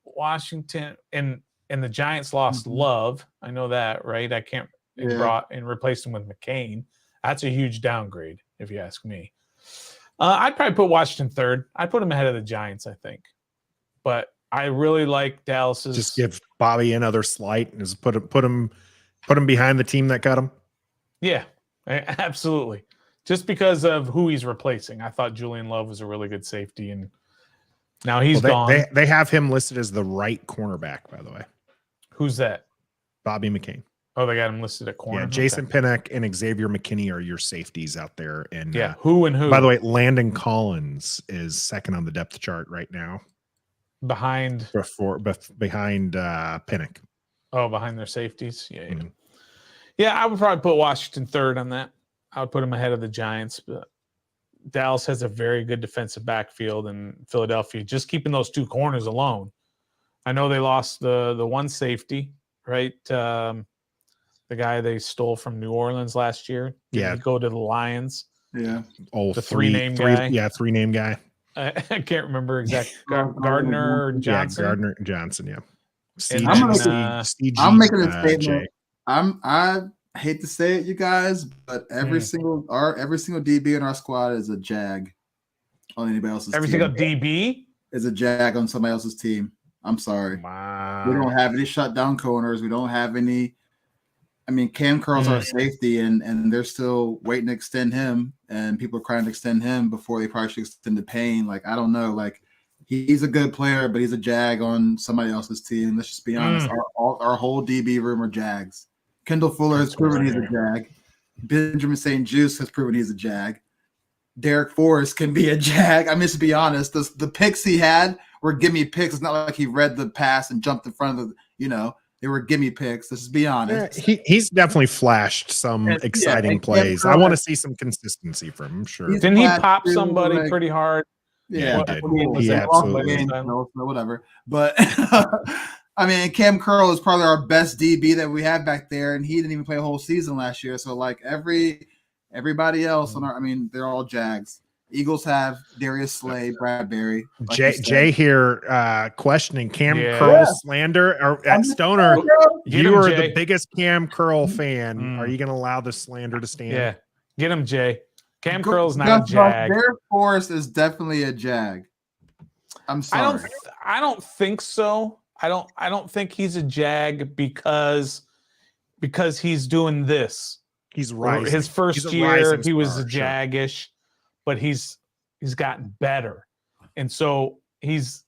[SPEAKER 3] Washington and the Giants lost Love. I know that, right? I can't brought and replaced him with McCain. That's a huge downgrade, if you ask me. I'd probably put Washington third. I'd put him ahead of the Giants, I think. But I really like Dallas's.
[SPEAKER 1] Just give Bobby another slight and just put him behind the team that cut him.
[SPEAKER 3] Yeah, absolutely. Just because of who he's replacing. I thought Julian Love was a really good safety, and now he's gone.
[SPEAKER 1] They have him listed as the right cornerback, by the way.
[SPEAKER 3] Who's that?
[SPEAKER 1] Bobby McCain.
[SPEAKER 3] Oh, they got him listed at corner.
[SPEAKER 1] Yeah, Jason Pinnock and Xavier McKinney are your safeties out there. And
[SPEAKER 3] who and who?
[SPEAKER 1] By the way, Landon Collins is second on the depth chart right now.
[SPEAKER 3] Behind
[SPEAKER 1] Pinnock.
[SPEAKER 3] Oh, behind their safeties. Yeah,
[SPEAKER 1] Mm-hmm.
[SPEAKER 3] Yeah, I would probably put Washington third on that. I would put him ahead of the Giants, but Dallas has a very good defensive backfield, and Philadelphia just keeping those two corners alone. I know they lost the one safety, right? The guy they stole from New Orleans last year. Did he go to the Lions?
[SPEAKER 2] Yeah.
[SPEAKER 1] Oh,
[SPEAKER 3] the three-name guy.
[SPEAKER 1] Yeah, three-name guy.
[SPEAKER 3] I can't remember exactly. Gardner or Johnson?
[SPEAKER 1] Yeah, Gardner Johnson, yeah.
[SPEAKER 2] I'm making a statement. I hate to say it, you guys, but every single DB in our squad is a jag on anybody else's
[SPEAKER 3] every
[SPEAKER 2] team.
[SPEAKER 3] Every single DB
[SPEAKER 2] is a jag on somebody else's team. I'm sorry.
[SPEAKER 1] Wow.
[SPEAKER 2] We don't have any shutdown corners. We don't have any. I mean, Cam Curl's our safety, and they're still waiting to extend him, and people are trying to extend him before they probably should extend the Payne. Like, I don't know. Like, he's a good player, but he's a jag on somebody else's team. Let's just be honest. Our whole DB room are jags. Kendall Fuller has proven he's a jag. Benjamin St. Juste has proven he's a jag. Derek Forrest can be a jag. I mean, to be honest, the picks he had were gimme picks. It's not like he read the pass and jumped in front of the, they were gimme picks. Let's be honest.
[SPEAKER 1] Yeah, he's definitely flashed some exciting plays. I want to see some consistency from him. Sure.
[SPEAKER 3] Didn't he pop somebody pretty hard?
[SPEAKER 1] Yeah, he absolutely.
[SPEAKER 2] Whatever. But I mean, Cam Curl is probably our best DB that we have back there, and he didn't even play a whole season last year. So like everybody else they're all Jags. Eagles have Darius Slay, Bradbury.
[SPEAKER 1] Like Jay here questioning Cam Curl slander or at Stoner. You are the biggest Cam Curl fan. Are you going to allow the slander to stand?
[SPEAKER 3] Yeah, get him, Jay. Cam Curl's not a Jag.
[SPEAKER 2] Derek Forrest is definitely a Jag. I'm sorry.
[SPEAKER 3] I don't think so. I don't think he's a Jag because he's doing this.
[SPEAKER 1] He's rising.
[SPEAKER 3] His first year, he was a Jagish. But he's gotten better. And so he's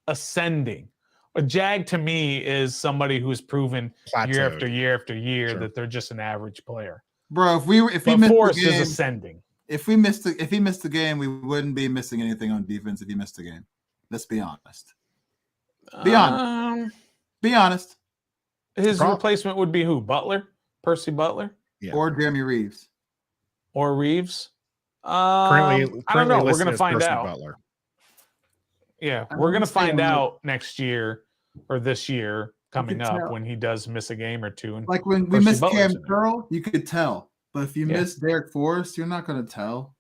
[SPEAKER 3] ascending. A Jag to me is somebody who's proven year after year after year that they're just an average player.
[SPEAKER 2] Bro, if we missed
[SPEAKER 3] Forrest
[SPEAKER 2] the game,
[SPEAKER 3] is ascending.
[SPEAKER 2] If he missed the game, we wouldn't be missing anything on defense if he missed the game. Let's be honest. Be honest.
[SPEAKER 3] His replacement would be who? Butler? Percy Butler?
[SPEAKER 2] Yeah. Or Jeremy Reeves.
[SPEAKER 3] Or Reeves?
[SPEAKER 1] Currently
[SPEAKER 3] I don't know. We're going to find
[SPEAKER 1] Percy
[SPEAKER 3] out.
[SPEAKER 1] Butler.
[SPEAKER 3] Yeah, we're going to find out next year or this year coming up when he does miss a game or two. And
[SPEAKER 2] like when we missed Cam Curl, you could tell. But if you miss Derek Forrest, you're not going to tell.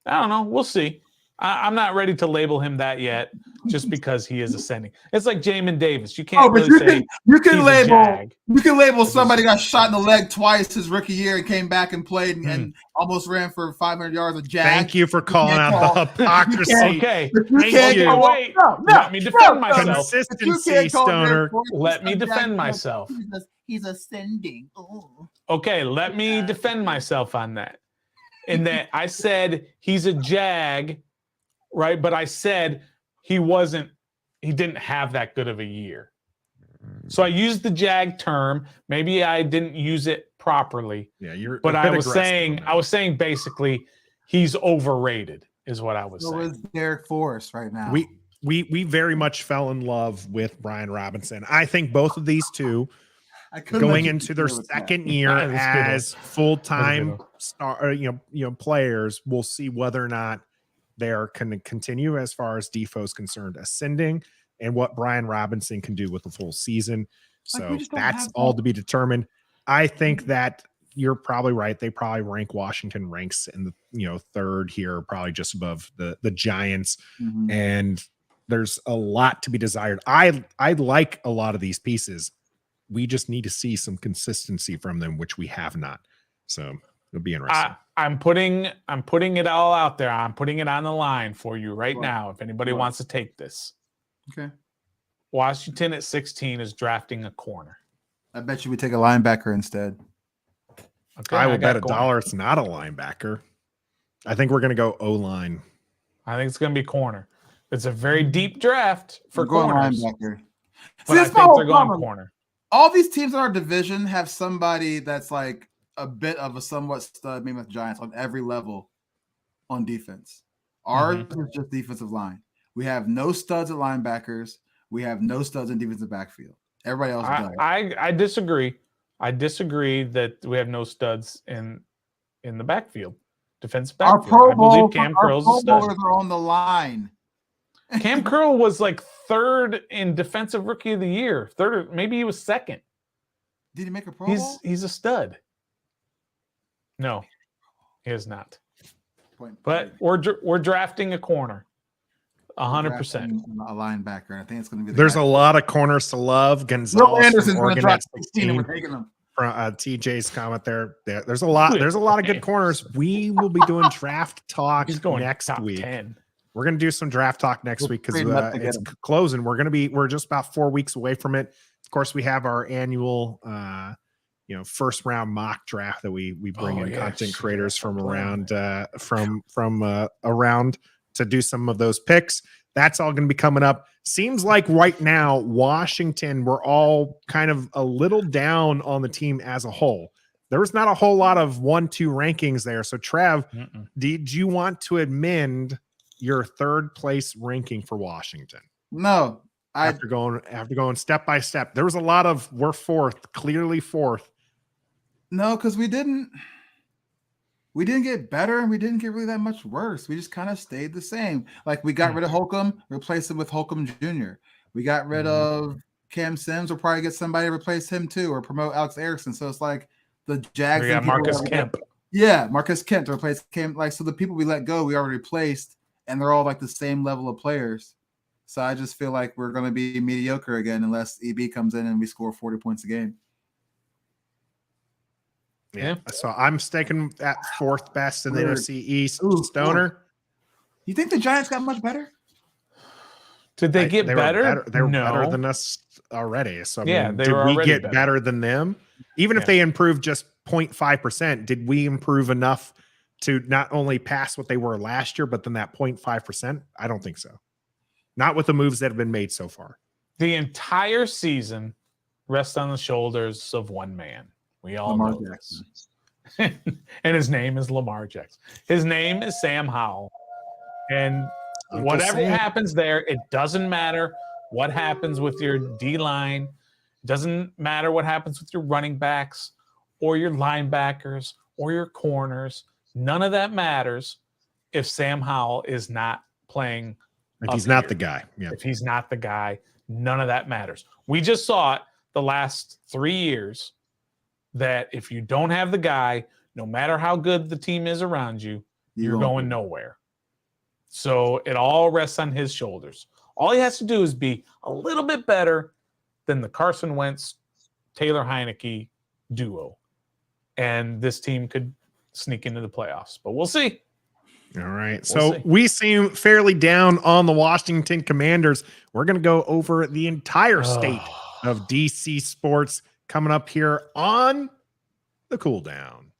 [SPEAKER 3] I don't know. We'll see. I'm not ready to label him that yet, just because he is ascending. It's like Jamin Davis. You can't say
[SPEAKER 2] you can label somebody got shot in the leg twice his rookie year and came back and played and almost ran for 500 yards of Jag.
[SPEAKER 1] Thank you for calling out the hypocrisy.
[SPEAKER 3] Okay. Wait. Let me defend myself.
[SPEAKER 1] Consistency, Stoner.
[SPEAKER 3] Let me defend myself.
[SPEAKER 2] He's ascending. Ooh.
[SPEAKER 3] Okay, let me defend myself on that. In that I said he's a Jag. Right, but I said he didn't have that good of a year. So I used the Jag term. Maybe I didn't use it properly.
[SPEAKER 1] Yeah,
[SPEAKER 3] but I was saying basically he's overrated is what I was saying.
[SPEAKER 2] So is Derek Forrest right now.
[SPEAKER 1] We very much fell in love with Brian Robinson. I think both of these two going into their second year as full-time players, we'll see whether or not they are going to continue as far as Defoe is concerned, ascending, and what Brian Robinson can do with the full season. So that's all to be determined. I think that you're probably right. They probably rank Washington ranks in the third here, probably just above the Giants. Mm-hmm. And there's a lot to be desired. I like a lot of these pieces. We just need to see some consistency from them, which we have not. So it'll be interesting.
[SPEAKER 3] I'm putting it all out there. I'm putting it on the line for you right
[SPEAKER 2] What?
[SPEAKER 3] now. If anybody
[SPEAKER 2] What?
[SPEAKER 3] wants to take this,
[SPEAKER 2] Okay.
[SPEAKER 3] Washington at 16 is drafting a corner.
[SPEAKER 2] I bet you we take a linebacker instead.
[SPEAKER 3] Okay,
[SPEAKER 1] I will bet
[SPEAKER 3] got corner.
[SPEAKER 1] $1 it's not a linebacker. I think we're going to go O-line.
[SPEAKER 3] I think it's going to be corner. It's a very deep draft for
[SPEAKER 2] We're going
[SPEAKER 3] corners,
[SPEAKER 2] linebacker.
[SPEAKER 3] but I
[SPEAKER 2] that's my
[SPEAKER 3] think
[SPEAKER 2] whole
[SPEAKER 3] they're going
[SPEAKER 2] problem.
[SPEAKER 3] corner.
[SPEAKER 2] All these teams in our division have somebody that's like a bit of a somewhat stud, maybe with Giants on every level on defense. Ours is just defensive line. We have no studs at linebackers. We have no studs in defensive backfield. Everybody else does.
[SPEAKER 3] I disagree. I disagree that we have no studs in the backfield, defensive backfield. I believe Cam Curl's a stud.
[SPEAKER 2] Are on the line.
[SPEAKER 3] Cam Curl was like third in defensive rookie of the year. Third, maybe he was second.
[SPEAKER 2] Did he make a Pro Bowl?
[SPEAKER 3] He's a stud. No, he is not. But we're drafting a corner. 100%.
[SPEAKER 2] A linebacker. And I think it's going to be.
[SPEAKER 1] There's a lot of corners to love. Gonzalez
[SPEAKER 2] Anderson's
[SPEAKER 1] from
[SPEAKER 2] going to
[SPEAKER 1] Oregon
[SPEAKER 2] drop
[SPEAKER 1] at
[SPEAKER 2] 16 and
[SPEAKER 1] 16.
[SPEAKER 2] we're taking them.
[SPEAKER 1] TJ's comment there. There's a lot of good corners. We will be doing draft talk
[SPEAKER 3] He's going
[SPEAKER 1] next
[SPEAKER 3] top
[SPEAKER 1] week.
[SPEAKER 3] 10.
[SPEAKER 1] We're going to do some draft talk next week because it's closing. We're just about 4 weeks away from it. Of course, we have our annual first round mock draft that we bring in content creators from around around to do some of those picks. That's all going to be coming up. Seems like right now, Washington, we're all kind of a little down on the team as a whole. There was not a whole lot of 1-2 rankings there. So, Trev, did you want to amend your third place ranking for Washington?
[SPEAKER 2] No.
[SPEAKER 1] After going step by step. There was a lot of we're fourth, clearly fourth.
[SPEAKER 2] No, because we didn't get better and we didn't get really that much worse. We just kind of stayed the same. Like we got rid of Holcomb, replaced him with Holcomb Jr. We got rid of Cam Sims. We'll probably get somebody to replace him too, or promote Alex Erickson. So it's like the Jags.
[SPEAKER 3] We got Marcus Kemp.
[SPEAKER 2] Yeah, Marcus Kemp to replace Kemp. Like, so the people we let go, we already replaced, and they're all like the same level of players. So I just feel like we're going to be mediocre again unless EB comes in and we score 40 points a game.
[SPEAKER 1] Yeah. So I'm sticking at fourth best in the NFC East. Stoner.
[SPEAKER 2] You think the Giants got much better?
[SPEAKER 3] Did they get better?
[SPEAKER 1] They were better than us already. So
[SPEAKER 3] did
[SPEAKER 1] we get better than them? Even if they improved just 0.5%, did we improve enough to not only pass what they were last year, but then that 0.5%? I don't think so. Not with the moves that have been made so far.
[SPEAKER 3] The entire season rests on the shoulders of one man. We all know this. And his name is Lamar Jackson. His name is Sam Howell. And whatever happens there, it doesn't matter what happens with your D-line. It doesn't matter what happens with your running backs or your linebackers or your corners. None of that matters if Sam Howell is not playing.
[SPEAKER 1] If he's not the guy. Yeah.
[SPEAKER 3] If he's not the guy, none of that matters. We just saw it the last 3 years that if you don't have the guy, no matter how good the team is around you, you're going nowhere. So it all rests on his shoulders. All he has to do is be a little bit better than the Carson Wentz, Taylor Heineke duo. And this team could sneak into the playoffs. But we'll see.
[SPEAKER 1] All right. So we seem fairly down on the Washington Commanders. We're going to go over the entire state of DC sports coming up here on the cool down.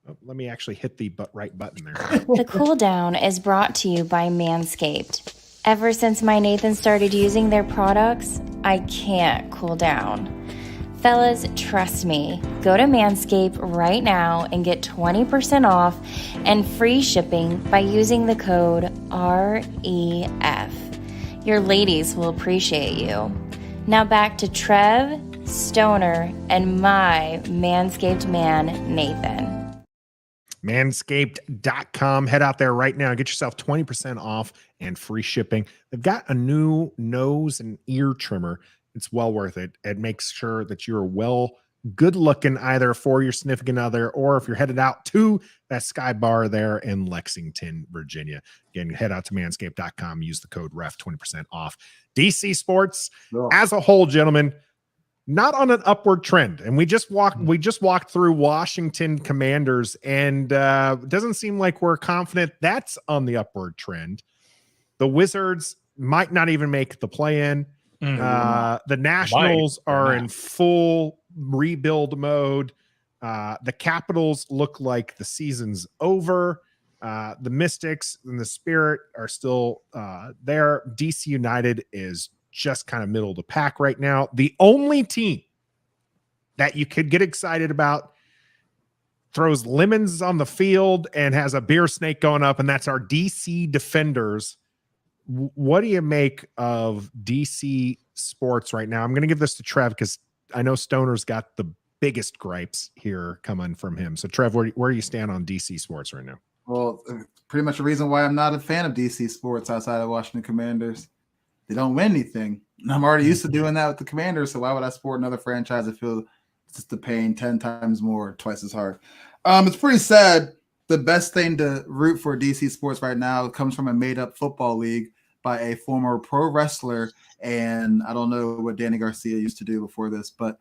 [SPEAKER 1] Oh, let me actually hit the right button there.
[SPEAKER 6] The cool down is brought to you by Manscaped. Ever since my Nathan started using their products, I can't cool down. Fellas, trust me. Go to Manscaped right now and get 20% off and free shipping by using the code REF. Your ladies will appreciate you. Now back to Trev, Stoner, and my Manscaped man, Nathan.
[SPEAKER 1] Manscaped.com. Head out there right now and get yourself 20% off and free shipping. They've got a new nose and ear trimmer. It's well worth it. It makes sure that you're good looking either for your significant other or if you're headed out to that Sky Bar there in Lexington, Virginia. Again, head out to manscaped.com. Use the code REF, 20% off. DC Sports as a whole, gentlemen, not on an upward trend. And we just walked through Washington Commanders, and it doesn't seem like we're confident that's on the upward trend. The Wizards might not even make the play-in. The Nationals are in full rebuild mode. The Capitals look like the season's over. The Mystics and the Spirit are still there. DC United is just kind of middle of the pack right now. The only team that you could get excited about throws lemons on the field and has a beer snake going up, and that's our DC Defenders. What do you make of DC sports right now? I'm going to give this to Trev because I know Stoner's got the biggest gripes here coming from him. So, Trev, where do you stand on DC sports right now?
[SPEAKER 2] Well, pretty much the reason why I'm not a fan of DC sports outside of Washington Commanders. They don't win anything. And I'm already used to doing that with the Commanders, so why would I support another franchise that feels just the pain 10 times more, twice as hard? It's pretty sad. The best thing to root for DC sports right now comes from a made-up football league by a former pro wrestler, and I don't know what Danny Garcia used to do before this, but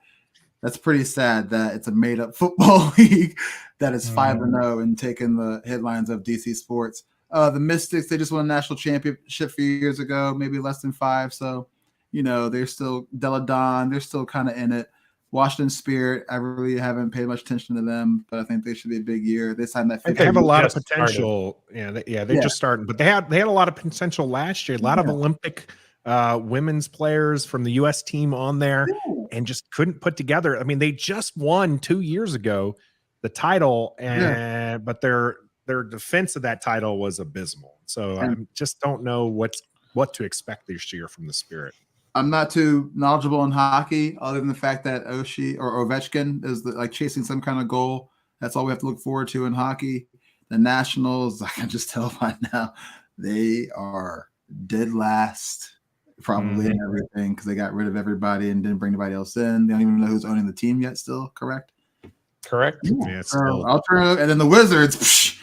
[SPEAKER 2] that's pretty sad that it's a made-up football league that is 5-0 and taking the headlines of DC sports. The Mystics, they just won a national championship a few years ago, maybe less than 5. So, they're still Deladon. They're still kind of in it. Washington Spirit, I really haven't paid much attention to them, but I think they should be a big year. They signed that.
[SPEAKER 1] They have a lot of potential. They're just starting, but they had a lot of potential last year. A lot of Olympic women's players from the U.S. team on there, and just couldn't put together. I mean, they just won 2 years ago the title, but their defense of that title was abysmal. So I just don't know what to expect this year from the Spirit.
[SPEAKER 2] I'm not too knowledgeable in hockey, other than the fact that Oshie or Ovechkin is chasing some kind of goal. That's all we have to look forward to in hockey. The Nationals, I can just tell by now, they are dead last, probably in everything, because they got rid of everybody and didn't bring anybody else in. They don't even know who's owning the team yet. Still, correct?
[SPEAKER 3] Correct.
[SPEAKER 1] Yeah,
[SPEAKER 2] and then the Wizards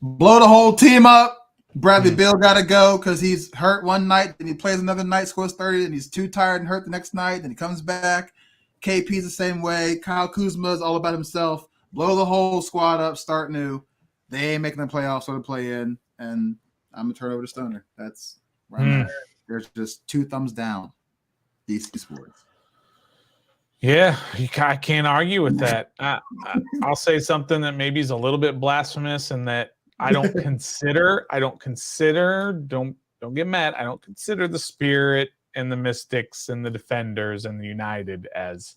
[SPEAKER 2] blow the whole team up. Bradley Beal got to go because he's hurt one night, then he plays another night, scores 30, and he's too tired and hurt the next night, then he comes back. KP's the same way. Kyle Kuzma's all about himself. Blow the whole squad up, start new. They ain't making the playoffs or the play-in, and I'm going to turn over to Stoner. That's right. There's just 2 thumbs down. DC sports.
[SPEAKER 3] Yeah, I can't argue with that. I'll say something that maybe is a little bit blasphemous, and that I don't consider, don't get mad. I don't consider the Spirit and the Mystics and the Defenders and the United as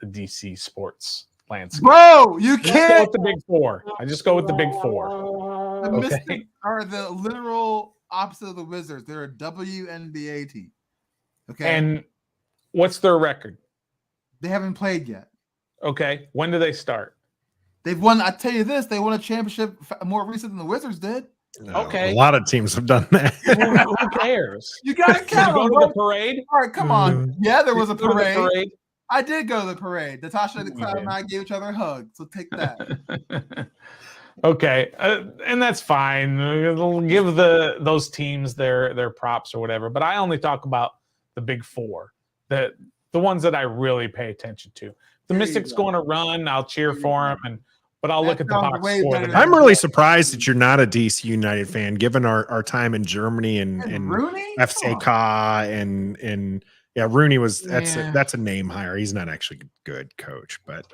[SPEAKER 3] the DC sports landscape.
[SPEAKER 2] Bro, you can't
[SPEAKER 3] go with the big 4. I just go with the big 4.
[SPEAKER 2] The Mystics are the literal opposite of the Wizards. They're a WNBA team. Okay.
[SPEAKER 3] And what's their record?
[SPEAKER 2] They haven't played yet.
[SPEAKER 3] Okay. When do they start?
[SPEAKER 2] They've won. I tell you this, they won a championship more recent than the Wizards did.
[SPEAKER 3] Okay.
[SPEAKER 1] A lot of teams have done that.
[SPEAKER 3] Who cares?
[SPEAKER 2] You got to count.
[SPEAKER 3] Did you go to the parade?
[SPEAKER 2] All right, come on. Yeah, there was a
[SPEAKER 3] Did you go to the
[SPEAKER 2] parade. I did go to the parade. Natasha, the Cloud, and I gave each other a hug. So take that.
[SPEAKER 3] Okay, and that's fine. Give those teams their props or whatever. But I only talk about the big 4, the ones that I really pay attention to. The Mystics going to run, I'll cheer for them, but I'll look at the box score.
[SPEAKER 1] I'm really surprised that you're not a DC United fan, given our time in Germany and FCK and Rooney was that's a name hire. He's not actually a good coach, but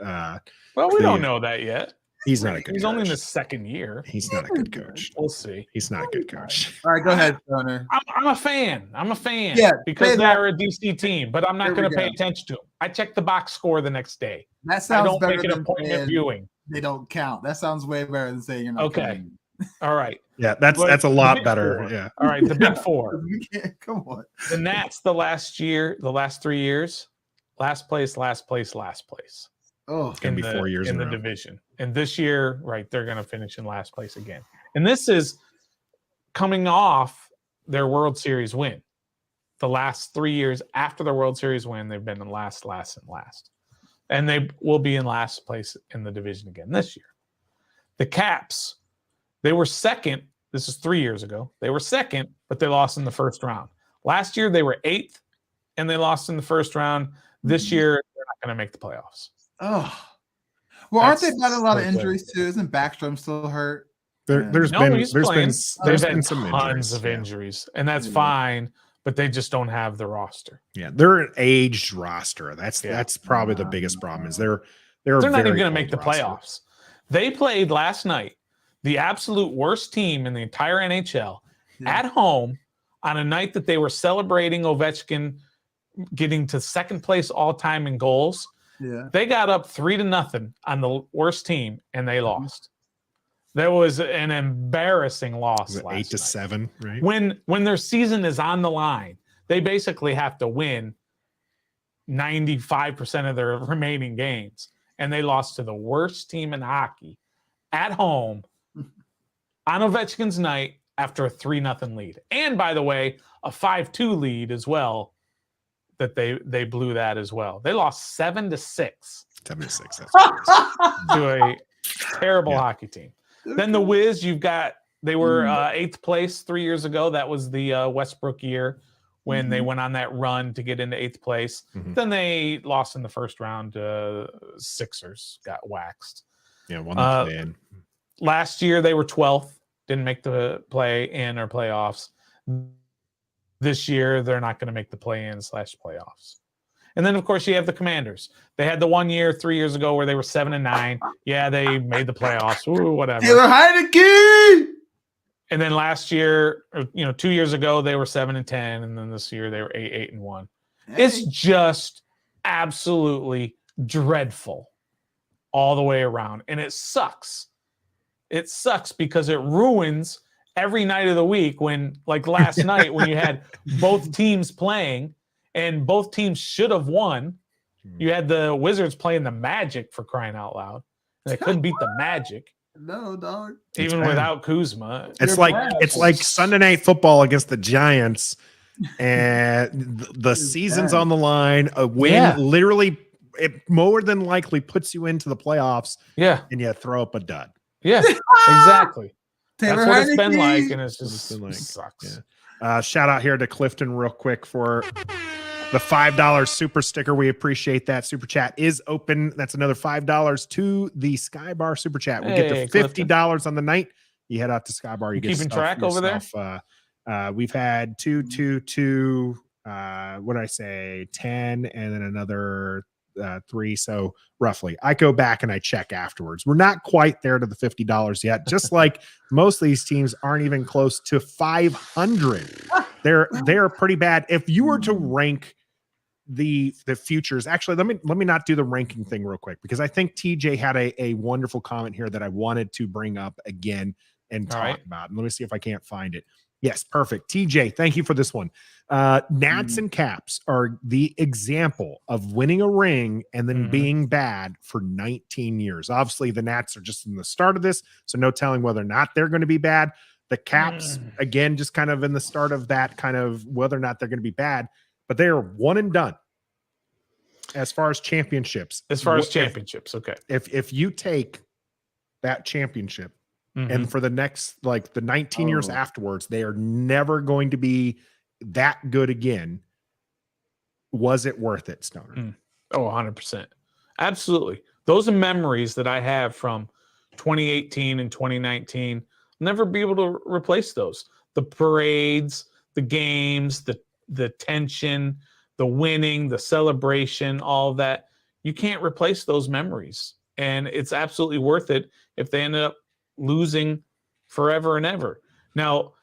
[SPEAKER 3] we don't know that yet.
[SPEAKER 1] He's not a good coach.
[SPEAKER 3] He's only in his 2nd year.
[SPEAKER 1] He's not a good coach.
[SPEAKER 3] We'll see.
[SPEAKER 1] He's not a good coach.
[SPEAKER 2] All right, go ahead, Stoner.
[SPEAKER 3] I'm a fan.
[SPEAKER 2] Yeah,
[SPEAKER 3] because they're a DC team, but I'm not going to pay attention to them. I check the box score the next day.
[SPEAKER 2] That sounds
[SPEAKER 3] I don't
[SPEAKER 2] better
[SPEAKER 3] make an appointment viewing.
[SPEAKER 2] They don't count. That sounds way better than saying you're not counting.
[SPEAKER 3] All right.
[SPEAKER 1] Yeah, that's a lot better.
[SPEAKER 3] 4.
[SPEAKER 1] Yeah.
[SPEAKER 3] All right, the big 4.
[SPEAKER 2] Come on.
[SPEAKER 3] The Nats the last 3 years, last place.
[SPEAKER 2] Oh,
[SPEAKER 1] it's gonna be 4 years
[SPEAKER 3] in the division. And this year, right, they're gonna finish in last place again. And this is coming off their World Series win. The last 3 years after the World Series win, they've been in last. And they will be in last place in the division again this year. The Caps, they were second. This is 3 years ago. They were second, but they lost in the first round. Last year, they were 8th, and they lost in the first round. This year, they're not going to make the playoffs.
[SPEAKER 2] Oh, well, aren't they
[SPEAKER 3] That's
[SPEAKER 2] got a lot of
[SPEAKER 3] so good.
[SPEAKER 2] injuries too? Isn't Backstrom still hurt?
[SPEAKER 1] There's
[SPEAKER 3] No,
[SPEAKER 1] been
[SPEAKER 3] he's
[SPEAKER 1] there's
[SPEAKER 3] playing.
[SPEAKER 1] been
[SPEAKER 3] They've
[SPEAKER 1] there's
[SPEAKER 3] had
[SPEAKER 1] been some
[SPEAKER 3] tons
[SPEAKER 1] injuries,
[SPEAKER 3] of
[SPEAKER 1] yeah.
[SPEAKER 3] injuries, and that's
[SPEAKER 2] Yeah.
[SPEAKER 3] fine. But they just don't have the roster.
[SPEAKER 1] Yeah, they're an aged roster. That's probably the biggest problem. Is they're
[SPEAKER 3] They're not even
[SPEAKER 1] very
[SPEAKER 3] going to make
[SPEAKER 1] old
[SPEAKER 3] the
[SPEAKER 1] roster.
[SPEAKER 3] playoffs. They played last night, the absolute worst team in the entire NHL, at home on a night that they were celebrating Ovechkin getting to second place all time in goals.
[SPEAKER 2] Yeah.
[SPEAKER 3] They got up 3-0 on the worst team, and they lost. That was an embarrassing loss.
[SPEAKER 1] Was it
[SPEAKER 3] last
[SPEAKER 1] 8-7, right?
[SPEAKER 3] When their season is on the line, they basically have to win 95% of their remaining games, and they lost to the worst team in hockey at home on Ovechkin's night after a 3-0 lead. And by the way, a 5-2 lead as well. That they blew that as well. They lost 7-6
[SPEAKER 1] 7-6. That's what it is.
[SPEAKER 3] to a terrible
[SPEAKER 1] Yeah.
[SPEAKER 3] hockey team. Then the Wiz, they were 8th place 3 years ago. That was the Westbrook year when they went on that run to get into 8th place. Then they lost in the first round. Sixers got waxed.
[SPEAKER 1] Yeah, one to play in.
[SPEAKER 3] Last year they were 12th, didn't make the play-in or playoffs. This year they're not going to make the play-in/playoffs. And then, of course, you have the Commanders. They had the 1 year 3 years ago where they were 7-9. Yeah, they made the playoffs. Ooh, whatever.
[SPEAKER 2] Taylor Heineke!
[SPEAKER 3] And then last year, 2 years ago, they were 7-10, and then this year they were 8-1. It's just absolutely dreadful all the way around, and it sucks. It sucks because it ruins every night of the week when, like last night, when you had both teams playing and both teams should have won. You had the Wizards playing the Magic, for crying out loud. They couldn't beat the Magic.
[SPEAKER 2] No, dog.
[SPEAKER 3] Even without Kuzma.
[SPEAKER 1] It's like Sunday Night Football against the Giants, and the season's on the line. A win literally, it more than likely puts you into the playoffs.
[SPEAKER 3] Yeah,
[SPEAKER 1] and you throw up a dud.
[SPEAKER 3] Yeah, exactly.
[SPEAKER 2] Taylor
[SPEAKER 3] That's what it's been
[SPEAKER 2] Heineke.
[SPEAKER 3] like, and it's just
[SPEAKER 1] Been like,
[SPEAKER 3] sucks.
[SPEAKER 1] Yeah. Shout out here to Clifton real quick for the $5 super sticker. We appreciate that. Super chat is open. That's another $5 to the Skybar super chat. We get to $50 on the night. You head out to Skybar. You get
[SPEAKER 3] keeping track over there.
[SPEAKER 1] We've had 2, 2, 2. What did I say? 10, and then another 3. So roughly, I go back and I check afterwards. We're not quite there to the $50 yet. Just like most of these teams aren't even close to 500. They're pretty bad. If you were to rank the futures, actually, let me not do the ranking thing real quick, because I think TJ had a wonderful comment here that I wanted to bring up again and talk about. And let me see if I can't find it. Yes, perfect. TJ, thank you for this one. Nats and Caps are the example of winning a ring and then being bad for 19 years. Obviously, the Nats are just in the start of this, so no telling whether or not they're going to be bad. The Caps, again, just kind of in the start of that, kind of whether or not they're going to be bad, but they are one and done as far as championships.
[SPEAKER 3] Okay.
[SPEAKER 1] If you take that championship, and for the next, like the 19 years afterwards, they are never going to be that good again. Was it worth it, Stoner?
[SPEAKER 3] 100%. Absolutely. Those are memories that I have from 2018 and 2019. I'll never be able to replace those. The parades, the games, the tension, the winning, the celebration, all of that. You can't replace those memories. And it's absolutely worth it if they ended up losing forever and ever. Now,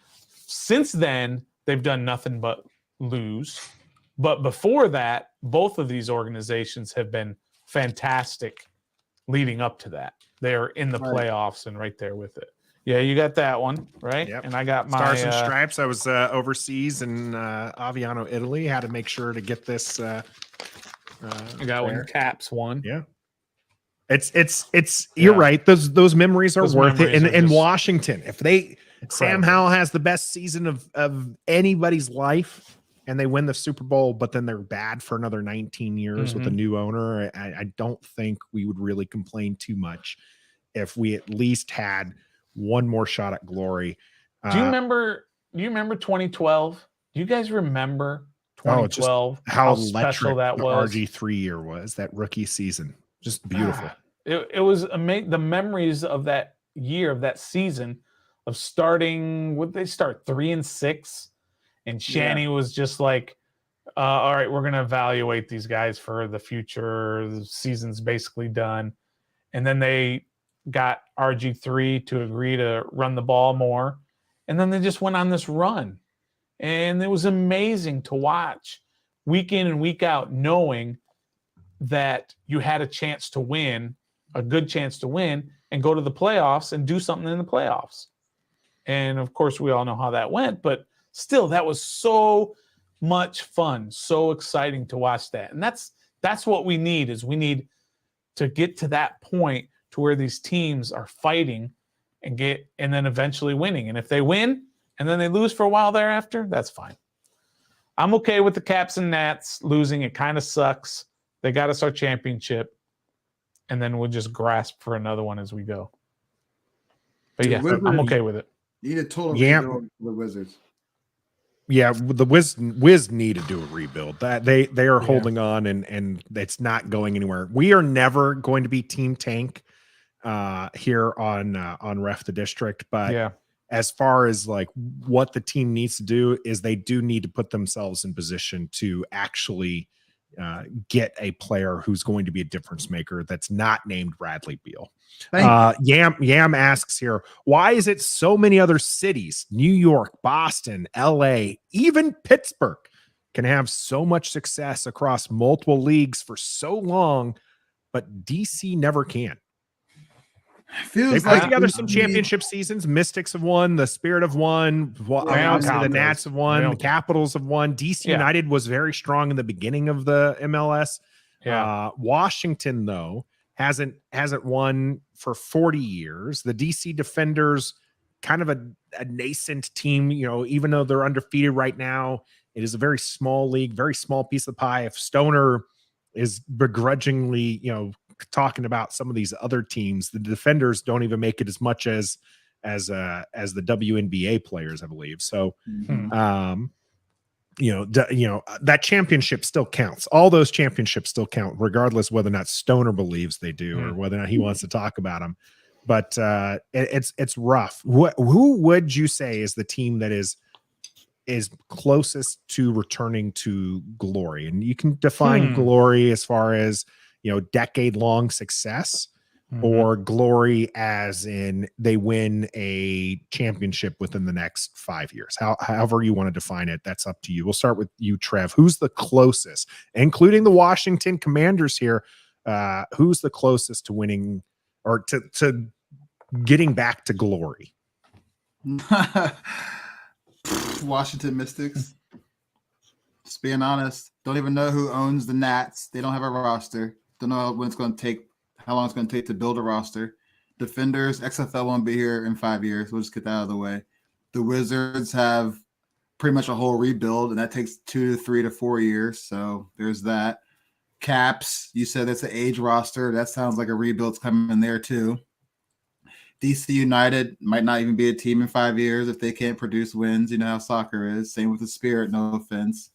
[SPEAKER 3] since then, they've done nothing but lose. But before that, both of these organizations have been fantastic leading up to that. They are in the playoffs and right there with it. Yeah, you got that one, right?
[SPEAKER 1] Yep.
[SPEAKER 3] And I got my
[SPEAKER 1] Stars and Stripes. I was overseas in Aviano, Italy. Had to make sure to get this.
[SPEAKER 3] I got one. Caps one.
[SPEAKER 1] Yeah. It's you're right. Those memories are worth it. In Washington, if Sam Howell has the best season of anybody's life and they win the Super Bowl, but then they're bad for another 19 years with a new owner, I don't think we would really complain too much if we at least had one more shot at glory.
[SPEAKER 3] Do you remember 2012? Do you guys remember 2012.
[SPEAKER 1] How
[SPEAKER 3] special
[SPEAKER 1] electric
[SPEAKER 3] that
[SPEAKER 1] the
[SPEAKER 3] was.
[SPEAKER 1] RG3 year was, that rookie season. Just beautiful.
[SPEAKER 3] It was amazing. The memories of that year, of that season, of starting, would they start 3-6? And Shanny was just like, all right, we're going to evaluate these guys for the future. The season's basically done. And then they got RG3 to agree to run the ball more. And then they just went on this run. And it was amazing to watch week in and week out, knowing that you had a chance to win, a good chance to win, and go to the playoffs and do something in the playoffs. And of course, we all know how that went, but still, that was so much fun, so exciting to watch that. And that's what we need, is we need to get to that point to where these teams are fighting and then eventually winning. And if they win and then they lose for a while thereafter, that's fine. I'm okay with the Caps and Nats losing. It kind of sucks. They got us our championship, and then we'll just grasp for another one as we go. But yeah, I'm okay with it.
[SPEAKER 2] You need a total rebuild for the Wizards.
[SPEAKER 1] Yeah, the Wiz need to do a rebuild. That they are holding on, and it's not going anywhere. We are never going to be Team Tank here on Ref the District, but as far as like what the team needs to do, is they do need to put themselves in position to actually get a player who's going to be a difference maker that's not named Bradley Beal. Yam asks here, why is it so many other cities, New York, Boston, LA, even Pittsburgh, can have so much success across multiple leagues for so long, but DC never can? They've put together some championship seasons. Mystics have won, the Spirit have won, obviously the Nats have won, the Capitals have won. DC United was very strong in the beginning of the MLS. Washington, though, hasn't won for 40 years. The DC Defenders, kind of a nascent team, even though they're undefeated right now, it is a very small league, very small piece of the pie. If Stoner is begrudgingly, talking about some of these other teams, the Defenders don't even make it as much as the WNBA players, I believe. So, that championship still counts. All those championships still count, regardless whether or not Stoner believes they do or whether or not he wants to talk about them. But it's rough. Who would you say is the team that is closest to returning to glory? And you can define glory as far as decade-long success, or glory as in they win a championship within the next 5 years. However you want to define it, that's up to you. We'll start with you, Trev. Who's the closest, including the Washington Commanders here? Who's the closest to winning or to getting back to glory?
[SPEAKER 2] Washington Mystics. Just being honest, don't even know who owns the Nats. They don't have a roster. Don't know when it's going to take, how long it's going to take to build a roster. Defenders, XFL won't be here in 5 years. We'll just get that out of the way. The Wizards have pretty much a whole rebuild, and that takes 2 to 3 to 4 years. So there's that. Caps, you said that's an age roster. That sounds like a rebuild's coming there too. DC United might not even be a team in 5 years if they can't produce wins. You know how soccer is. Same with the Spirit, no offense.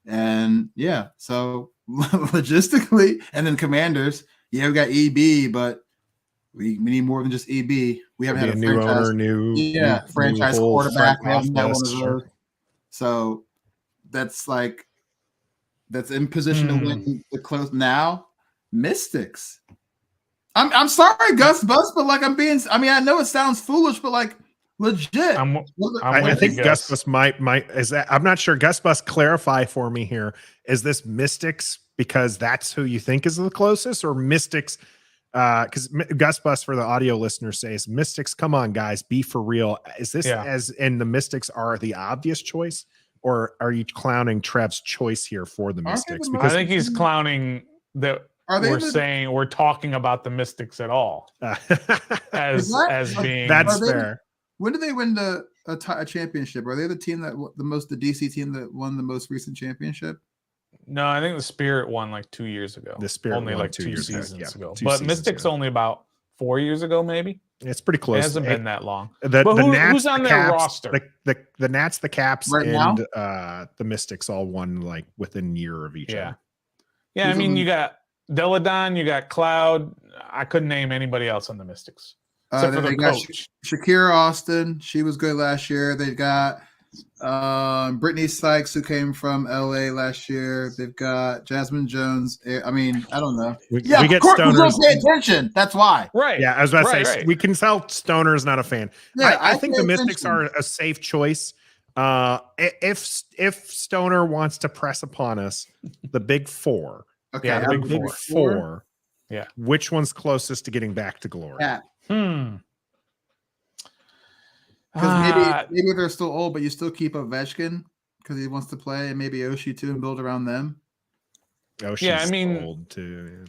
[SPEAKER 2] And so logistically, and then Commanders, we got EB, but we need more than just EB. We haven't had a
[SPEAKER 1] new
[SPEAKER 2] franchise,
[SPEAKER 1] owner,
[SPEAKER 2] franchise
[SPEAKER 1] new
[SPEAKER 2] quarterback. We haven't had one of
[SPEAKER 1] office,
[SPEAKER 2] those. So that's in position to win the close now. Mystics. I'm sorry, Gus Bus, but I know it sounds foolish, but legit.
[SPEAKER 1] I think Gus Bus might is that, I'm not sure. Gus Bus, clarify for me here. Is this Mystics because that's who you think is the closest, or Mystics? Because Gus Bus, for the audio listener, says Mystics. Come on, guys, be for real. Is this as in the Mystics are the obvious choice, or are you clowning Trev's choice here for the Mystics?
[SPEAKER 3] Because I think he's clowning that. Saying we're talking about the Mystics at all as being
[SPEAKER 1] fair.
[SPEAKER 2] When did they win a championship? Are they the team the DC team that won the most recent championship?
[SPEAKER 3] No, I think the Spirit won 2 years ago.
[SPEAKER 1] The Spirit
[SPEAKER 3] only
[SPEAKER 1] won
[SPEAKER 3] 2 seasons ago.
[SPEAKER 1] Two
[SPEAKER 3] But
[SPEAKER 1] seasons
[SPEAKER 3] Mystics
[SPEAKER 1] ago.
[SPEAKER 3] only about 4 years ago, maybe.
[SPEAKER 1] It's pretty close.
[SPEAKER 3] It hasn't been that long.
[SPEAKER 1] The
[SPEAKER 3] But
[SPEAKER 1] Nats,
[SPEAKER 3] who's on
[SPEAKER 1] the
[SPEAKER 3] their
[SPEAKER 1] Caps,
[SPEAKER 3] roster?
[SPEAKER 1] The Nats, the Caps,
[SPEAKER 2] Right
[SPEAKER 1] and the Mystics all won like within a year of each
[SPEAKER 3] Yeah.
[SPEAKER 1] other.
[SPEAKER 3] Yeah, I
[SPEAKER 2] Who's
[SPEAKER 3] mean,
[SPEAKER 2] on-
[SPEAKER 3] you got Deladon, you got Cloud. I couldn't name anybody else on the Mystics except for
[SPEAKER 2] they
[SPEAKER 3] the
[SPEAKER 2] got
[SPEAKER 3] coach.
[SPEAKER 2] Shakira Austin. She was good last year. They got Brittany Sykes, who came from LA last year. They've got Jasmine Jones. I mean, I don't know.
[SPEAKER 1] We
[SPEAKER 2] Yeah,
[SPEAKER 1] get
[SPEAKER 2] of course, we
[SPEAKER 1] stoners.
[SPEAKER 2] don't pay attention. That's why.
[SPEAKER 3] Right.
[SPEAKER 1] Yeah, I was about to say
[SPEAKER 3] Right.
[SPEAKER 1] we can tell Stoner is not a fan.
[SPEAKER 2] Yeah,
[SPEAKER 1] I think
[SPEAKER 2] pay
[SPEAKER 1] the Mystics
[SPEAKER 2] attention.
[SPEAKER 1] are a safe choice. If Stoner wants to press upon us, the big four.
[SPEAKER 2] Okay,
[SPEAKER 3] Yeah, the
[SPEAKER 2] out
[SPEAKER 3] big
[SPEAKER 2] of
[SPEAKER 1] Big four.
[SPEAKER 3] Yeah.
[SPEAKER 1] Which one's closest to getting back to glory?
[SPEAKER 2] Yeah,
[SPEAKER 3] Hmm.
[SPEAKER 2] because maybe they're still old, but you still keep Ovechkin because he wants to play, and maybe Oshie too, and build around them.
[SPEAKER 1] Oh, she's
[SPEAKER 3] Yeah, I mean-
[SPEAKER 1] old too.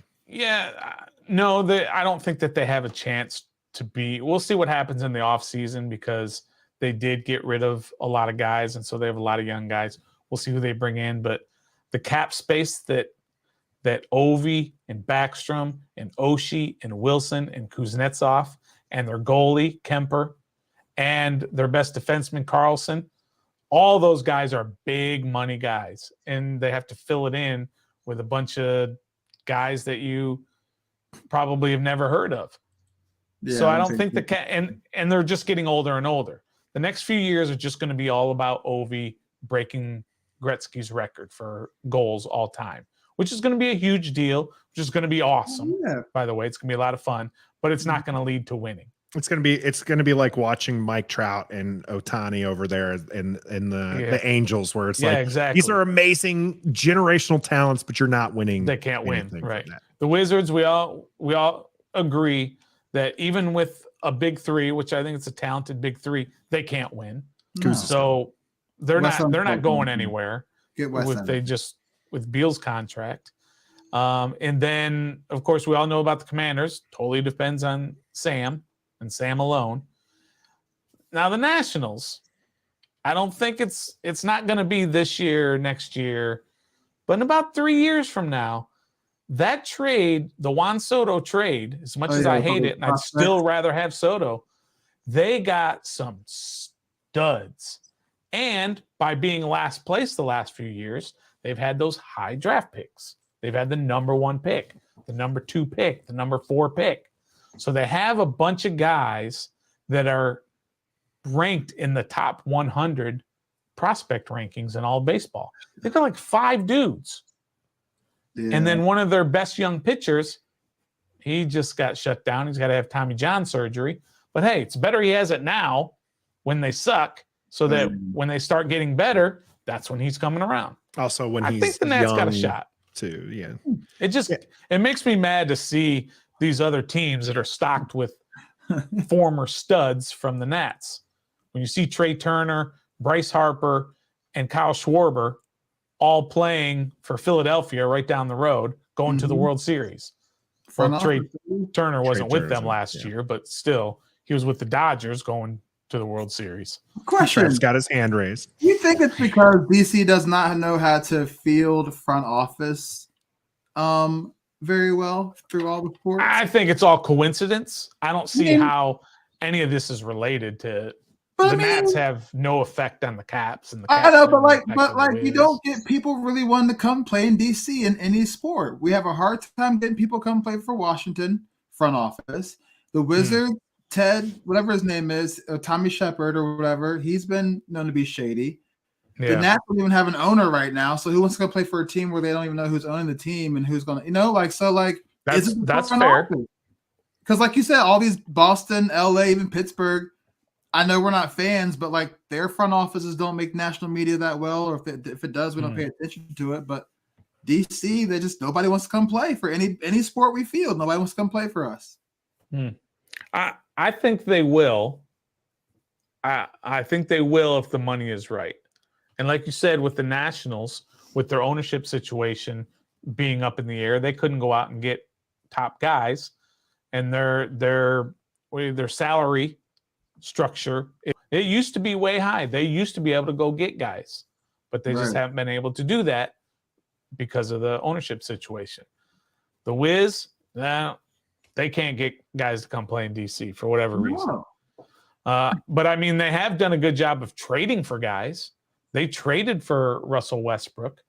[SPEAKER 3] No, I don't think that they have a chance to be. We'll see what happens in the offseason because they did get rid of a lot of guys, and so they have a lot of young guys. We'll see who they bring in, but the cap space that Ovi and Backstrom and Oshie and Wilson and Kuznetsov and their goalie Kemper and their best defenseman Carlson, all those guys are big money guys, and they have to fill it in with a bunch of guys that you probably have never heard of.
[SPEAKER 2] Yeah,
[SPEAKER 3] So I don't think and they're just getting older and older. The next few years are just going to be all about Ovi breaking Gretzky's record for goals all time, which is going to be a huge deal, which is going to be awesome.
[SPEAKER 2] Yeah.
[SPEAKER 3] By the way, it's going to be a lot of fun, but it's not going to lead to winning.
[SPEAKER 1] It's gonna be like watching Mike Trout and Otani over there in the Angels, where it's like
[SPEAKER 3] exactly.
[SPEAKER 1] these are amazing generational talents, but you're not winning.
[SPEAKER 3] They can't win,
[SPEAKER 1] anything from
[SPEAKER 3] right?
[SPEAKER 1] that.
[SPEAKER 3] The Wizards, we all agree that even with a big three, which I think it's a talented big three, they can't win.
[SPEAKER 2] No.
[SPEAKER 3] So they're
[SPEAKER 2] Wes
[SPEAKER 3] not
[SPEAKER 2] Unseld
[SPEAKER 3] going
[SPEAKER 2] won't.
[SPEAKER 3] anywhere
[SPEAKER 2] Get West
[SPEAKER 3] with Beal's contract. And then of course we all know about the Commanders. Totally depends on Sam and Sam alone. Now the Nationals, I don't think it's not going to be this year, next year, but in about 3 years from now, that trade, the Juan Soto trade, as much as I hate it, and I'd still rather have Soto, they got some studs. And by being last place the last few years, they've had those high draft picks. They've had the number 1 pick, the number 2 pick, the number 4 pick. So they have a bunch of guys that are ranked in the top 100 prospect rankings in all baseball. They've got like 5 dudes.
[SPEAKER 2] Yeah.
[SPEAKER 3] And then one of their best young pitchers, he just got shut down. He's got to have Tommy John surgery. But hey, it's better he has it now when they suck, so that when they start getting better, that's when he's coming around.
[SPEAKER 1] Also, when
[SPEAKER 3] I
[SPEAKER 1] he's
[SPEAKER 3] think the Nats got a
[SPEAKER 1] young,
[SPEAKER 3] shot.
[SPEAKER 1] too. Yeah,
[SPEAKER 3] It makes me mad to see these other teams that are stocked with former studs from the Nats. When you see Trey Turner, Bryce Harper, and Kyle Schwarber all playing for Philadelphia right down the road, going to the World Series. Well, Trey Turner wasn't with them last year, but still, he was with the Dodgers going to the World Series.
[SPEAKER 2] Question:
[SPEAKER 1] Trev's got his hand raised.
[SPEAKER 2] Do you think it's because DC does not know how to field front office very well through all the sports?
[SPEAKER 3] I think it's all coincidence. I don't see how any of this is related to. The Nats have no effect on the Caps, and the Caps
[SPEAKER 2] I know,
[SPEAKER 3] have no effect
[SPEAKER 2] but
[SPEAKER 3] on the
[SPEAKER 2] you
[SPEAKER 3] Wiz.
[SPEAKER 2] don't get people really wanting to come play in DC in any sport. We have a hard time getting people come play for Washington front office. The Wizards, Ted, whatever his name is, Tommy Shepard or whatever, he's been known to be shady. The Nats don't even have an owner right now, so who wants to go play for a team where they don't even know who's owning the team and who's going to,
[SPEAKER 3] that's fair.
[SPEAKER 2] Because like you said, all these Boston, LA, even Pittsburgh, I know we're not fans, but like their front offices don't make national media that well, or if it does, we don't pay attention to it. But DC, nobody wants to come play for any sport we field. Nobody wants to come play for us.
[SPEAKER 3] I think they will. I think they will if the money is right. And like you said, with the Nationals, with their ownership situation being up in the air, they couldn't go out and get top guys, and their salary structure, it used to be way high. They used to be able to go get guys, but they just haven't been able to do that because of the ownership situation. The Wiz, They can't get guys to come play in DC for whatever reason.
[SPEAKER 2] No.
[SPEAKER 3] But I mean, they have done a good job of trading for guys. They traded for Russell Westbrook.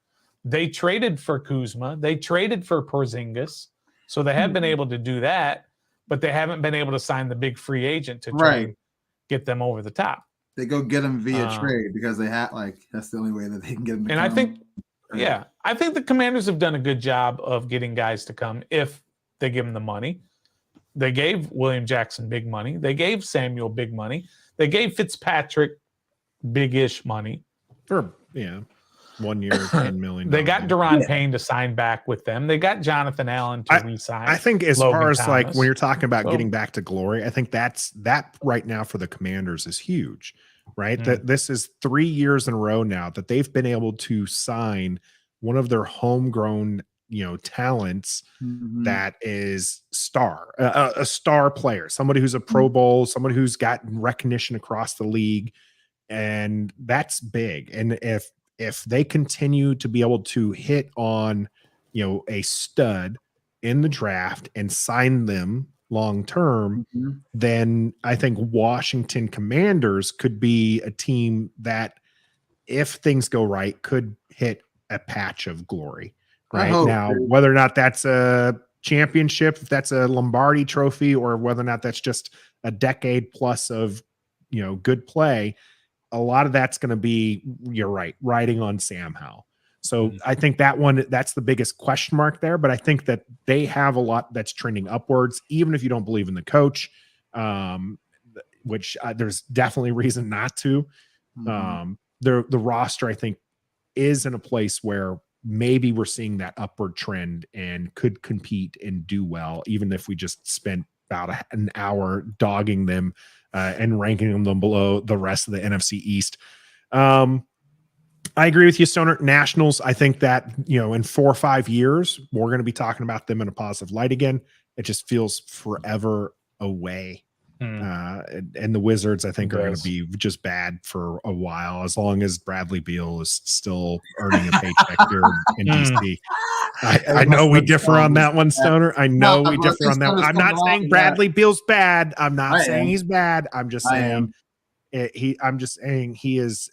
[SPEAKER 3] They traded for Kuzma. They traded for Porzingis. So they have been able to do that, but they haven't been able to sign the big free agent to try and get them over the top.
[SPEAKER 2] They go get them via trade because they have that's the only way that they can get them.
[SPEAKER 3] And I think the Commanders have done a good job of getting guys to come if they give them the money. They gave William Jackson big money. They gave Samuel big money. They gave Fitzpatrick big-ish money.
[SPEAKER 1] For 1 year, $10 million.
[SPEAKER 3] They got Deron Payne to sign back with them. They got Jonathan Allen to re-sign.
[SPEAKER 1] I think as
[SPEAKER 3] Logan
[SPEAKER 1] far as
[SPEAKER 3] Thomas.
[SPEAKER 1] like when you're talking about getting back to glory, I think that right now for the Commanders is huge, right? That this is 3 years in a row now that they've been able to sign one of their homegrown, talents that is a star player, somebody who's a Pro Bowl, somebody who's got recognition across the league. And that's big. And if they continue to be able to hit on, a stud in the draft and sign them long term, then I think Washington Commanders could be a team that, if things go right, could hit a patch of glory. Right now, whether or not that's a championship, if that's a Lombardi trophy, or whether or not that's just a decade plus of, good play, a lot of that's going to be, you're right, riding on Sam Howell. So I think that's the biggest question mark there. But I think that they have a lot that's trending upwards, even if you don't believe in the coach, which there's definitely reason not to. The roster, I think, is in a place where maybe we're seeing that upward trend and could compete and do well, even if we just spent about an hour dogging them and ranking them below the rest of the NFC East. I agree with you, Stoner. Nationals, I think that, in 4 or 5 years, we're going to be talking about them in a positive light again. It just feels forever away. And the Wizards, I think, are going to be just bad for a while, as long as Bradley Beal is still earning a paycheck here in DC. I know we differ on that one, Stoner. I know we differ on that one. I'm not saying Bradley Beal's bad. I'm not saying he's bad. I'm just saying he is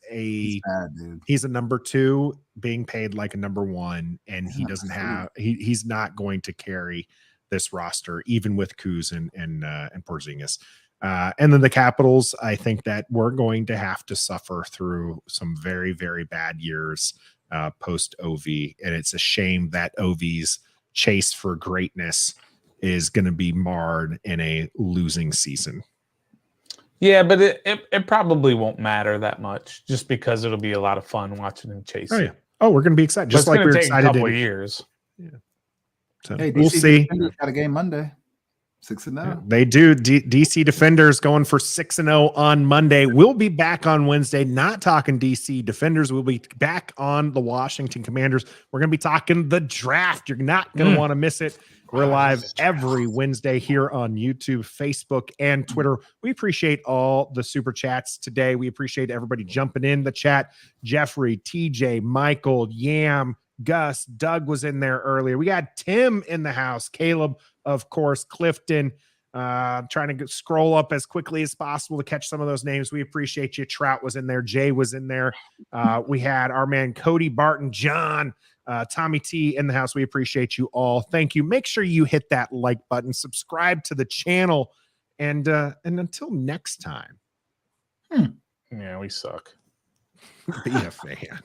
[SPEAKER 1] he's a number 2 being paid like a number 1, and he doesn't have he's not going to carry this roster, even with Kuz and Porzingis. And then the Capitals, I think that we're going to have to suffer through some very, very bad years post OV. And it's a shame that OV's chase for greatness is going to be marred in a losing season.
[SPEAKER 3] Yeah, but it probably won't matter that much, just because it'll be a lot of fun watching him chase.
[SPEAKER 1] Oh, yeah. Oh, we're going to be excited. Just like we're excited.
[SPEAKER 3] A couple of years.
[SPEAKER 1] Yeah. So
[SPEAKER 2] hey,
[SPEAKER 1] we'll see.
[SPEAKER 2] Got a game Monday. 6-0.
[SPEAKER 1] Yeah, they do. DC Defenders going for 6-0 on Monday. We'll be back on Wednesday, not talking DC Defenders. We'll be back on the Washington Commanders. We're going to be talking the draft. You're not going to want to miss it. We're live every Wednesday here on YouTube, Facebook, and Twitter. We appreciate all the super chats today. We appreciate everybody jumping in the chat. Jeffrey, TJ, Michael, Yam, Gus, Doug was in there earlier. We got Tim in the house. Caleb, of course, Clifton, trying to scroll up as quickly as possible to catch some of those names. We appreciate you. Trout was in there. Jay was in there. We had our man Cody Barton, John, Tommy T in the house. We appreciate you all. Thank you. Make sure you hit that like button, subscribe to the channel, and until next time.
[SPEAKER 3] Yeah, we suck.
[SPEAKER 1] Be a fan.